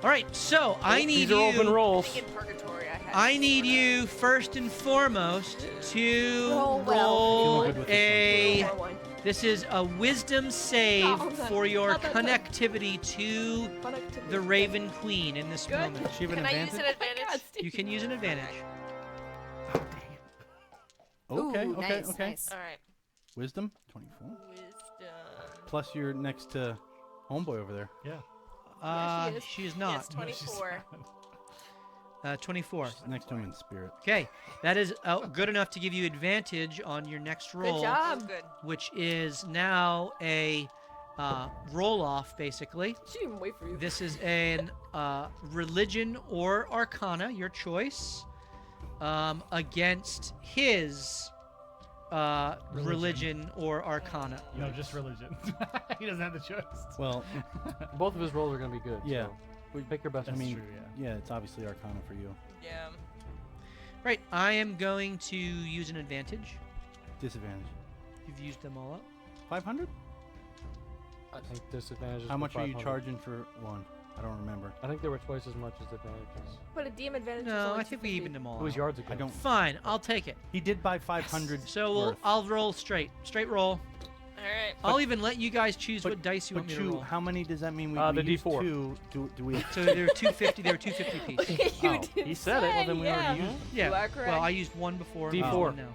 All right. So I need These are open you. I rolls. think in Purgatory I had. I need you first and foremost to Roll well. roll Feeling good with this a. More wine. This is a wisdom save No, not- for your not that time. connectivity to Connectivity. the Raven Queen in this Good. moment. Does she have an Can I use advantage? an advantage? You can use an advantage. Okay, Ooh, okay, nice, okay. nice. All right. Wisdom, 24. Wisdom. Plus you're next to homeboy over there. Yeah. Yeah, she is. She is not. Yes, 24. 24. She's next to him in spirit. Okay, that is good enough to give you advantage on your next roll, Good job. Good. which is now a roll off, basically. She didn't even wait for you. This is an religion or arcana, your choice, against his religion or arcana. No, just religion. He doesn't have the choice. Well, Both of his rolls are going to be good. Yeah. So pick your best. I That's mean, true, yeah. yeah, it's obviously arcana for you. Yeah. Right, I am going to use an advantage. Disadvantage. You've used them all up. 500? I think disadvantage is How for much are you 500. charging for one? I don't remember. I think they were twice as much as advantages. But a DM advantage is No, only I think we 250. evened them all It was out. yards ago. I don't. Fine, I'll take it. He did buy 500. So worth. I'll roll straight roll. All right. I'll even let you guys choose But- what dice you But want me to two, roll. how many does that mean we, The we use D4. two? Do we? So they're 250. They're 250 piece. You Oh, didn't he said it. say, Well, then we yeah. already used them. Yeah. You are correct. Well, I used one before. and D4. one now.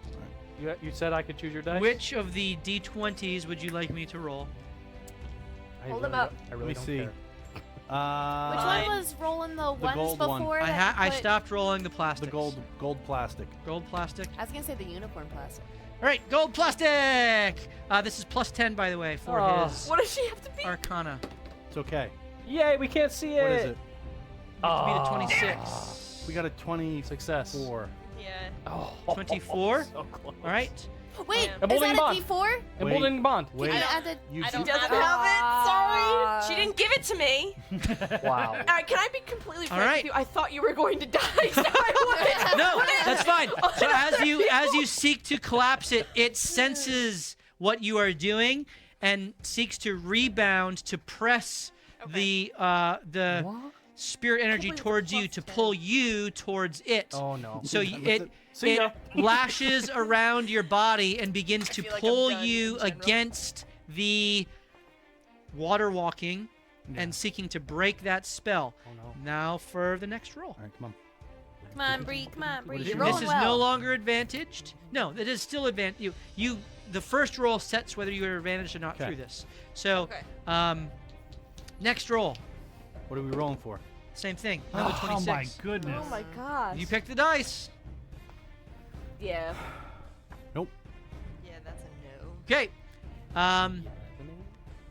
You said I could choose your dice. Which of the d20s would you like me to roll? Hold them up. I really Let me don't see. care. Which one was rolling the ones gold one. before? I stopped rolling the The plastics. gold plastic. Gold plastic. I was gonna say the unicorn plastic. All right, gold plastic. This is plus 10, by the way, for his What does she have to be? Arcana. It's okay. Yay, we can't see it. What is it? You have to beat a 26. We got a 24. Success. Yeah. Oh, 24. so close. All right. Wait, Yeah. is Emboldening that a bond. D4? Emboldening bond. Wait. Can you add the? You I see- don't Doesn't have it. have it. Sorry. She didn't give it to me. Wow. All right, can I be completely frank right. with you? I thought you were going to die, so I wanted. No, that's fine. So as you seek to collapse it, it senses what you are doing and seeks to rebound to press the spirit energy Completely towards you plus to 10. pull you towards it. Oh no. So it See ya. lashes around your body and begins to feel like I'm pull done you in general. against the water walking and seeking to break that spell. Oh no. Now for the next roll. All right, come on. Come on, Bree. Come on, Bree. is You're your This rolling is well. no longer advantaged. No, it is still advantage. The first roll sets whether you are advantaged or not Okay. through this. So, Okay. next roll, What are we rolling for? same thing. Another Oh 26. my goodness. Oh my gosh. You pick the dice. Yeah. Nope. Yeah, that's a no. Okay.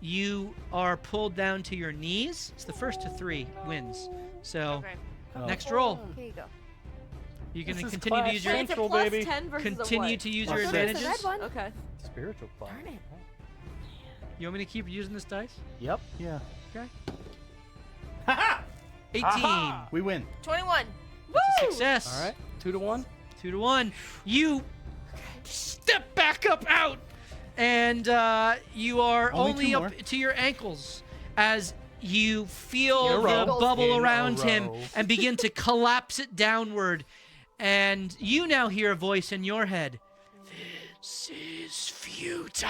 You are pulled down to your knees. It's the first to 3 wins. So, Okay. Oh. next roll. Here you go. You can This is continue to class use your Wait, it's a Central, plus baby. 10 versus continue a to use Plus your six. advantages. The red one. what? Okay. Spiritual class. Darn it. You want me to keep using this dice? Yep. Yeah. Okay. Ha 18. Aha! We win. 21. That's a success. All right. 2 to 1. 2 to 1. You step back up out, and you are Only two only up to your ankles as you feel In a row. the bubble In a around him row. and begin to collapse it downward. And you now hear a voice in your head. This is futile.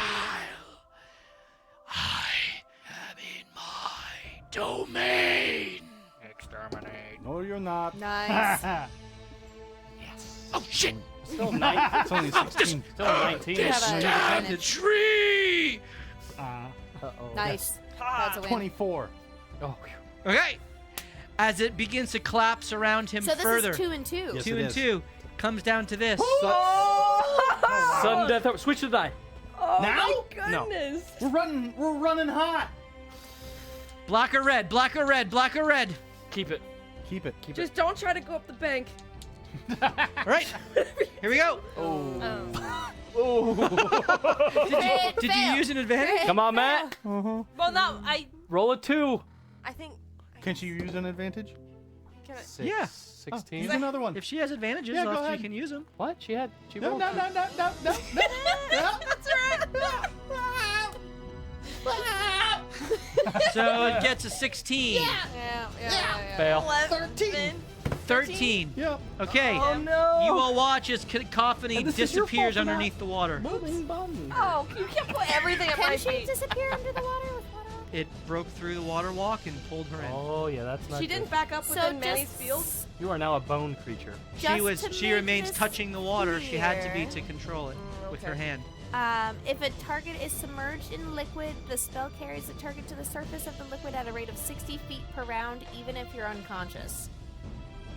I am in my domain. Exterminate. No, you're not. Nice. Oh shit! Still 9. It's only 16. Still 19. have This a damn advantage. tree! Uh-oh. Nice. That's a win. 24. Oh, whew. Okay. As it begins to collapse around him So this further. is 2 and 2. Yes. 2 it and is. 2 comes down to this. Sudden death. Switch the die. Oh Now? my No. goodness. We're running hot. Black or red, black or red, black or red. Keep it. Keep it. Just don't try to go up the bank. All right. Here we go. Did you Fail. use an advantage? Come on, Matt. Well, no, Roll a 2. I think. Can she use an advantage? Can I, 6. Yeah. 16. Use another one. If she has advantages, Yeah, go she ahead. can use them. What? She No, rolled no, two. no, no, no, no, no. So it gets a 16. Yeah. Fail. 13. 13. Yep. Okay. Oh no. You all watch as Cacophony And this is your disappears fault for underneath the water. Oh, you can't put everything at my Can she feet. disappear under the water with water? It broke through the water walk and pulled her in. Oh, yeah, that's not She good. didn't back up So within Manny's just- field. You are now a bone creature. Just to make remains this touching the water. She had to be clear. to control it with her okay. hand. If a target is submerged in liquid, the spell carries the target to the surface of the liquid at a rate of 60 feet per round, even if you're unconscious.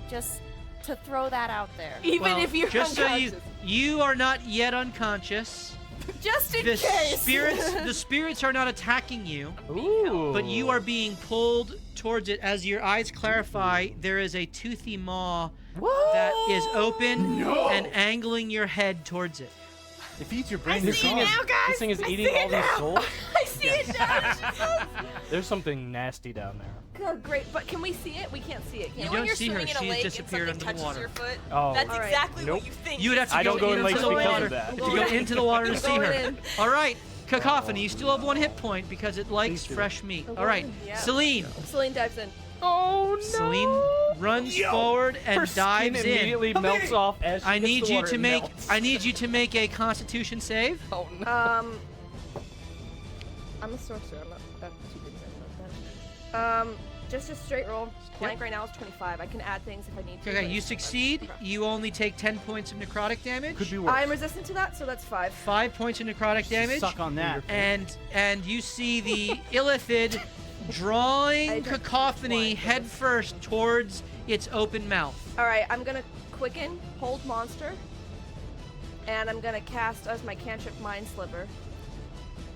Just to throw that out there. Even Well, if you're just unconscious. so you are not yet unconscious. Just in The case. spirits are not attacking you. Ooh. But you are being pulled towards it. As your eyes clarify, there is a toothy maw that is open and angling your head towards it. It feeds your brain. This thing is, guys. this thing is I eating see all it these now. souls? I see it now. There's something nasty down there. God, great. But can we see it? We can't see it. You Can know don't when you're see her, swimming in a she's lake disappeared and under something the touches water. your foot? Oh. That's All right. exactly Nope. what you think. You would have to I don't go in into lakes the because water. of that. To go into the water to see Going her. in. All right, Cacophony, you still have 1 hit point because it likes Please do. fresh meat. Okay. All right, Yeah. Celine. Celine dives in. Oh, no. Celine runs forward and Her dives skin in. immediately melts off as she I hits need the you water to and make. melts. I need you to make a Constitution save. Oh, no. I'm a sorcerer. I'm not that too good at that. just a straight roll. Blank right now is 25. I can add things if I need to. Okay, but you it's 25. succeed. Okay. You only take 10 points of necrotic damage. Could be worse. I'm resistant to that, so that's 5. 5 points of necrotic damage. Suck on that. And you see the illithid drawing cacophony headfirst towards its open mouth. All right, I'm gonna quicken, hold monster, and I'm gonna cast as my cantrip Mind Sliver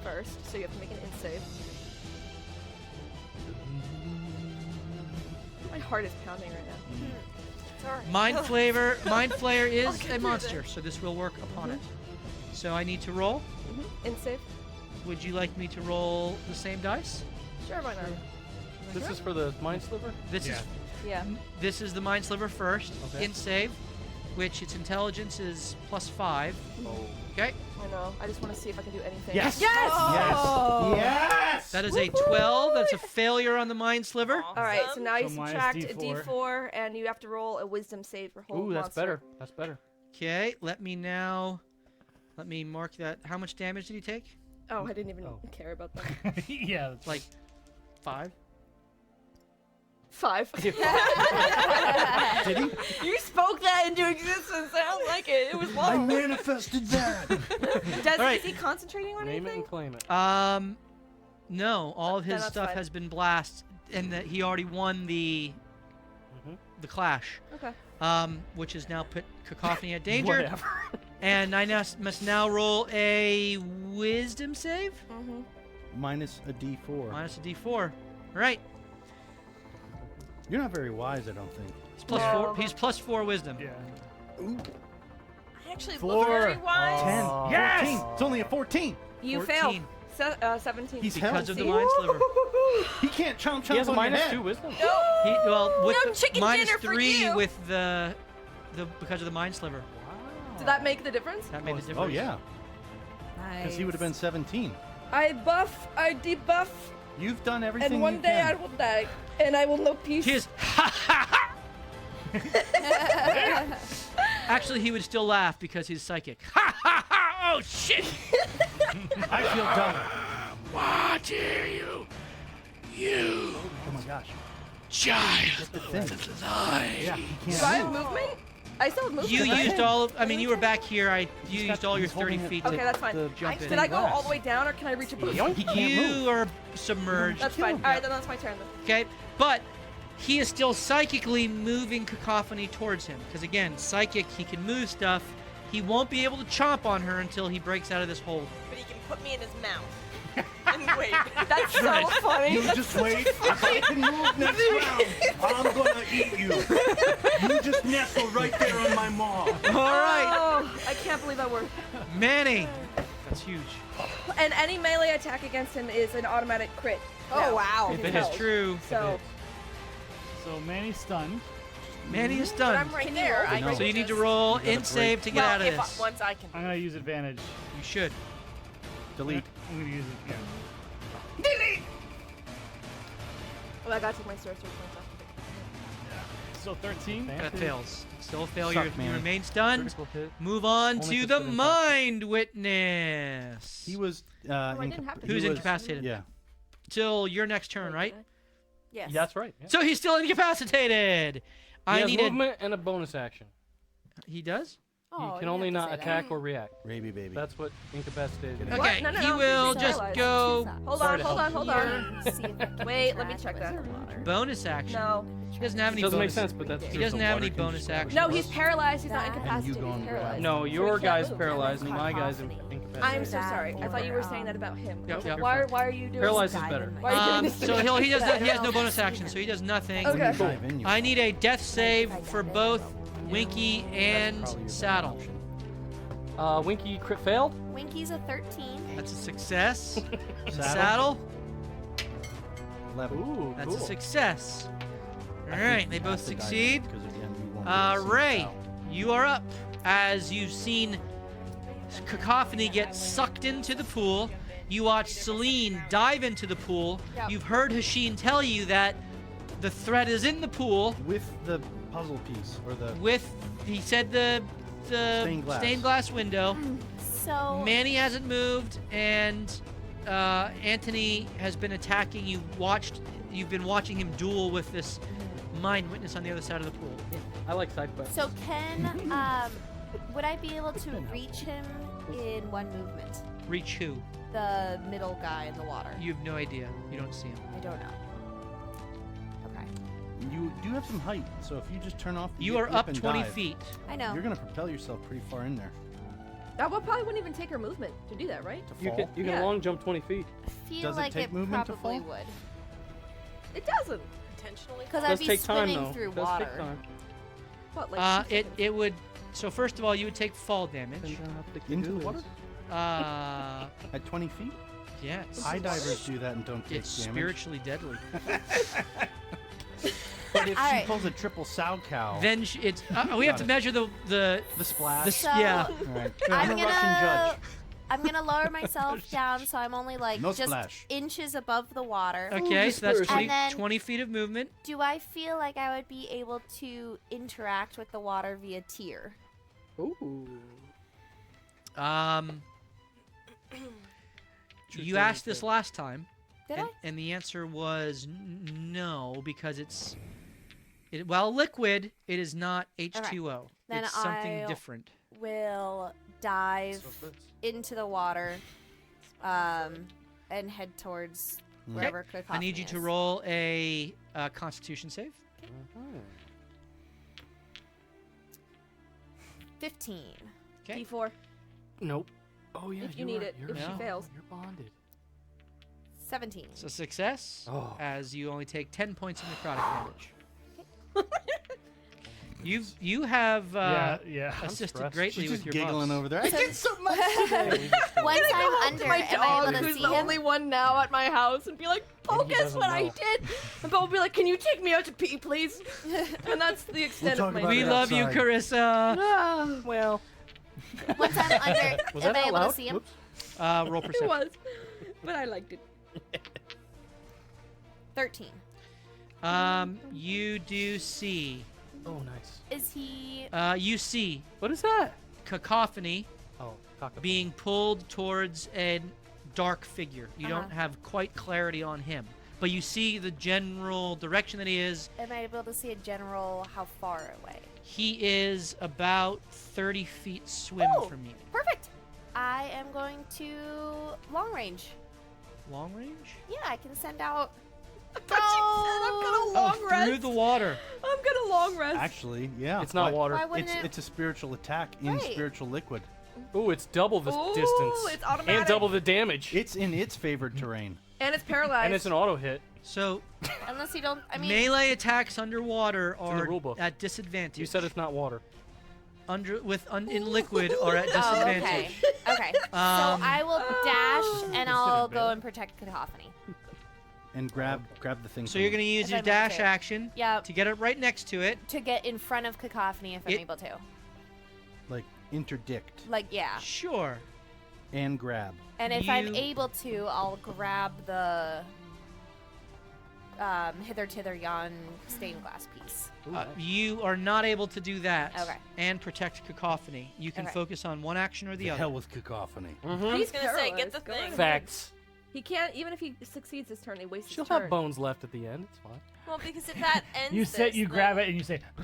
first. So you have to make an int save. My heart is pounding right now. Sorry. Mind Flayer is get a through monster, so this will work upon it. So I need to roll. Int save. Would you like me to roll the same dice? Sure, why not? This is for the Mind Sliver? This is Yeah. this is the Mind Sliver first. Okay. Int save, which its intelligence is +5. Oh. Okay. I know. I just want to see if I can do anything. Yes. Yes. Yes. Yes. That is a 12. That's a failure on the Mind Sliver. All right. So now you So minus subtract a D4. D4, and you have to roll a Wisdom save for whole Ooh, that's monster. better. That's better. Okay. Let me mark that. How much damage did he take? Oh, I didn't even care about that. Yeah. That's Like 5. 5. Did he? You spoke that into existence. Sounds like it. It was I long. manifested that. Does All right. is he concentrating on Name it anything? and claim it. No. All of Then his that's stuff fine. has been blast, and that he already won the clash. Okay. Which has now put cacophony at danger. Whatever. And I must now roll a wisdom save. Mm-hmm. Minus a D4. Minus a d4. All right. You're not very wise, I don't think. He's plus No. 4. He's plus 4 wisdom. Yeah. I actually 4. look very wise. 10. Oh. Yes! 14. It's only a 14. You 14. failed. 17. He's Because held. of the See? mind sliver. He can't chomp He has a on your minus head. 2 wisdom. With No chicken minus dinner for 3 you. with the because of the mind sliver. Did that make the difference? That made the difference. Oh, yeah. Because he would have been 17. I buff, I debuff, You've done everything and one you day can. I will die, and I will know peace. He is. Actually, he would still laugh because he's psychic. Oh shit! I feel dumb. What dare you? You, Oh my gosh. child The thing. of lies. Yeah, he Do can't I have move. movement? I still have movement. You right? used all of. I mean, you were back here. You He's used got- all your he's holding 30 it feet to Okay, to that's fine. jump in. Did I go all the way down, or can I reach above? He can't You move. are submerged. That's Kill fine. him. All right, then that's my turn. Then. Okay, but he is still psychically moving cacophony towards him. Because again, psychic, he can move stuff. He won't be able to chomp on her until he breaks out of this hold. But he can put me in his mouth. And wait. That's so funny. You just wait. If I can move next round, I'm gonna eat you. You just nestle right there on my maw. All right, Oh, I can't believe that worked. Manny. That's huge. And any melee attack against him is an automatic crit. Oh, now. wow. He's If it is held. true, So, So Manny's stunned. Manny is But stunned. I'm right Can you there. roll? I No. can So you need to just- roll You gotta int save to get well, out of if this. once I can. I'm gonna use advantage. You should. Delete. I'm gonna use it. Yeah. oh, I gotta take my sorcery points off. So 13. That Fancy. fails. Still a failure. Suck, You Manny. remain stunned. Critical hit. Move on Only to if the it's been mind witness. He was. I didn't have to. Who's he was- incapacitated? Yeah. Till your next turn, right? Yes. Yeah, that's right. Yeah. So he's still incapacitated. He I has need a. movement and a bonus action. He does. Oh, He you can have only to not say that. attack or react. Raby baby. That's what incapacitated is. What? Okay, No, no, he no, will he's just paralyzed. go Hold Sorry on, to hold help on, hold on. See if I can Wait, let me interact check with that. your water. bonus action. No. He doesn't have any Doesn't make bonus. sense, but that's He true. doesn't So have water any can bonus just action. No, he's paralyzed. He's not That- incapacitated. going He's paralyzed. No, So he your can't guy's move. paralyzed and my guy's Cacophony. incapacitated. I'm so sorry. I thought you were Over, saying that about him. Yep, yep. Why are you doing Paralyzed is Guide better. him. Why are you doing this to So me? he has no bonus action, so he does nothing. Okay. Dive in, you I need a death save for both Winky and probably your Saddle. better Winky crit failed. Winky's a 13. That's a success. And Saddle? Saddle, 11. Ooh, that's cool. a success. All I right, think they you both have to dive succeed. because again, you won't be able to see Ray, out. you are up as you've seen Cacophony get sucked into the pool. You watch Celine dive into the pool. Yep. You've heard Hasheen tell you that the threat is in the pool With the puzzle piece or the with, he said, the Stained glass. window. So Manny hasn't moved, and Anthony has been attacking. You you've been watching him duel with this mind witness on the other side of the pool. I like side quests. So can would I be able to reach him in one movement? Reach who? The middle guy in the water. You have no idea. You don't see him. I don't know. Okay. You do have some height, so if you just turn off the You are whip up and 20 dive, feet. I know. You're gonna propel yourself pretty far in there. That one probably wouldn't even take her movement to do that, right? To You fall. can Yeah. long jump 20 feet. I feel Does it like take it movement to probably fall? would. It doesn't. Intentionally. Because Does I'd be take time swimming though. through Does water. take time. What, like 2 seconds? It would. So first of all, you would take fall damage. Depends on how thick Into goo the water? is. At 20 feet? Yes. High divers do that and don't take It's damage. spiritually deadly. But if All she right. pulls a triple sow cow, Then it's. We have to measure the the splash. So yeah. All right. I'm I'm a Russian judge. I'm gonna lower myself down so I'm only like No just splash. inches above the water. Okay, so that's dispersion. 20, And then- 20 feet of movement. Do I feel like I would be able to interact with the water via tier? Ooh. You asked this last time, Did and the answer was no, because while liquid, it is not H2O. Then It's something I'll- different. Will dive So this- into the water, and head towards wherever Cacophony I need you to is. roll a Constitution save. Mhm. 15. Okay. D4. Nope. Oh yeah. If you you're need right, it, you're if she right. fails. You're bonded. 17. It's a success, Oh. as you only take 10 points of necrotic damage. You have yeah. assisted stressed. greatly She's with just your giggling buffs. over there. I did so much today. Once I'm Go under, to my am I dog, able to who's see the him? only one now at my house, and be like, "Bo, he guess doesn't what I know. did?" And Bo will be like, "Can you take me out to pee, please?" And that's the extent talk of my. about We it love you, outside. Carissa. Ah, Well. Once I'm under, Was am that I out able loud? to see him? Whoops. Roll it perception. was, but I liked it. 13. You do see. Oh, nice. Is he? You see What is that? Cacophony Oh, cock being pulled towards a dark figure. You don't Uh-huh. have quite clarity on him, but you see the general direction that he is. Am I able to see a general how far away? He is about 30 feet swim Oh. from you. Perfect. I am going to long range. Long range? Yeah, I can send out. I thought you said I'm gonna long Oh, rest. through the water. I'm gonna long rest. Actually, yeah. It's not water. Why wouldn't it? It's a spiritual attack in Right. spiritual liquid. Ooh, it's double the Ooh, distance. it's automatic. And double the damage. It's in its favored terrain. And it's paralyzed. And it's an auto hit. So Unless you don't. I mean, melee attacks underwater in the are rulebook. at disadvantage. You said it's not water. In liquid are at Oh, okay. disadvantage. Okay. So I will dash and I'll go and protect Cacophony. And grab the thing. So you're going to use If your I'm dash okay. action Yeah. to get it right next to it. To get in front of Cacophony if I'm It- able to. like interdict Like, yeah. Sure. and grab. And if I'm You- able to, I'll grab the hither tither yon stained glass piece. Ooh, nice. You are not able to do that Okay. and protect Cacophony. You can Okay. focus on one action or the The other. hell with cacophony. Mhm. I was gonna say, get paralyzed. the Go thing. ahead. Facts. He can't, even if he succeeds his turn, he wastes She'll his turn. have bones left at the end. It's fine. Well, because if that ends You say this, you then- grab it and you say. I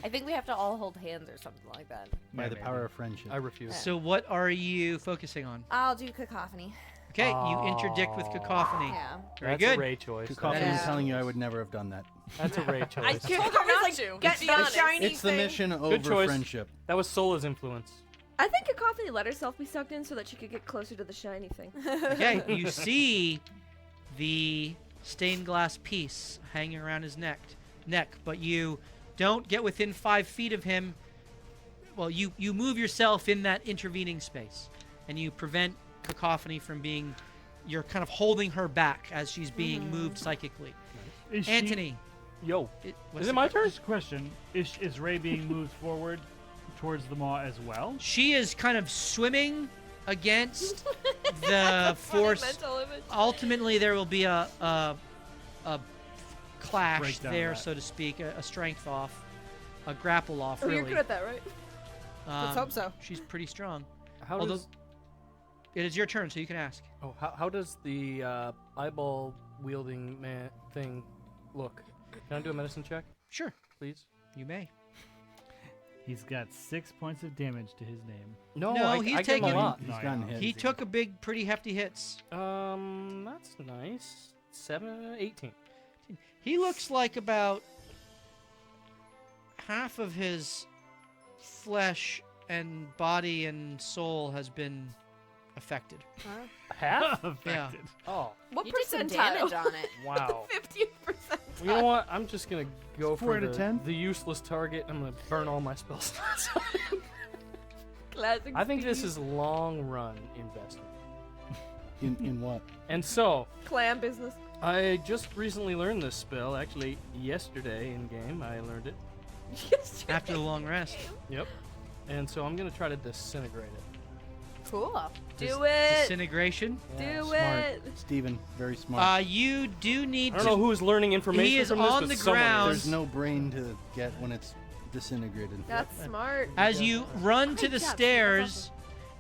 think we have to all hold hands or something like that. By Yeah, the maybe. power of friendship. I refuse. So what are you focusing on? I'll do Cacophony. Okay, you interdict with Cacophony. Yeah. Very That's good. a Ray choice. Cacophony Yeah. is telling you I would never have done that. That's a Ray I choice. told her not to. Get to be that honest. shiny It's the thing. mission over choice. friendship. That was Sola's influence. I think Cacophony let herself be sucked in so that she could get closer to the shiny thing. Okay, you see the stained glass piece hanging around his neck, but you don't get within 5 feet of him. Well, you move yourself in that intervening space, and you prevent Cacophony from being. You're kind of holding her back as she's being moved psychically. Is she- Anthony, Yo. what's Is the it my turn? Just a question: Is Ray being moved forward towards the maw as well? She is kind of swimming against the force. Mental image. Ultimately, there will be a clash Breakdown there, of that. so to speak, a strength off, a grapple off. Oh, Really, you're good at that, right? Let's hope so. She's pretty strong. How Although does it is your turn, so you can ask. how does the eyeball wielding man thing look? Can I do a medicine check, Sure, please? you may. He's got 6 points of damage to his name. No, No, he's I give him taken- a lot. He's gotten hit. He took a big, pretty hefty hits. That's nice. 18. He looks like about half of his flesh and body and soul has been affected. Half? Affected. Oh, What You did some percentile? damage on it. wow. 50%. You know what? I'm just gonna go Four for out of 10? the useless target. I'm gonna burn all my spell slots. Classic. I think this Steve. is long run investment. In what? And so, clan business. I just recently learned this spell. Actually, yesterday in game, I learned it. After the long rest. Yep. And so I'm gonna try to disintegrate it. Cool. Do it. Disintegration. Yeah. Do Smart. it. Steven, very smart. You do need I don't know to. who's learning information He is from this, on but the someone is. ground. There's no brain to get when it's disintegrated. That's smart. As you run to Great the job, Steve. stairs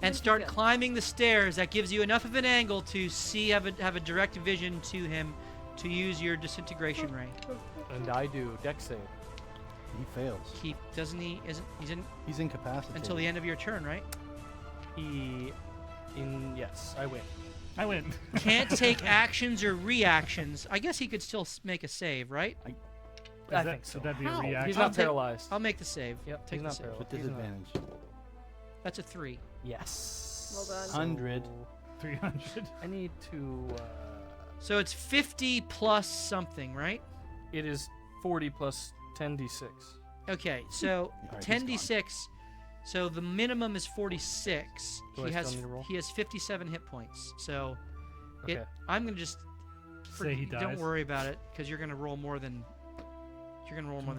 and That's start good. climbing the stairs, that gives you enough of an angle to see, have a direct vision to him, to use your disintegration ray. And I do deck save. He fails. He doesn't he? Isn't he's in He's incapacitated. until the end of your turn, right? Yes, I win. I win. Can't take actions or reactions. I guess he could still make a save, right? I think so. Would that be a How? reaction? He's I'll not take- paralyzed. I'll make the save. Yep, Take he's the not save. paralyzed. With He's not. disadvantage. That's a 3. Yes. Well done. 100. 300. I need to. So it's 50 plus something, right? It is 40 plus 10d6. Okay, so All right, 10d6. So the minimum is 46. Do I He still has need to roll? he has 57 hit points. So Okay. I'm gonna just Say he don't dies. worry about it because you're gonna roll more than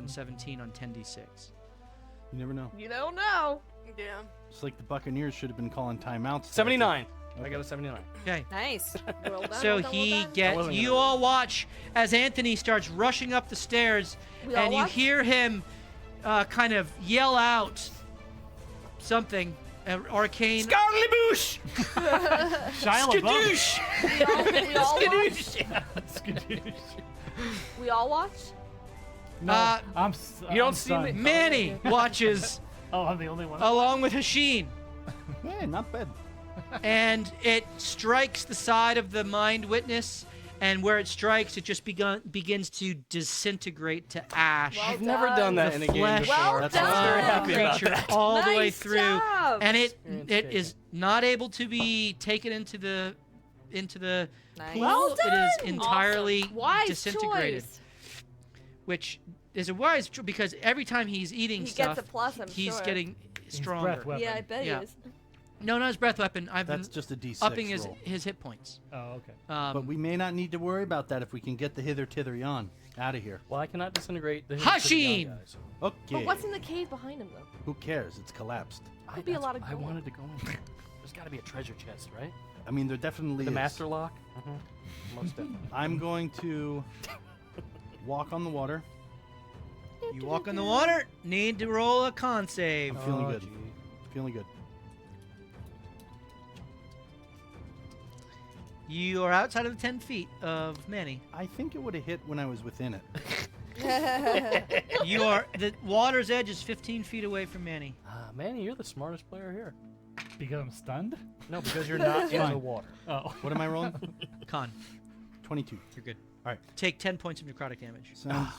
17 on 10d6. You never know. You don't know. Yeah. It's like the Buccaneers should have been calling timeouts. 79. I Okay. got a 79. Okay. Nice. Well done, So well done, he well done. gets. wasn't You gonna- all watch as Anthony starts rushing up the stairs, We all and you watch? hear him kind of yell out something. Arcane. Scarlyboosh! Shia LaBeouf. We all watch. Skadoosh. We all watch. No, Uh, you don't see me- stunned. Manny watches Oh, I'm the only one. along with Hashin, Yeah, not bad. and it strikes the side of the mind witness, and where it strikes, it just begins to disintegrate to ash. Well I've never done that The in a game flesh before. Well That's done. I'm very happy about creature that. all the way Nice through, job. and it Experience is not able to be taken into the Nice. pool. Well It is done. entirely Wise disintegrated, choice. which is a wise because every time he's eating He stuff, gets a plus, I'm he's sure. getting His stronger. breath weapon. Yeah, I bet Yeah. he is. No, not his breath weapon. I've That's been just a D6 upping his roll. hit points. Oh, okay. But we may not need to worry about that if we can get the hither yon out of here. Well, I cannot disintegrate the Hashin! young guys. Okay. But what's in the cave behind him, though? Who cares? It's collapsed. Could be a lot of I gold. wanted to go in there. There's got to be a treasure chest, right? I mean, there definitely The is. master lock? Most definitely. I'm going to walk on the water. You walk on the water. Need to roll a con save. I'm feeling Oh, good. gee. Feeling good. You are outside of the 10 feet of Manny. I think it would have hit when I was within it. You are the water's edge is 15 feet away from Manny. Manny, you're the smartest player here. Because I'm stunned? No, because you're not in Fine. the water. Oh. What am I rolling? Con, 22. you're good. All right. Take 10 points of necrotic damage. Sounds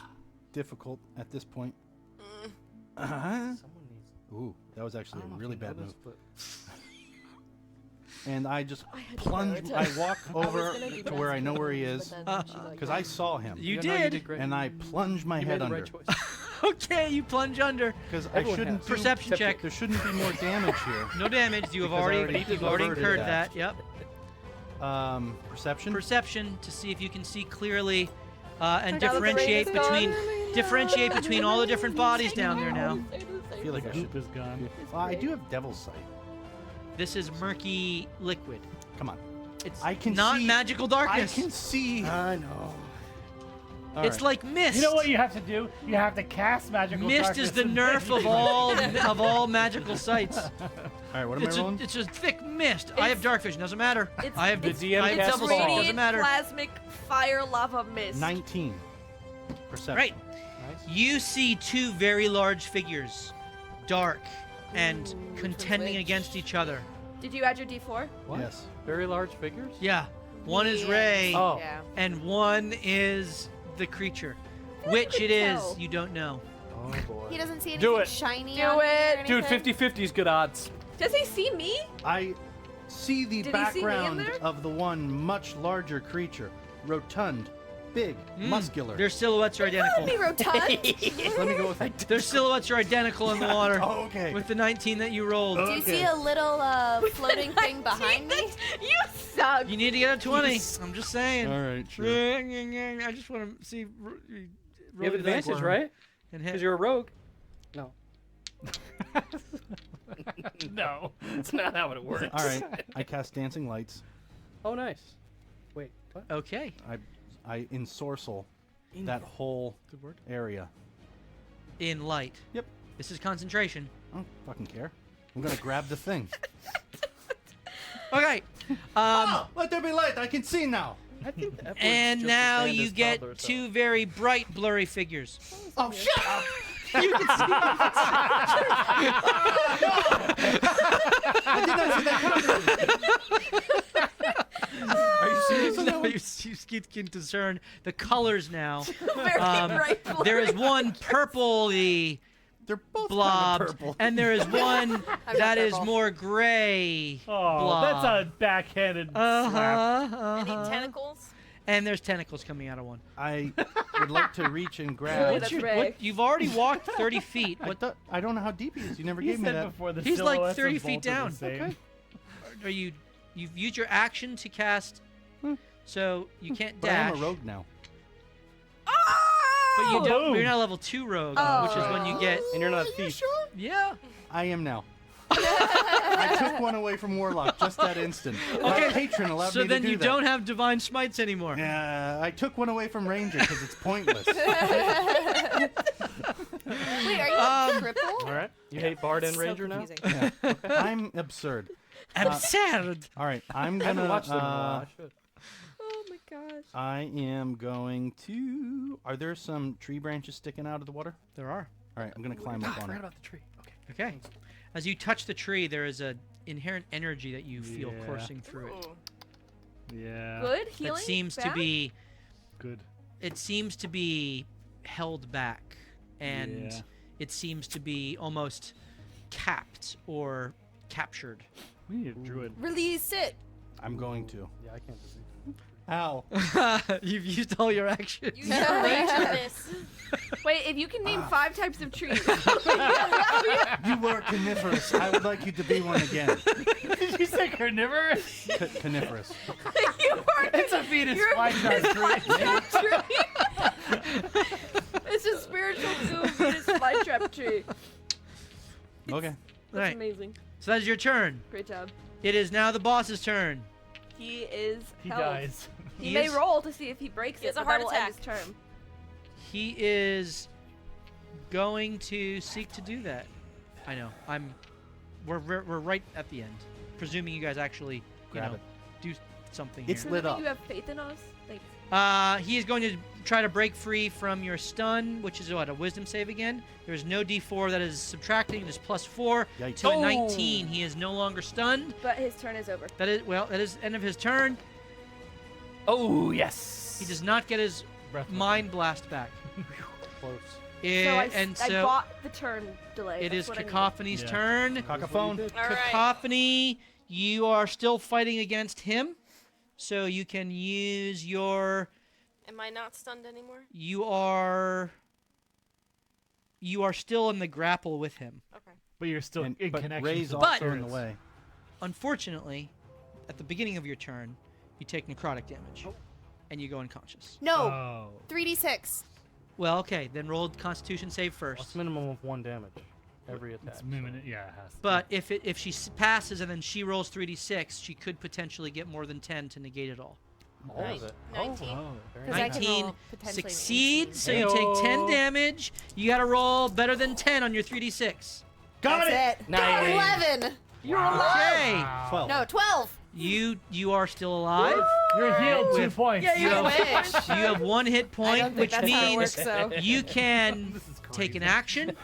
difficult at this point. Someone needs. Ooh, that was actually I don't a know really if you know bad this, move. but And I just I had to plunge. prioritize. I walk over gonna do to that where I know where he but is then she, like, because I saw him. You know, did. great. And I plunge my You head made the under right choice. Okay, you plunge under. because I Everyone shouldn't has. do, Perception check. There shouldn't be more damage here. No damage. You have Because I already already you've already averted incurred that. that. Yep. Perception. Perception to see if you can see clearly and Now that the rain differentiate is gone. between all the different bodies down there now. I feel like I The should. goop is gone. Well, I do have Devil's Sight. This is murky liquid. Come on. It's I can not see- magical I darkness. can see. I know. All It's right. like mist. You know what you have to do? You have to cast magical Mist is darkness the and nerf then of all magical sites. All right, what am It's I rolling? it's a thick mist. I have It's- dark vision. Doesn't matter. It's, I have it's, DM I have it's cast double fog. speed. radiant Doesn't matter. plasmic fire lava mist. 19. Perception. Right. Nice. You see two very large figures, dark and Ooh, contending which? against each other. Did you add your D4? What? Yes. Very large figures? Yeah. One is Yeah. Ray, Oh. Yeah. and one is the creature. like Which you it could is, tell. you don't know. Oh boy. He doesn't see anything Do it. shiny Do on me or it. Dude, anything? 50-50 is good odds. Does he see me? I see the Did he see me in background there? of the one much larger creature. Rotund, big, muscular. Their silhouettes are Be identical. rotund. Let me go with that. Their silhouettes are identical in the water. Oh, okay. With the 19 that you rolled. Do you see a little floating thing behind me? You suck. You need to get a 20. I'm just saying. All right, sure. I just want to see. You have advantage, right? And Because hit. you're a rogue. No. No. That's not how it works. All right, I cast dancing lights. Oh, nice. Wait, what? Okay. I ensorcel that whole Good word. area. In light. Yep. This is concentration. I don't fucking care. I'm gonna grab the thing. Okay. Let there be light. I can see now. I think the F word's And just now as bad you as get toddler, so- two very bright, blurry figures. Oh, shut up! You can see. I did not see that coming. Are you serious? on that No, one? you can discern the colors now. Very bright blue. There is one purpley They're both blob, kind of purple. and there is one I'm that not is purple. more gray. Oh, blob. that's a backhanded slap. Any tentacles? And there's tentacles coming out of one. I would like to reach and Oh, grab. that's Ray. You've already walked 30 feet. I don't know how deep he is. You never He gave me said that. before the He's like silhouettes 30 of feet both are down. the same. Okay. Are you've used your action to cast, so you can't But I dash. am a rogue now. But you don't. Boom. You're not a level 2 rogue, Oh. which is when you get. And you're not a thief. Yeah. I am now. I took one away from Warlock just that instant. My patron allowed So me then to do you that. don't have divine smites anymore. Yeah, I took one away from Ranger because it's pointless. Wait, are you triple? All right. You hate Bard and So Ranger now? confusing. I'm absurd. Absurd. All right, I'm I haven't gonna. watched them in a while. I should. Oh my gosh. I am going to. Are there some tree branches sticking out of the water? There are. All right, I'm gonna climb I up on forgot it. about the tree. Okay. Okay. As you touch the tree, there is a inherent energy that you feel Yeah. coursing through it. Ooh. Yeah. Good healing. That seems to back? be. Good. It seems to be held back, and Yeah. it seems to be almost capped or captured. We need a druid. Release it. I'm going to. Yeah, I can't believe Ow. You've used all your actions. Use your range on this. Wait, if you can name 5 types of trees. You were coniferous. I would like you to be one again. Did you say carnivorous? Coniferous. you are. It's a Venus You're a flytrap tree. It's a spiritual goo Venus flytrap tree. Okay. That's Right. amazing. So that is your turn. Great job. It is now the boss's turn. He is He held. dies. He He may is- roll to see if he breaks He it, has a but that heart will end his term. He is going to seek to do that. I know. We're right at the end. Presuming you guys actually, Grab do something It's here. lit up. You have faith in us? Thanks. He is going to try to break free from your stun, which is what, a wisdom save again. There is no D4 that is subtracting. It is +4 Yikes. to a 19. He is no longer stunned. But his turn is over. That is end of his turn. Oh, yes. He does not get his Breath mind blast back. Close. I bought the turn delay. It That's is what I need. Cacophony's Yeah. turn. Cacophone. All right. Cacophony, you are still fighting against him, so you can use your. Am I not stunned anymore? You are still in the grapple with him. Okay. But you're still in But connection Ray's to the also But- in the way. Unfortunately, at the beginning of your turn, you take necrotic damage, and you go unconscious. No. Oh. 3d6. Well, okay, then roll Constitution save What's first. minimum of 1 damage every attack? It's minute. Yeah, it has to. But if she passes and then she rolls 3d6, she could potentially get more than 10 to negate it all. All of it. 19. Oh, very 'Cause I nice. can 19 roll potentially an succeeds, so 18. you take 10 Heyo. damage. You got to roll better than 10 on your 3d6. Got it. That's it. Nice. 11. You're alive. Okay. 12. No, 12. You are still alive. You're healed 2 With- points. Yeah, You you have, wish. you have 1 hit I point, don't think which that's how it works, means though. you can This is take an crazy. action.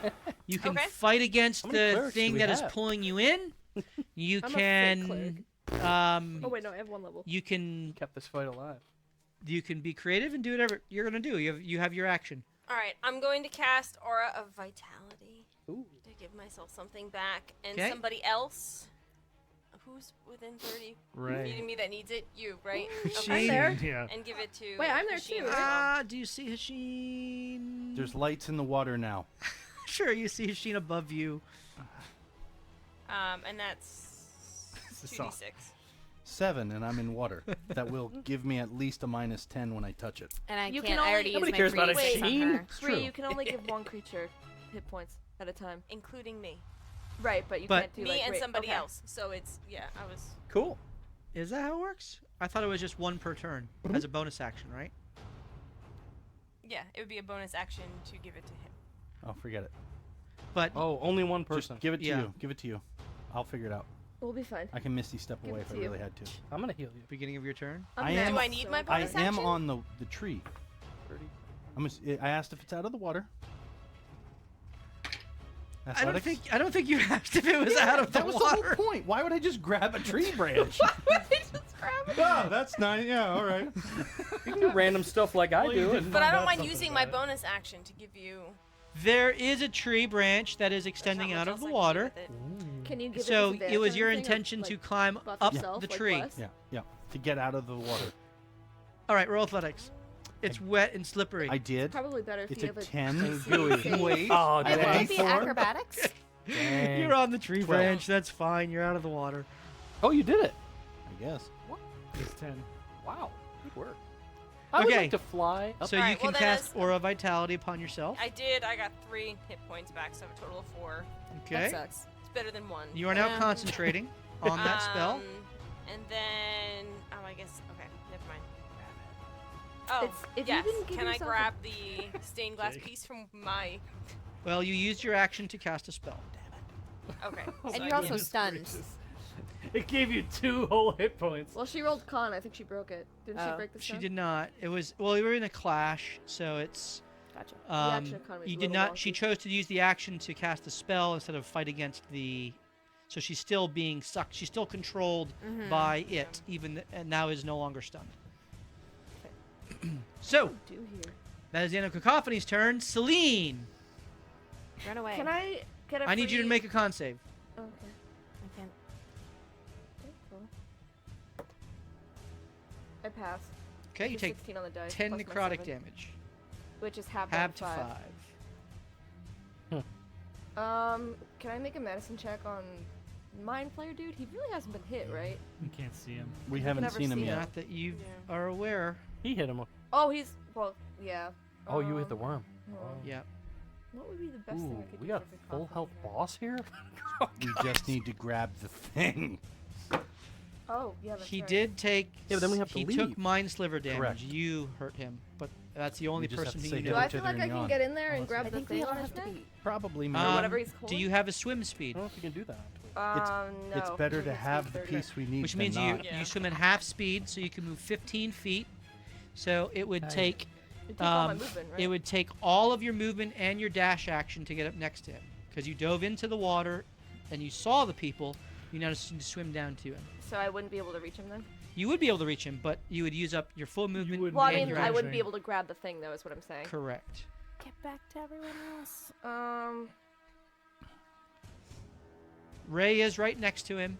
You can Okay. fight against How many the clerics do thing we that is have? pulling you in. You I'm a fake can Oh wait, no, I have 1 level. you can Kept this fight alive. be creative and do whatever you're gonna do. You have your action. All right, I'm going to cast Aura of Vitality Ooh. to give myself something back, and 'Kay. somebody else who's within 30 feet of me that needs it. You, right? I'm there. Yeah. And give it to. Wait, I'm there Hashim too, as right? well. Do you see Hasheen? There's lights in the water now. Sure, you see Hasheen above you. And that's This is 2d6. 7, and I'm in water. That will give me at least a -10 when I touch it. And I You can't. can I only- already Nobody used my cares about a free on sheen. her. It's Free, true. you can only give 1 creature hit points at a time. Including me. Right, but you But- can't do Me like and wait, somebody okay. else. So it's, yeah, I was. Cool. Is that how it works? I thought it was just 1 per turn as a bonus action, right? Yeah, it would be a bonus action to give it to him. Oh, forget it. But Oh, only one person. Just give it to Yeah. you. Give it to you. I'll figure it out. We'll be fine. I can Misty step Give away it if I to you. really had to. I'm gonna heal you. beginning of your turn. I'm I next, am- Do I need my so- I bonus am action? on the tree. 30. I asked if it's out of the water. I don't Athletics? think you asked if it was out of the that was water. the whole point. Why would I just grab a tree branch? Oh, that's nice. Yeah, all right. You can do random stuff like I Well, you do. did And But I Find don't out mind something using about my it. bonus action to give you. There is a tree branch that is There's extending not out much of the else I can do water. with it. Can you give So it it was your disadvantage or intention anything, to or, climb buff up yourself, the like tree. bless? Yeah. To get out of the water. All right, roll athletics. It's wet and slippery. I did. Probably better if It's you a have a 10. And gooey. save. Wait. Oh, I have a It dang. would be D4. acrobatics. Dang. You're on the tree 12. branch. That's fine. You're out of the water. Oh, you did it. I guess. It's 10. Wow. Good work. I would Okay. like to fly up. So you Alright, can well, then cast as- Aura Vitality upon yourself. I did. I got 3 hit points back, so I have a total of 4. Okay. That sucks. It's better than 1. You are now concentrating on that spell. And then, I guess. Okay, never mind. Oh, It's- if you yes. didn't give Can I yourself a- grab the stained glass Jake. piece from my? Well, you used your action to cast a spell. Okay. And you're also stunned. It gave you 2 whole hit points. Well, she rolled con. I think she broke it. Didn't she Oh. break the She stone? did not. It was well, we were in a clash, so it's Gotcha. action economy is you a did little not. She wonky. chose to use the action to cast a spell instead of fight against the. So she's still being sucked. She's still controlled by it, and now is no longer stunned. So Do here. that is the end of Cacophony's turn. Celine, Run away. Can I get a I need you to free- make a con save. Okay. I can't. Okay, cool. I pass. Okay, you Just take 16 on the dice, 10 plus my necrotic 7, damage. which is half Half to down 5. 5. Can I make a medicine check on Mind Flayer dude? He really hasn't been hit, right? You can't see him. We haven't never seen him seen yet. Not that you Yeah. are aware. He hit him. Oh, he's well, yeah. Oh, you hit the worm. hold on. Yeah. What would be the best thing Ooh, I could we do got for a full Cacophony health here? boss here. We just need to grab the thing. Oh, yeah, that's He right. did take. Yeah, but then we have to He leave. took mind sliver damage. Correct. You hurt him, but that's the only just have person to who say you no Do know. I to feel their like I can yawn. get in there and Unless grab I the think we thing all on have his to neck? be. Probably Um, not. whatever he's Do called? you have a swim speed? I don't know if you can do that. No. It's better I to think it's have like the 30. piece we need Which than means not. Yeah. you swim at half speed, so you can move 15 feet. So it would Nice. take You take all my movement, right? it would take all of your movement and your dash action to get up next to him, because you dove into the water, and you saw the people. You now just need to swim down to him. So I wouldn't be able to reach him then? You would be able to reach him, but you would use up your full movement. wouldn't Well, I And mean, your I action. wouldn't be able to grab the thing, though, is what I'm saying. Correct. Get back to everyone else. Ray is right next to him,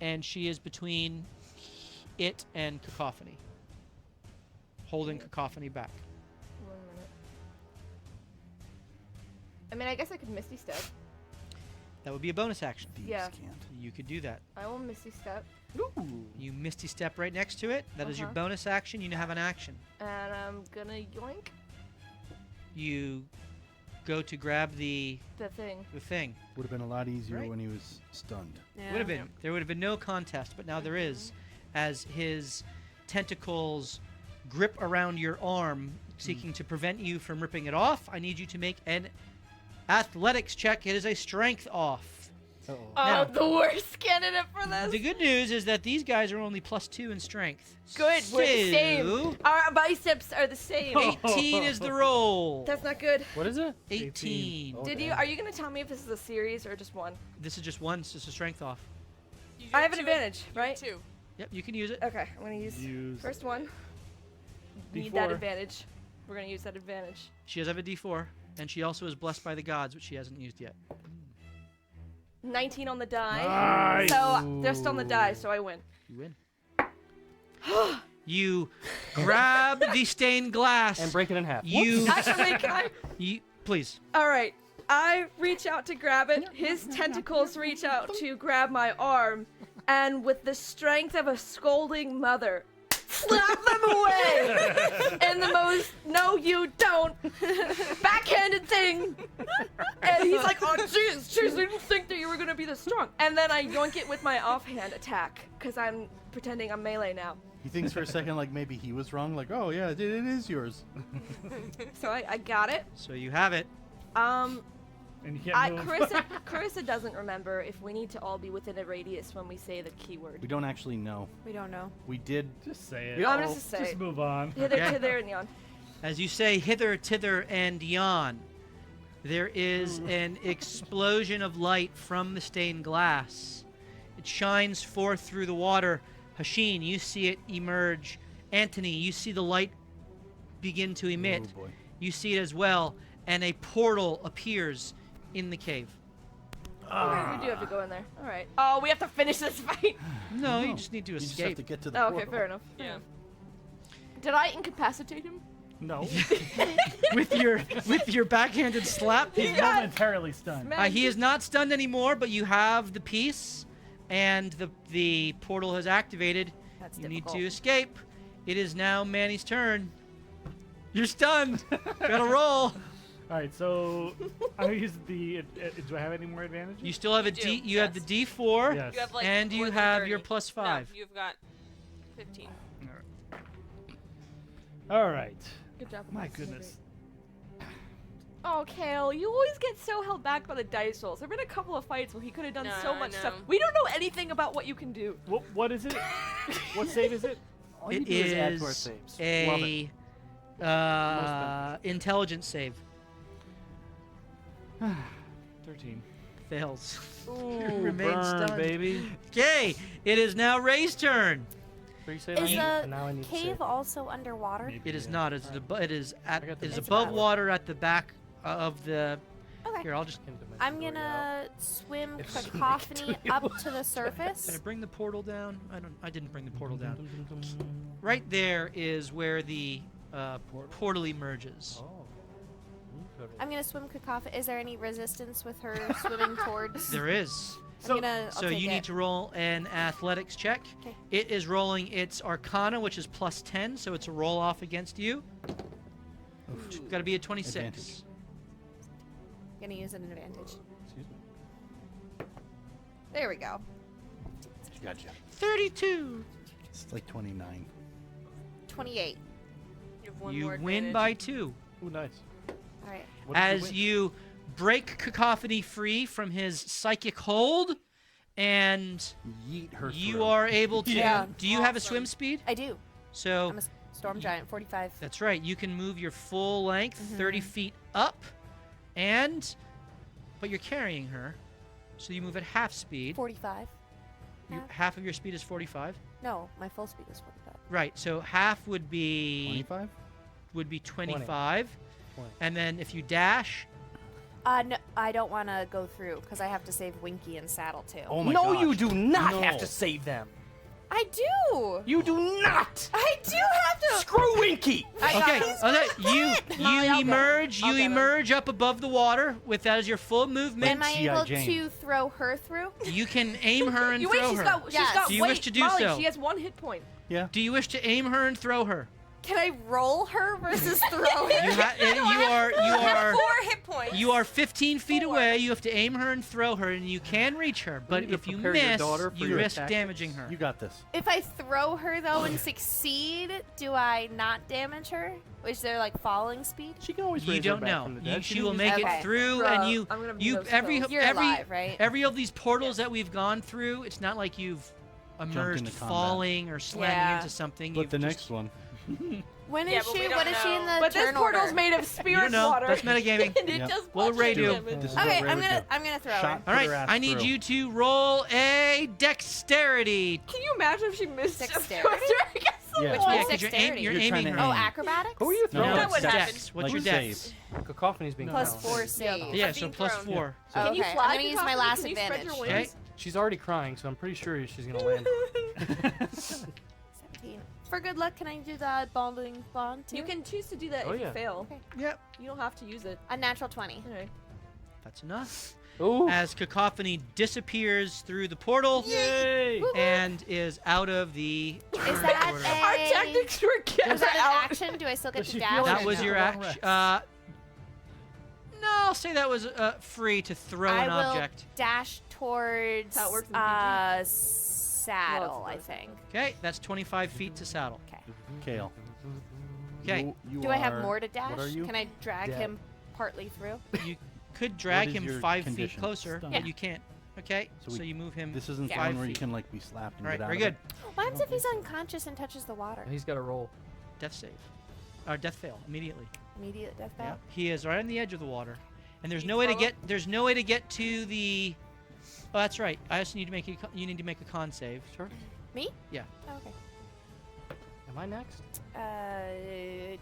and she is between it and Cacophony, holding Cacophony back. 1 minute. I mean, I guess I could Misty Step. That would be a bonus action. Thieves Yeah. can't. You could do that. I will Misty Step, You Misty Step right next to it. That is your Uh-huh. bonus action. You now have an action. and I'm gonna yoink You go to grab the the thing. thing. Would have been a lot easier Right. when he was stunned. Would have been. There would have been no contest, but now there is, as his tentacles grip around your arm, seeking to prevent you from ripping it off. I need you to make an athletics check. It is a strength off. Oh, Now- the worst candidate for this. The good news is that these guys are only +2 in strength. Good, we're the same. So, Our biceps are the same. 18 is the roll. That's not good. What is it? 18. Oh, Did you? damn. Are you gonna tell me if this is a series or just one? This is just one, so it's a strength off. You I do have an two- advantage, you do right? 2. Yep, you can use it. Okay, I'm gonna use first one. Need that D4. advantage. We're gonna use that advantage. She does have a D4, and she also is blessed by the gods, which she hasn't used yet. 19 on the die. Nice. So just on the die, so I win. You win. You grab the stained glass. And break it in half. You, Actually, can I? you, please. All right. I reach out to grab it. His tentacles reach out to grab my arm, and with the strength of a scolding mother, slap them away in the most no you don't backhanded thing. And he's like, oh jeez, I didn't think that you were gonna be this strong. And then I yoink it with my offhand attack because I'm pretending I'm melee now. He thinks for a second like maybe he was wrong. Like, oh yeah, it is yours. So I got it. So you have it. And you can't move. Carissa doesn't remember if we need to all be within a radius when we say the keyword. We don't actually know. We don't know. We did. Just say it. Yeah. I'm just say Just move on. hither, Okay. hither, and yon. As you say hither, tither, and yon, there is an explosion of light from the stained glass. It shines forth through the water. Hashin, you see it emerge. Antony, you see the light begin to emit. Oh boy. You see it as well, and a portal appears in the cave. Okay, we do have to go in there. All right. Oh, we have to finish this fight. No, you just need to You just have escape. to get to the Oh, okay, portal. fair enough. Yeah. Did I incapacitate him? No. with your backhanded slap. He's momentarily stunned. He is not stunned anymore, but you have the piece, and the portal has activated. That's You difficult. need to escape. It is now Manny's turn. You're stunned. Gotta roll. All right, so I use the. Do I have any more advantages? You still have a You D. do, You have the D4, Yes. You have like and you more than have 30. your +5. No, you've got 15. All right. Good job. My That's goodness. great. Oh, Kale, you always get so held back by the dice rolls. There've been a couple of fights where he could have done No, so I much know. stuff. We don't know anything about what you can do. What is it? What save is it? All you It do is add to our is saves. Love it. a intelligence save. 13. Fails. Ooh, Remain burn, stunned. baby. Okay, it is now Ray's turn. Three save Is on you, the and now I need to cave save. also underwater? Maybe, It is yeah. not. It is I got the it is It's above above. water at the back of the. Okay. Here, I'll just. I'm gonna swim If she cacophony make it up to to the surface. Did I bring the portal down? I didn't bring the portal down. Right there is where the portal emerges. Oh. I'm gonna swim cacophony. Is there any resistance with her swimming towards? There is. I'm gonna. I'll So take you it. need to roll an athletics check. 'Kay. It is rolling its Arcana, which is +10, so it's a roll off against you. Got to be a 26. Advantage. Gonna use an advantage. Excuse me. There we go. Gotcha. 32. It's like 29. 28. You have one You more win advantage. by 2. Ooh, nice. All right. What did As win? you break Cacophony free from his psychic hold, and Yeet her you throat. are able to. Yeah. Do you have a Awesome. swim speed? I do. So I'm a storm giant. 45. that's right. You can move your full length, Mm-hmm. 30 feet up, but you're carrying her, so you move at half speed. 45. Half of your speed is 45. No, my full speed is 45. Right. So half would be 25? 25, 20. and then if you dash, No, I don't want to go through because I have to save Winky and Saddle too. Oh my no, gosh. you do not No. have to save them. I do. You do not. I do have to. Screw Winky. I got okay, these. okay. Molly, I'll You get him. emerge up above the water with that as your full movement. Am I G.I. able Jane. to throw her through? You can aim her and You wait, throw she's her. got Yes. got Do you weight. wish to do Molly, so? she has 1 hit point. Do you wish to aim her and throw her? Can I roll her versus throw her? You are 4 hit points. you are 15 feet away. You have to aim her and throw her, and you can reach her. But need to if you prepare your miss, daughter for you your risk tactics. damaging her. You got this. If I throw her though and succeed, do I not damage her? Is there like falling speed? She can always You raise her don't back know. from the She dead. will can make use Okay. it through, Bruh, and you I'm gonna be you those every spells. You're every alive, right? every of these portals that we've gone through. It's not like you've emerged into combat. falling or slamming Yeah. into something. But You've the just- next one. When Yeah, is but we she? don't What is she in know. the But this turn portal's order? made of You spirit don't know. water. That's metagaming. and it Yep. does What will Ray bludgeoning do? damage. This is what Okay, Ray I'm would gonna do. I'm gonna throw her. Shot. All Put her right, ass I need through. you to roll a dexterity. Can you imagine if she missed Dexterity? Yeah. Which Yeah, one's 'cause you're dexterity? you're You're aiming trying her. to Oh, aim. acrobatics? Who are you No, throwing? That it's would dex. happen. What's Like your save. dex? Cacophony's being Plus balanced. 4 save. Yeah, I'm so being plus thrown. 4. So Okay, Can you I'm fly? gonna use my Cacophony? last Can you spread advantage. your Okay. wings? She's already crying, so I'm pretty sure she's gonna land. 17. For good luck, can I do the bonding bond too? You can choose to do that Oh, if yeah. you fail. Okay. Yep, You don't have to use it. A natural 20. Okay. that's enough. Ooh. As Cacophony disappears through the portal Yay! and is out of the Is that order. Our a... tactics were Was kept that out. an action? Do I still get Does to she dash? feel or like That was no? your long action. rest. No, I'll say that was free to throw I an will object. dash towards That's how it works in PG. saddle, Well, I it's think. Okay, that's 25 feet to saddle. Okay. Kale. Okay, You Do I have are- more to dash? What are you? Can I drag Dead. him partly through? you could drag is him your 5 feet condition? closer, Stunned. but Yeah. you can't. Okay, So so we- you move him. This isn't Yeah. the one 5 where you feet. can like be slapped and All right, get out very of good. it. What happens if he's unconscious and touches the water? He's got to roll. Death save. Or death fail immediately. Immediate death Yeah. battle? He is right on the edge of the water. And there's You no way to follow? get to the Oh, that's right. I also need to make you need to make a con save. Sure. Me? Yeah. Oh, okay. Am I next?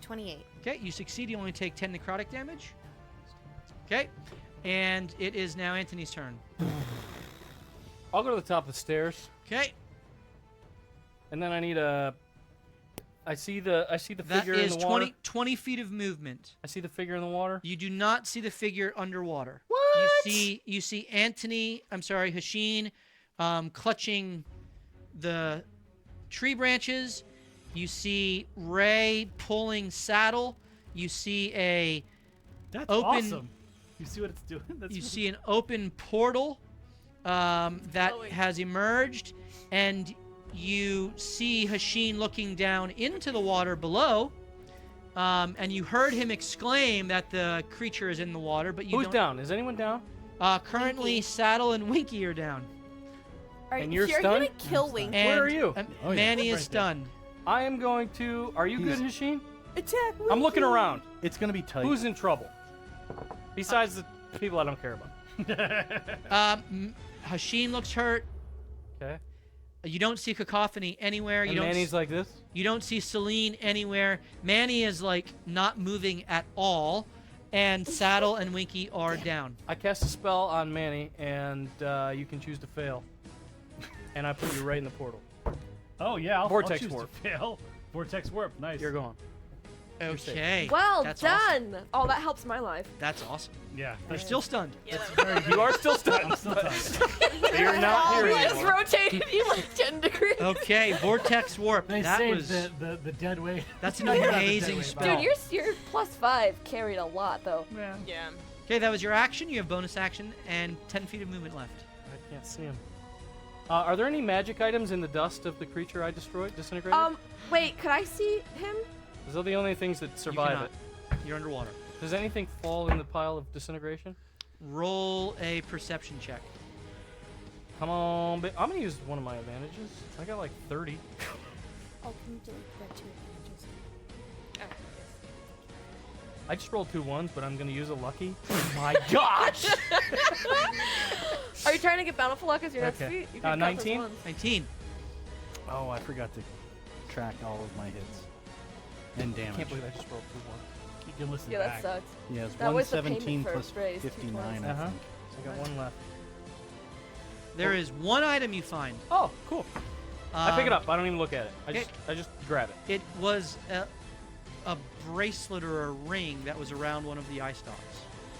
28. Okay, you succeed. You only take 10 necrotic damage. Okay. And it is now Anthony's turn. I'll go to the top of the stairs, Okay. and then I need a. I see the That figure is in the water. 20 feet of movement. I see the figure in the water. You do not see the figure underwater. What? You see Hasheen clutching the tree branches. You see Ray pulling saddle. You see a That's Open- awesome. You see what it's doing? That's you really see an open portal that Glowing. has emerged, and you see Hasheen looking down into the water below. And you heard him exclaim that the creature is in the water, but you Who's don't. down? Is anyone down? Currently, Winky. Saddle and Winky are down. Are And you you're you're stunned? gonna kill Wink. And, Where are you? Oh, yeah. Manny is Right there. stunned. I am going to. Are you He's- good, Hasheen? Attack! I'm looking around. It's gonna be tight. Who's in trouble? Besides the people I don't care about. Hasheen looks hurt. Okay. You don't see Cacophony anywhere. And You don't. Manny's like this. You don't see Celine anywhere. Manny is like not moving at all, and Saddle and Winky are down. I cast a spell on Manny, and you can choose to fail. And I put you right in the portal. Oh yeah, I'll Vortex choose warp. to fail. Vortex warp, nice. You're gone. Okay. Well That's done! Oh, that helps my life. That's awesome. Yeah, They're still stunned. Yeah, that was You are still stunned. still done. You're not here We just anymore. rotated you like 10 degrees. Okay, Vortex Warp. They That saved was the dead weight. that's an They got the dead amazing weight spell. back. Dude, your +5 carried a lot though. Yeah. yeah. Okay, that was your action. You have bonus action and 10 feet of movement left. I can't see him. Are there any magic items in the dust of the creature I destroyed, disintegrated? Wait, could I see him? Those are the only things that survive cannot. it. You're underwater. Does anything fall in the pile of disintegration? Roll a perception check. Come on, I'm gonna use one of my advantages. I got like 30. Oh, can you delete the 2 advantages? I just rolled 2 ones, but I'm gonna use a lucky. My gosh! Are you trying to get bountiful luck as your next Okay. feat? You can count those 19? ones. 19. Oh, I forgot to track all of my hits and I damage. can't believe I just rolled 2 ones. You can listen Yeah, that back. sucks. Yeah, it's That was the payment 117 for plus Ray's 59, I Uh-huh. think. I got 1 left. There is one item you find. Oh, cool. I pick it Um, up. I don't even look at it. okay. I just grab it. It was a bracelet or a ring that was around one of the eye stalks.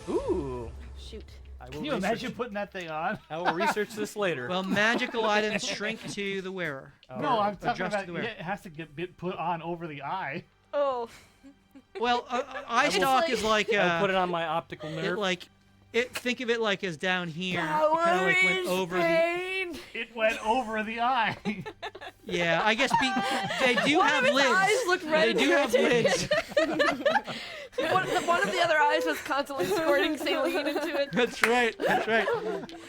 Ooh. Shoot. I will Can you research- imagine putting that thing on? I will research this later. Well, magical items shrink to the wearer. Oh. No, I'm talking adjust to about the wearer. it has to get put on over the eye. Oh. Well, eye stalk is like I put it on my optical nerve. think of it like as down here. It Power kind of like went is over the. pain. It went over the eye. Yeah, I guess they do have lids. Eyes look red They and do have lids. one of the other eyes was constantly squirting saline into it. That's right. That's right.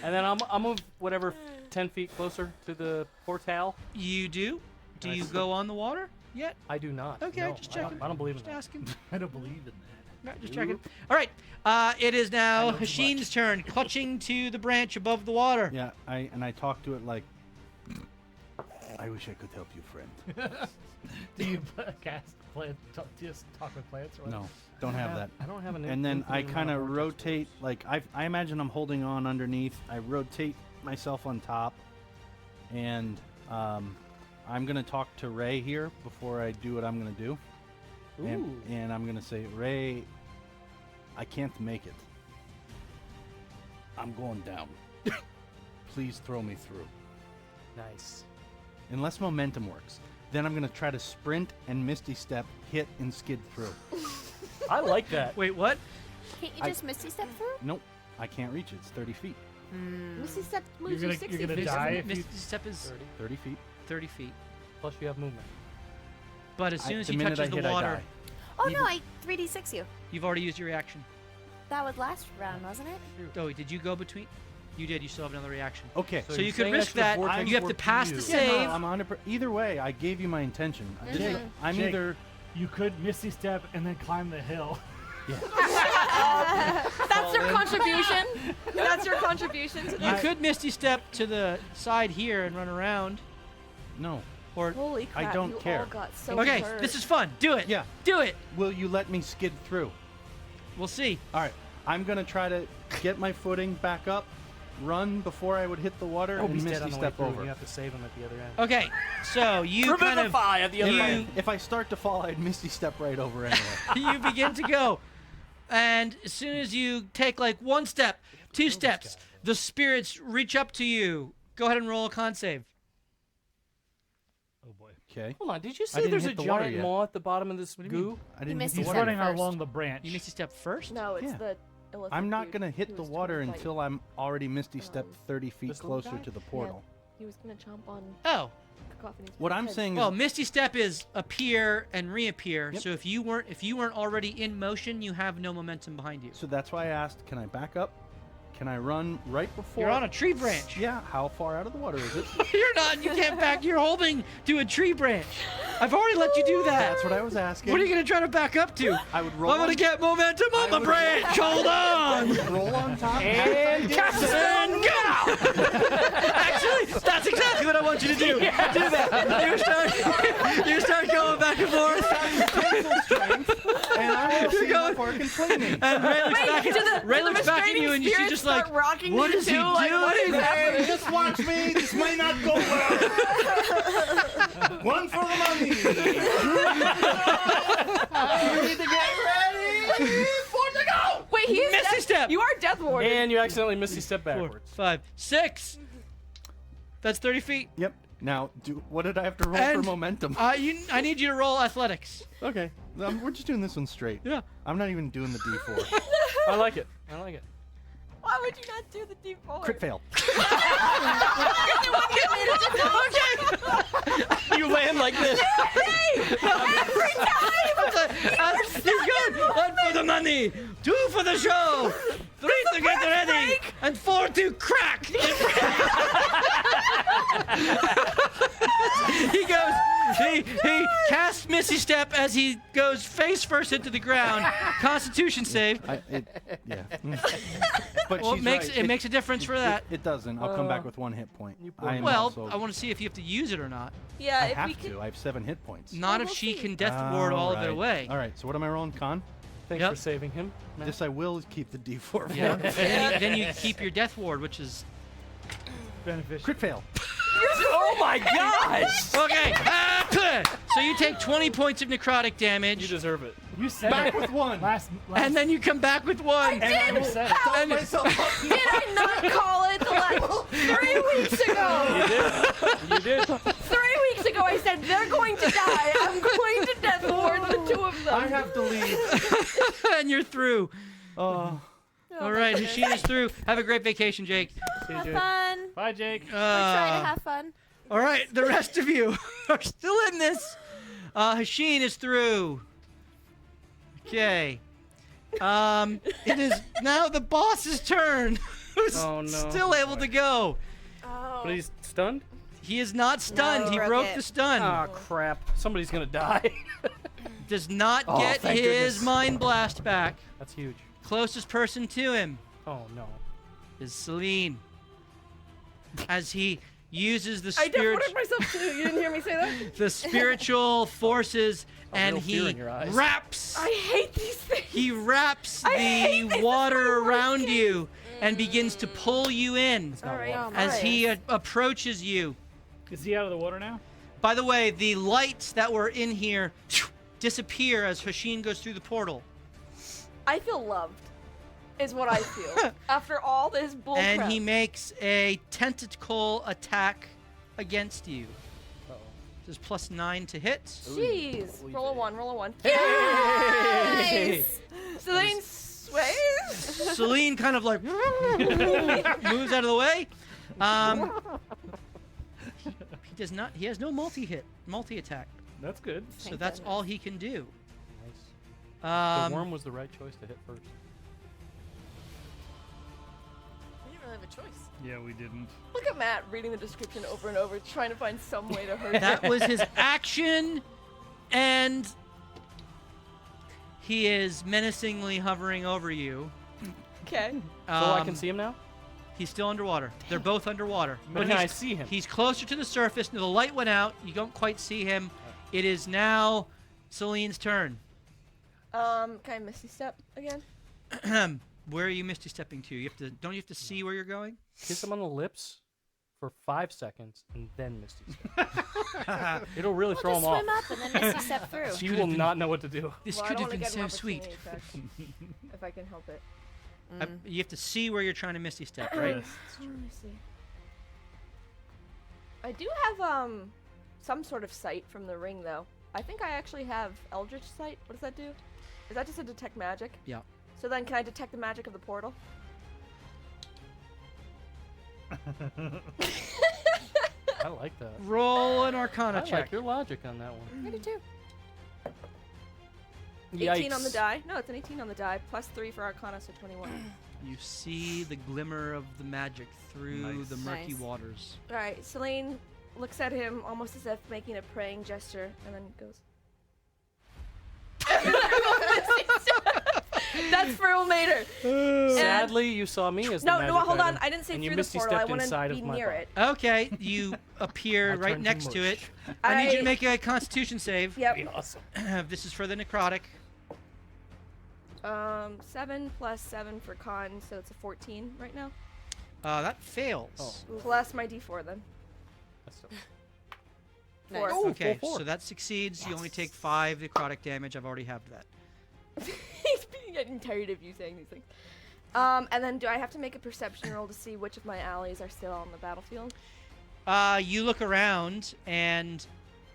And then I'll move whatever 10 feet closer to the portal. You do? Do you Nice. go on the water yet? I do not. Okay, no, just checking. I don't believe in Just that. asking. I don't believe in that. Right, just checking. All right. It is now I know too Hashin's turn, clutching to the branch above the water. Yeah, I talk to it like, I wish I could help you, friend. Do you cast plant? Just talk with plants? Or No, don't have that. I don't have an. And then I infinite kind of amount vortex rotate, like I imagine I'm holding on underneath. I rotate myself on top, and I'm gonna talk to Ray here before I do what I'm gonna do. Ooh. And I'm gonna say, Ray, I can't make it. I'm going down. Please throw me through. Nice. Unless momentum works, then I'm gonna try to sprint and Misty Step, hit and skid through. I like that. Wait, what? Can't you I- just misty step through? Nope, I can't reach it. It's 30 feet. Misty Step You're moves you gonna 60 you're gonna feet. die if you. Misty Step is 30. 30 feet. 30 feet. Plus you have movement. But as soon as the he minute touches I hit, the water, I die. Oh Even- no, I 3d6 you. you've already used your reaction. That was last round, wasn't it? Oh, did you go between? You did. You still have another reaction. Okay. So you're you could saying risk that's that. the vortex You have to work pass you. the Yeah, save. no, I'm 100%. Either way, I gave you my intention. I'm Jake, either. You could misty step and then climb the hill. That's your contribution. That's your contribution to You this. could Misty Step to the side here and run around. No. Or Holy I crap! don't you care. all got so okay, hurt. this is fun. Do it. Yeah. Do it. Will you let me skid through? We'll see. All right. I'm gonna try to get my footing back up, run before I would hit the water, Oh, and he's dead on Misty the way step through. over. You have to save him at the other end. Okay, so you kind of Revivify at the other you- end. If I start to fall, I'd Misty step right over anyway. you begin to go, and as soon as you take like one step, two steps, the spirits reach up to you. Go ahead and roll a con save. Oh boy. Okay. Hold on, did you I say didn't there's a hit the water giant yet. maw at the bottom of this do you mean? goo? I didn't missed hit his the He's step water. running first. along the branch. You Misty Step first. No, it's Yeah. the illithid I'm not dude gonna hit who the was water trying to until fight. I'm already Misty stepped 30 feet This little closer guy? to the portal. He was gonna chomp on Oh, Cacophony's What I'm head. saying well, is, Misty Step is appear and reappear. Yep. So if you weren't already in motion, you have no momentum behind you. so that's why I asked, can I back up? Can I run right before? You're on a tree branch. Yeah. How far out of the water is it? You're not. You can't back. You're holding to a tree branch. I've already let you do that. That's what I was asking. What are you gonna try to back up to? I would roll. I'm gonna on- get momentum on I the would- branch. Hold on. roll on top. And Cast and go! Actually, that's exactly what I want you to do. Do that. You start going back and forth. and I will see You're how far it can play me. And Ray looks back do the- at Ray do the looks back at restraining you, and you see spirits just start like, rocking what you is he too? Like, what is doing? happening? Just watch me. This might not go well. One for the money. You need to get ready. For the go. Wait, he's Misty Step. You are Death Warden. and you accidentally misty step 4, backwards. 5, 6. That's 30 feet. Yep. Now, what did I have to roll for And- momentum? I need you to roll athletics. Okay. We're just doing this one straight. Yeah. I'm not even doing the D4. I like it. I like it. Why would you not do the D4? Crit fail. You land like this. You're good. 1 for the money, 2 for the show, 3 to get ready, and 4 to crack. He goes. He casts Misty Step as he goes face first into the ground. Constitution save. Yeah. But Well, she's it right. makes a difference for that. It doesn't. I'll come back with 1 hit point. You poor I am Well, also, I want to see if you have to use it or not. Yeah, I if we have could. to. I have 7 hit points. Not if we'll she see. can death ward all of it away. All right. So what am I rolling? Con. Thanks Yep. for saving him. Matt. This I will keep the D4 for. Yeah. then you keep your death ward, which is Beneficial. Crit fail. Oh my gosh! okay. So you take 20 points of necrotic damage, You deserve it. You said Back it. with 1. Last and then you come back with 1. you said it. And myself up. Did I not call it the last 3 weeks ago? You did. 3 weeks ago, I said they're going to die. I'm going to Death Ward the 2 I have to leave. And you're through. Oh. All right, Hasheen is through. Have a great vacation, Jake. See you, Have Jake. fun. Bye, Jake. We're trying to have fun. All right, the rest of you are still in this. Hasheen is through. Okay. It is now the boss's turn. Who's Oh, no. still able to go. Oh. But he's stunned? He is not stunned. No, he broke broke it. the stun. Ah, crap. Somebody's gonna die. Does not Oh, get thank his goodness. mind blast back. That's huge. Closest person to him Oh, no. is Celine. As he uses the I spirit, deaf myself too. You didn't hear me say that? the spiritual forces, and real fear he in your eyes. wraps. I hate these things. He wraps I hate the this. It's water my around worst you and begins to pull you in All right. as he approaches you. Is he out of the water now? By the way, the lights that were in here disappear as Hasheen goes through the portal. I feel loved, is what I feel. After all this bull And crap. he makes a tentacle attack against you. Uh-oh. This is +9 to hit. Jeez. Roll a 1, roll a 1. Nice. Celine sways. Celine kind of like moves out of the way. He does not. He has no multi-attack. That's good. So Thank that's goodness. all he can do. Nice. The worm was the right choice to hit first. We didn't really have a choice. Yeah, we didn't. Look at Matt reading the description over and over, trying to find some way to hurt That him. was his action, and he is menacingly hovering over you. Okay. So I can see him now? He's still underwater. They're both underwater. But can I see him? He's closer to the surface. The light went out. You don't quite see him. It is now Celine's turn. Can I Misty Step again? Where are you misty stepping to? You have to. Don't you have to see where you're going? Kiss him on the lips for 5 seconds and then Misty Step. It'll really We'll throw just him off. swim up and then Misty step through. He will not know what to do. This Well, I could don't have wanna been get an so sweet. opportunity attack, if I can help it. You have to see where you're trying to misty step, right? Yes. Let me see. I do have some sort of sight from the ring though. I think I actually have Eldritch Sight. What does that do? Is that just to detect magic? Yeah. So then can I detect the magic of the portal? I like that. Roll an Arcana I check. like your logic on that one. I do too. 18 on the Yikes. die. No, it's an 18 on the die. +3 for Arcana, so 21. You see the glimmer of the magic through Nice. the murky Nice. waters. All right, Celine looks at him almost as if making a praying gesture, and then goes. That's for Ulmater. Sadly, you saw me as the No, magic no, hold on. item, I didn't say and you through the misty portal. I stepped want inside to of be my near body. it. Okay, you appear I right turned to next to it. mush. I need you to I- make a Constitution save. Yep. Be awesome. This is for the necrotic. 7 + 7 for con, so it's a 14 right now. That fails. Oh. Plus my D4 then. That's so- Four. Ooh, Okay, full 4. so that succeeds. You only take 5 necrotic damage. I've already halved that. He's getting tired of you saying these things. And then do I have to make a perception roll to see which of my allies are still on the battlefield? You look around and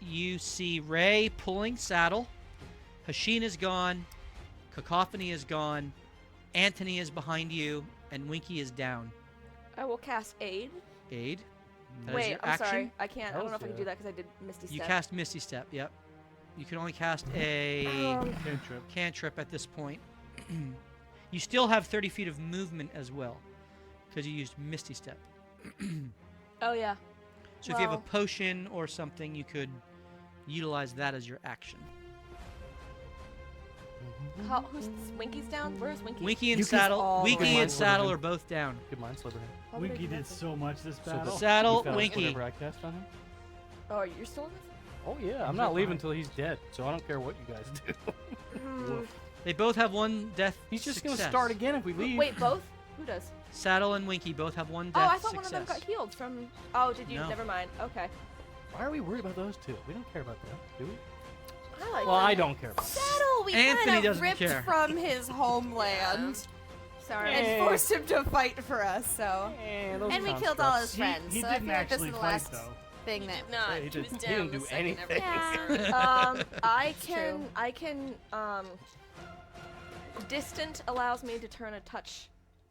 you see Ray pulling saddle. Hasheen is gone. Cacophony is gone. Anthony is behind you, and Winky is down. I will cast Aid. Aid. That is Wait, your I'm action. sorry. I can't. I don't know if I can Hells do yeah. that because I did Misty Step. You cast Misty Step. Yep. You can only cast a Cantrip. cantrip at this point. You still have 30 feet of movement as well, because you used Misty Step. Oh, yeah. So if you have a Well- potion or something, you could utilize that as your action. Who's Winky's down? Where's Winky? Winky and Yuki's Saddle, all the Winky way. and Saddle are both down. Good mind, Sliver. How would I Winky do did that? so much this So battle. the Saddle, you found Winky. whatever I cast on him? Oh, you're still in this? Oh yeah, I'm not leaving until he's dead, so I don't care what you guys do. Woof. They both have one death. He's just success. gonna start again if we leave. Wait, both? Who does? Saddle and Winky both have one Oh, death I thought one of them got success. healed from. Oh, did you? No. Never mind. Okay. Why are we worried about those two? We don't care about them, do we? I like Well, that. I don't care about them. Saddle, we Anthony kind of doesn't ripped care. from his homeland Sorry. and forced him to fight for us. So, Eh, those and we sound killed all rough. his friends. He so I didn't feel like this actually is the fight last though. thing that. Not. He He was didn't down do the second anything. everything Yeah. started. I can distant allows me to turn a touch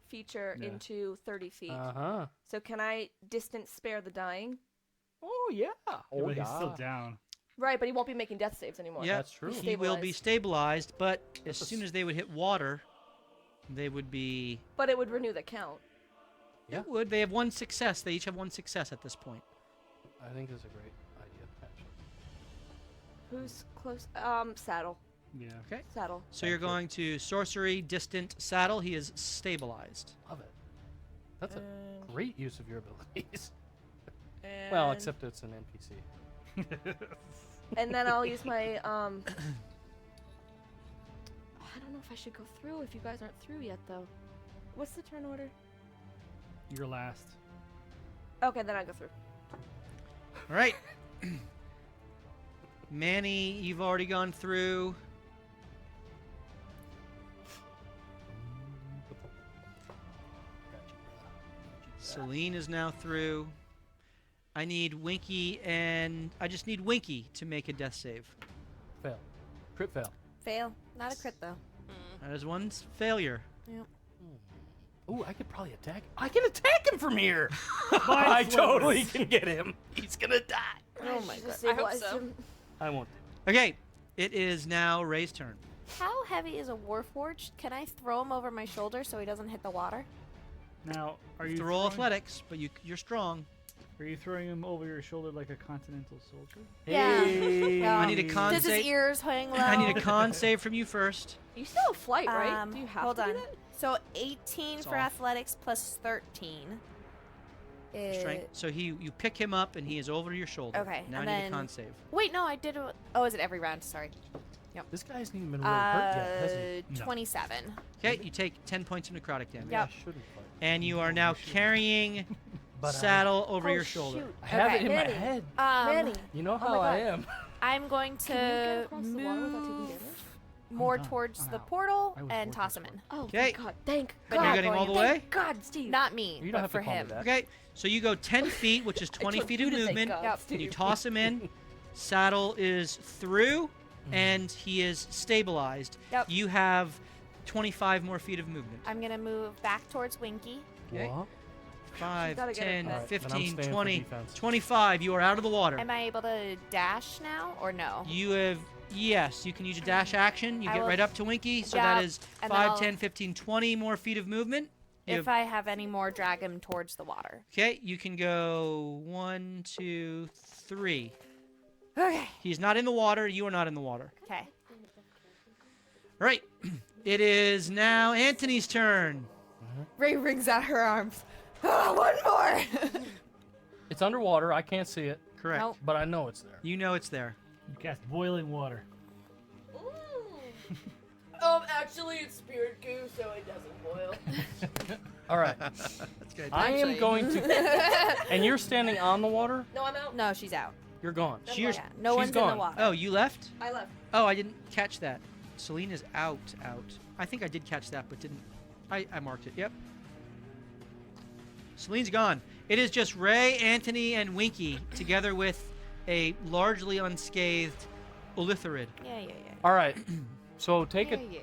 feature Yeah. into 30 feet. Uh-huh. So can I distance spare the dying? Oh, yeah. Oh, but yeah. he's still down. Right, but he won't be making death saves anymore. Yeah, That's true. He will be stabilized, but as soon as they would hit water, they would be. But it would renew the count. Yeah. It would. They have one success. They each have one success at this point. I think it's a great idea, actually. Who's close? Saddle. Yeah. Okay. Saddle. So you're going to sorcery, distant, saddle. He is stabilized. Love it. That's a And- great use of your abilities. Well, except it's an NPC. And then I'll use my I don't know if I should go through if you guys aren't through yet though. What's the turn order? You're last. Okay, then I go through. All right. Manny, you've already gone through. Celine is now through. I need Winky and I just need Winky to make a death save. Fail. Crit fail. Fail. Not a crit though. That is one failure. Ooh, I could probably attack. I can attack him from here. I totally can get him. He's gonna die. Oh my god. I hope so. I won't. Okay, it is now Ray's turn. How heavy is a Warforged? Can I throw him over my shoulder so he doesn't hit the water? Now, are You you have to roll throwing- athletics, but you're strong. Are you throwing him over your shoulder like a continental soldier? Yeah. Hey. I need a con Does his save. ears hang low? I need a con save from you first. You still have flight, right? Do you have hold to do on. that? So 18 It's for off. athletics plus 13 is. Strength. So you pick him up and he is over your shoulder. Okay, Now and I need a then- con save. Wait, no, I did. Oh, is it every round? Sorry. This guy hasn't even been really hurt yet, has he? No. 27. Okay, you take 10 points of necrotic damage. Yep. I shouldn't fight. And you are now carrying But saddle over Oh, your shoulder. shoot. I have Okay. it in my Manny. head. Manny, You know Oh how my I God. am. I'm going can you get to across the water without taking move damage? more done. towards I'm the out. portal I was and working toss him for in. Oh, Okay. thank God. Thank But God. You're not getting going all the in. way? Thank God, Steve. Not me, You don't but have for to call me him. that. Okay, so you go 10 feet, which is 20 told feet you of to thank movement. God, Yep. Steve. You toss him in. Saddle is through, and he is stabilized. Yep. You have 25 more feet of movement. I'm going to move back towards Winky. Okay. What? 5, gotta get it 10, back. Alright, then I'm 15, staying for 20, defense. 25. You are out of the water. Am I able to dash now or no? You have, yes, you can use a dash action. You I get will- right up to Winky. So Yeah, that is and then 5, I'll- 10, 15, 20 more feet of movement. You If have- I have any more, drag him towards the water. Okay, you can go 1, 2, 3. Okay. He's not in the water. You are not in the water. Okay. All right. It is now Anthony's turn. Ray wrings out her arms. Oh, one more. It's underwater. I can't see it, Correct. Nope. but I know it's there. You know it's there. You cast boiling water. Actually, it's spirit goo, so it doesn't boil. All right. That's good. I am Actually. going to. And you're standing on the water. No, I'm out. No, she's out. You're gone. You're- Yeah, no she's one's in gone. the water. Oh, you left? I left. Oh, I didn't catch that. Celine is out. I think I did catch that, but didn't. I marked it. Yep. Celine's gone. It is just Ray, Anthony, and Winky together with a largely unscathed illithid. Yeah. All right. So take Yeah, a yeah.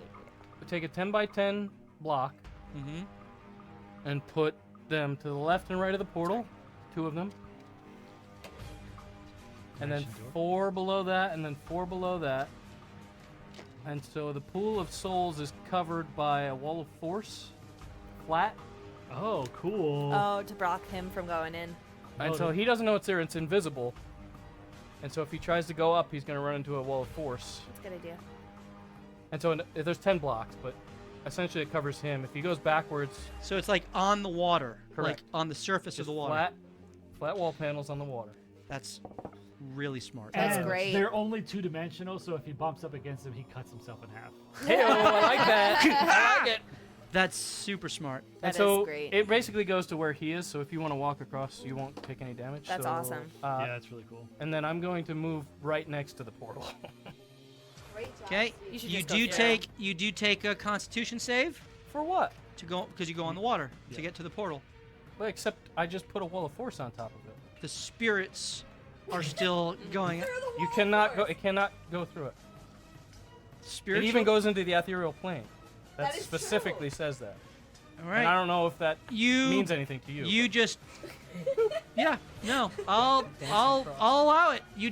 take a 10 by 10 block Mm-hmm. and put them to the left and right of the portal, 2 of them. And then Dimension door. 4 below that, and then 4 below that. And so the pool of souls is covered by a wall of force, flat. Oh, cool. Oh, to block him from going in. And Oh, so the- he doesn't know it's there, it's invisible. And so if he tries to go up, he's going to run into a wall of force. That's a good idea. And so there's 10 blocks, but essentially it covers him. If he goes backwards, So it's like on the water, Correct. like on the surface of just the water. flat wall panels on the water. That's really smart. That's And great. They're only 2-dimensional, so if he bumps up against them, he cuts himself in half. Hey, I like that. I like it. That's super smart. That And so is great. it basically goes to where he is. So if you want to walk across, you won't take any damage. That's so, awesome. Yeah, that's really cool. And then I'm going to move right next to the portal. Okay. You should You just go do through. take a Constitution save For what? to go because you go on the water to get to the portal. Well, except I just put a wall of force on top of it. The spirits are still going. You cannot go. It cannot go through it. Spiritual. It even goes into the ethereal plane. That That is specifically says that. All And I right. don't know if that You means anything to you. You just. Yeah. No. I'll allow it. You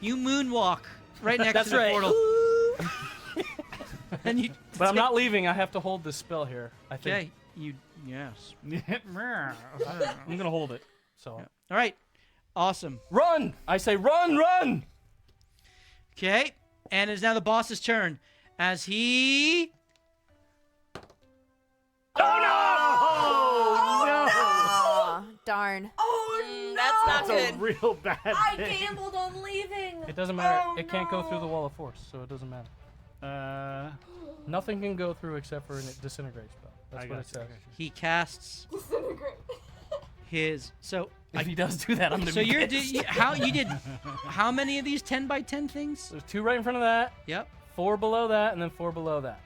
you moonwalk right next That's to the right. portal. And you. But I'm not leaving. I have to hold this spell here. I think. Okay. You. Yes. I'm gonna hold it. So All right. Awesome. run! I say run, run! Okay. And it's now the boss's turn as he. Oh, darn. Oh That's not That's a good. real bad I thing. gambled on leaving. It doesn't matter. Oh, It can't go through the no. wall of force, so it doesn't matter. Nothing Nothing can go through except for a disintegrate spell. That's I what got it says. He casts his. So. If he does do that, I'm gonna So be you're pissed. you did how many of these 10 by 10 things? There's 2 right in front of that, Yep. 4 below that, and then 4 below that.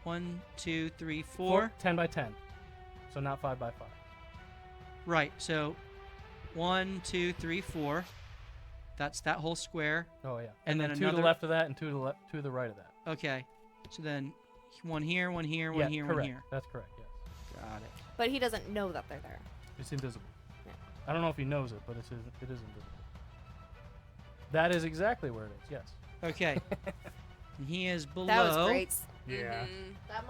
1, 2, 3, 4. 10 by 10. So not 5 by 5. Right. So 1, 2, 3, 4. That's that whole square. Oh yeah. And then 2 to another- the left of that, and 2 to the right of that. Okay. So then one here, one here, one yeah, here, correct. one here. That's correct. Yes. Got it. But he doesn't know that they're there. It's invisible. Yeah. I don't know if he knows it, but it is invisible. That is exactly where it is. Yes. Okay. And he is below. That was great. Yeah. That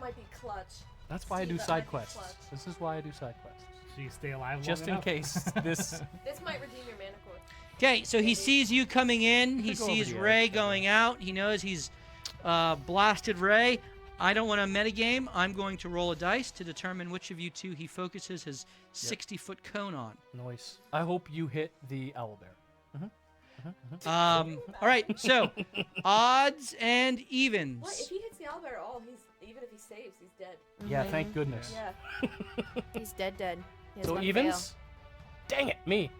might be clutch. That's why I Steve, do that side might be quests. clutch. This is why I do side quests. So you stay alive Just long in enough? case this. This might redeem your mana core. Okay, so he sees you coming in. He Could go over sees the Ray edge, going out. He knows he's blasted Ray. I don't want to metagame. I'm going to roll a dice to determine which of you two he focuses his 60-foot cone on. Noise. I hope you hit the owlbear. All right, so odds and evens. What? If he hits the owlbear at all, even if he saves, he's dead. Yeah, thank goodness. Yeah. He's dead. He has So one evens? Dang it, me.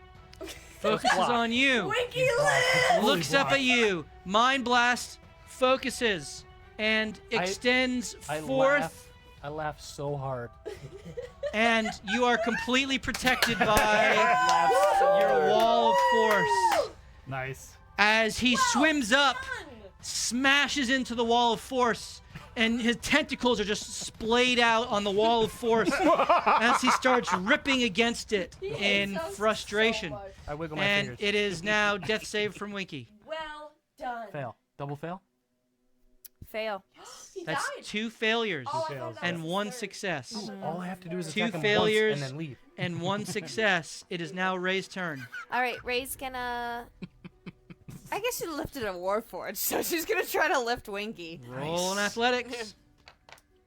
Focuses block. on you. Wiki live! Looks up at you. Mind Blast focuses and extends forth, I laugh so hard. and you are completely protected by your wall of force. Nice. As he swims up, smashes into the wall of force, and his tentacles are just splayed out on the wall of force as he starts ripping against it in frustration. I wiggle my And fingers. it is now death save from Winky. Well done. Fail. Double fail? Fail. He That's died. 2 failures Oh, I fails. thought that and was 1 third. success. All I have to do is 2 attack him failures once and then leave. and 1 success. It is now Ray's turn. All right, Ray's gonna. I guess she lifted a Warforged, so she's gonna try to lift Winky. Roll an athletics.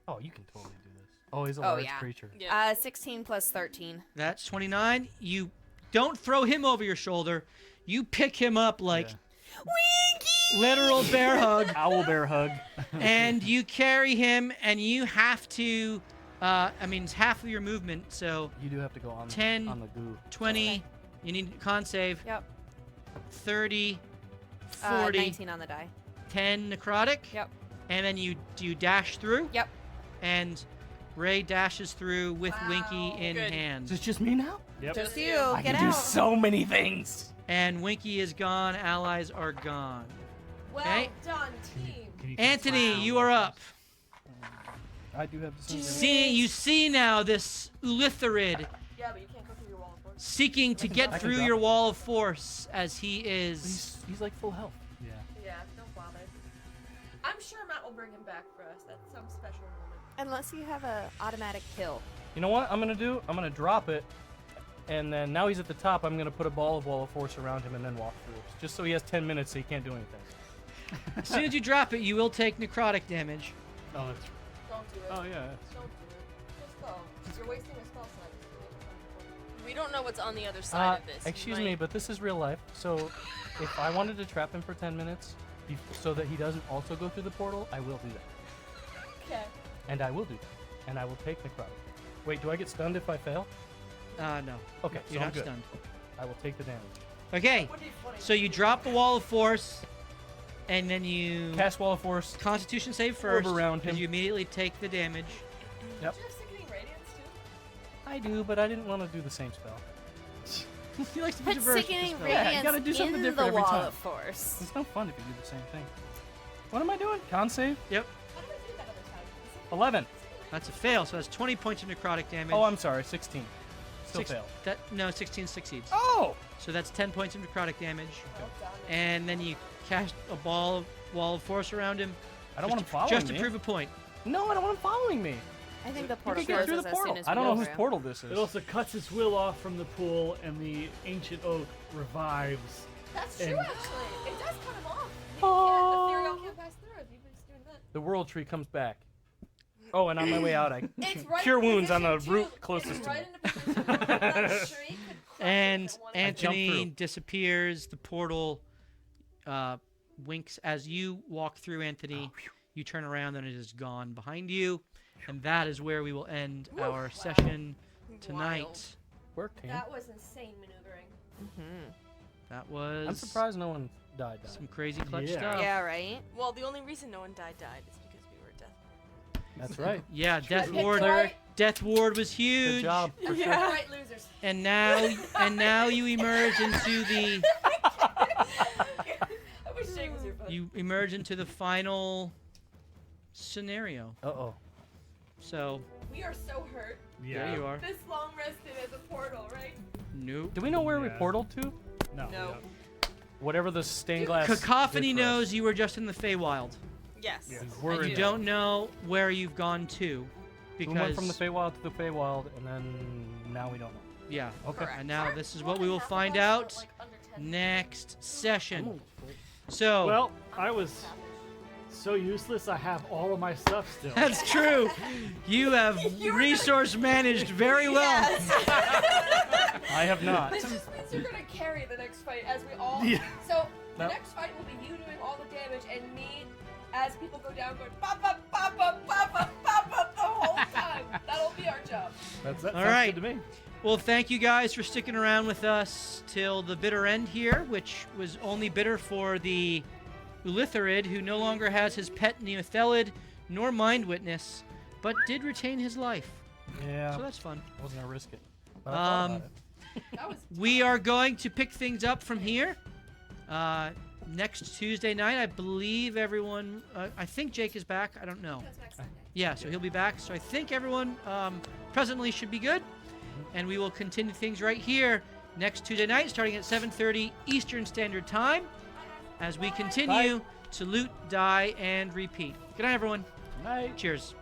Oh, you can totally do this. Oh, he's a Oh, large yeah. creature. Yeah. 16 plus 13. That's 29. You don't throw him over your shoulder. You pick him up like literal bear hug, Owlbear hug. and you carry him, and you have to. It's half of your movement, so You do have to go on, 10, on the goo. 20. Okay. You need con save. Yep. 30, 40, 19 on the die. 10 necrotic. Yep. And then you dash through. Yep. And Ray dashes through with Winky in Good. hand. Is it just me now? Yep. Just you. you. I Get can out. do so many things. And Winky is gone. Allies are gone. Well Okay. done, team. Can you Anthony, you are up. I do have the You see now this illithid Yeah, but you can't go through your wall of force. seeking to I get can through drop your it. wall of force as he is. He's like full health. Yeah. Yeah, don't bother. I'm sure Matt will bring him back for us. That's some special moment. Unless you have a automatic kill. You know what I'm gonna do? I'm gonna drop it, and then now he's at the top. I'm gonna put a ball of wall of force around him and then walk through, just so he has 10 minutes so he can't do anything. As soon as you drop it, you will take necrotic damage. Oh, that's. Don't do it. Oh yeah. Don't do it. Just go. You're wasting a spell slot. We don't know what's on the other side of this. Excuse me, but this is real life. So if I wanted to trap him for 10 minutes, so that he doesn't also go through the portal, I will do that. Okay. And I will do that. And I will take necrotic. Wait, do I get stunned if I fail? No. Okay, so You're I'm not good. stunned. I will take the damage. Okay. Would be funny. So you drop the wall of force, and then you Cast wall of force. Constitution save Orb first, around because him. you immediately take the damage. Yep. Do you have Sickening Radiance too? I do, but I didn't want to do the same spell. He likes to be Put diverse. with sickening the spell. Yeah, you radiance gotta do something in different the every wall time. of force. It's no fun if you do the same thing. What am I doing? Con save? Yep. How do I do that other time? 11. That's a fail, so that's 20 points of necrotic damage. Oh, I'm sorry. 16. Still fail. No, 16 succeeds. Oh! So that's 10 points of necrotic damage. And then you cast a wall of force around him. I don't want him following Just me. to prove a point. No, I don't want him following me. I think the You portal can get through closes the as portal. soon as I don't we know go whose through. portal this is. It also cuts its will off from the pool, and the ancient oak revives. That's And- true, actually. It does cut him off. Oh. The ethereal can't pass through if you've been doing that. The world tree comes back. Oh, and on my way out, I It's right cure in wounds on the position, root too. closest It's to right me. in a position where that tree could crush And it at one Anthony through. disappears. The portal winks as you walk through, Anthony. You turn around and it is gone behind you. And that is where we will end our session tonight. Wild. Work, team. That was insane maneuvering. That was I'm surprised no one died. some crazy clutch Yeah. stuff. Yeah, right? Well, the only reason no one died is because we were death. That's right. Yeah, Death Picked Ward. right. Death Ward was huge. Good job. For sure. Right, losers. And now you emerge into the I wish Jake was here for that. you emerge into the final scenario. Uh-oh. So We are so hurt. there you are. This long rested as a portal, right? Nope. Do we know where we Yeah. portaled to? No. No. Whatever the stained glass. Cacophony did for us. knows you were just in the Feywild. Yes. Yeah. We're And in you don't know where you've gone to. We Because went from the Feywild to the Feywild, and then now we don't know. yeah. Okay. And now this is what we will find out next session. So Well, I was so useless. I have all of my stuff still. that's true. You have resource managed very well. I have not. This just means you're gonna carry the next fight as we all. Yeah. So the Nope. next fight will be you doing all the damage and me, as people go down, going pop up, pop up, pop up, pop up the whole time. That'll be our job. That All sounds right. good to me. Well, thank you guys for sticking around with us till the bitter end here, which was only bitter for the illithid, who no longer has his pet Neothelid nor Mind Witness, but did retain his life. Yeah. So that's fun. I wasn't gonna risk it. But I thought about it. That was. We are going to pick things up from here. Next Tuesday night, I believe everyone. I think Jake is back. I don't know. That's next Sunday. Yeah, so he'll be back. So I think everyone presently should be good, and we will continue things right here next Tuesday night, starting at 7:30 Eastern Standard Time, as we continue to loot, die, and repeat. Good night, everyone. Night. Cheers.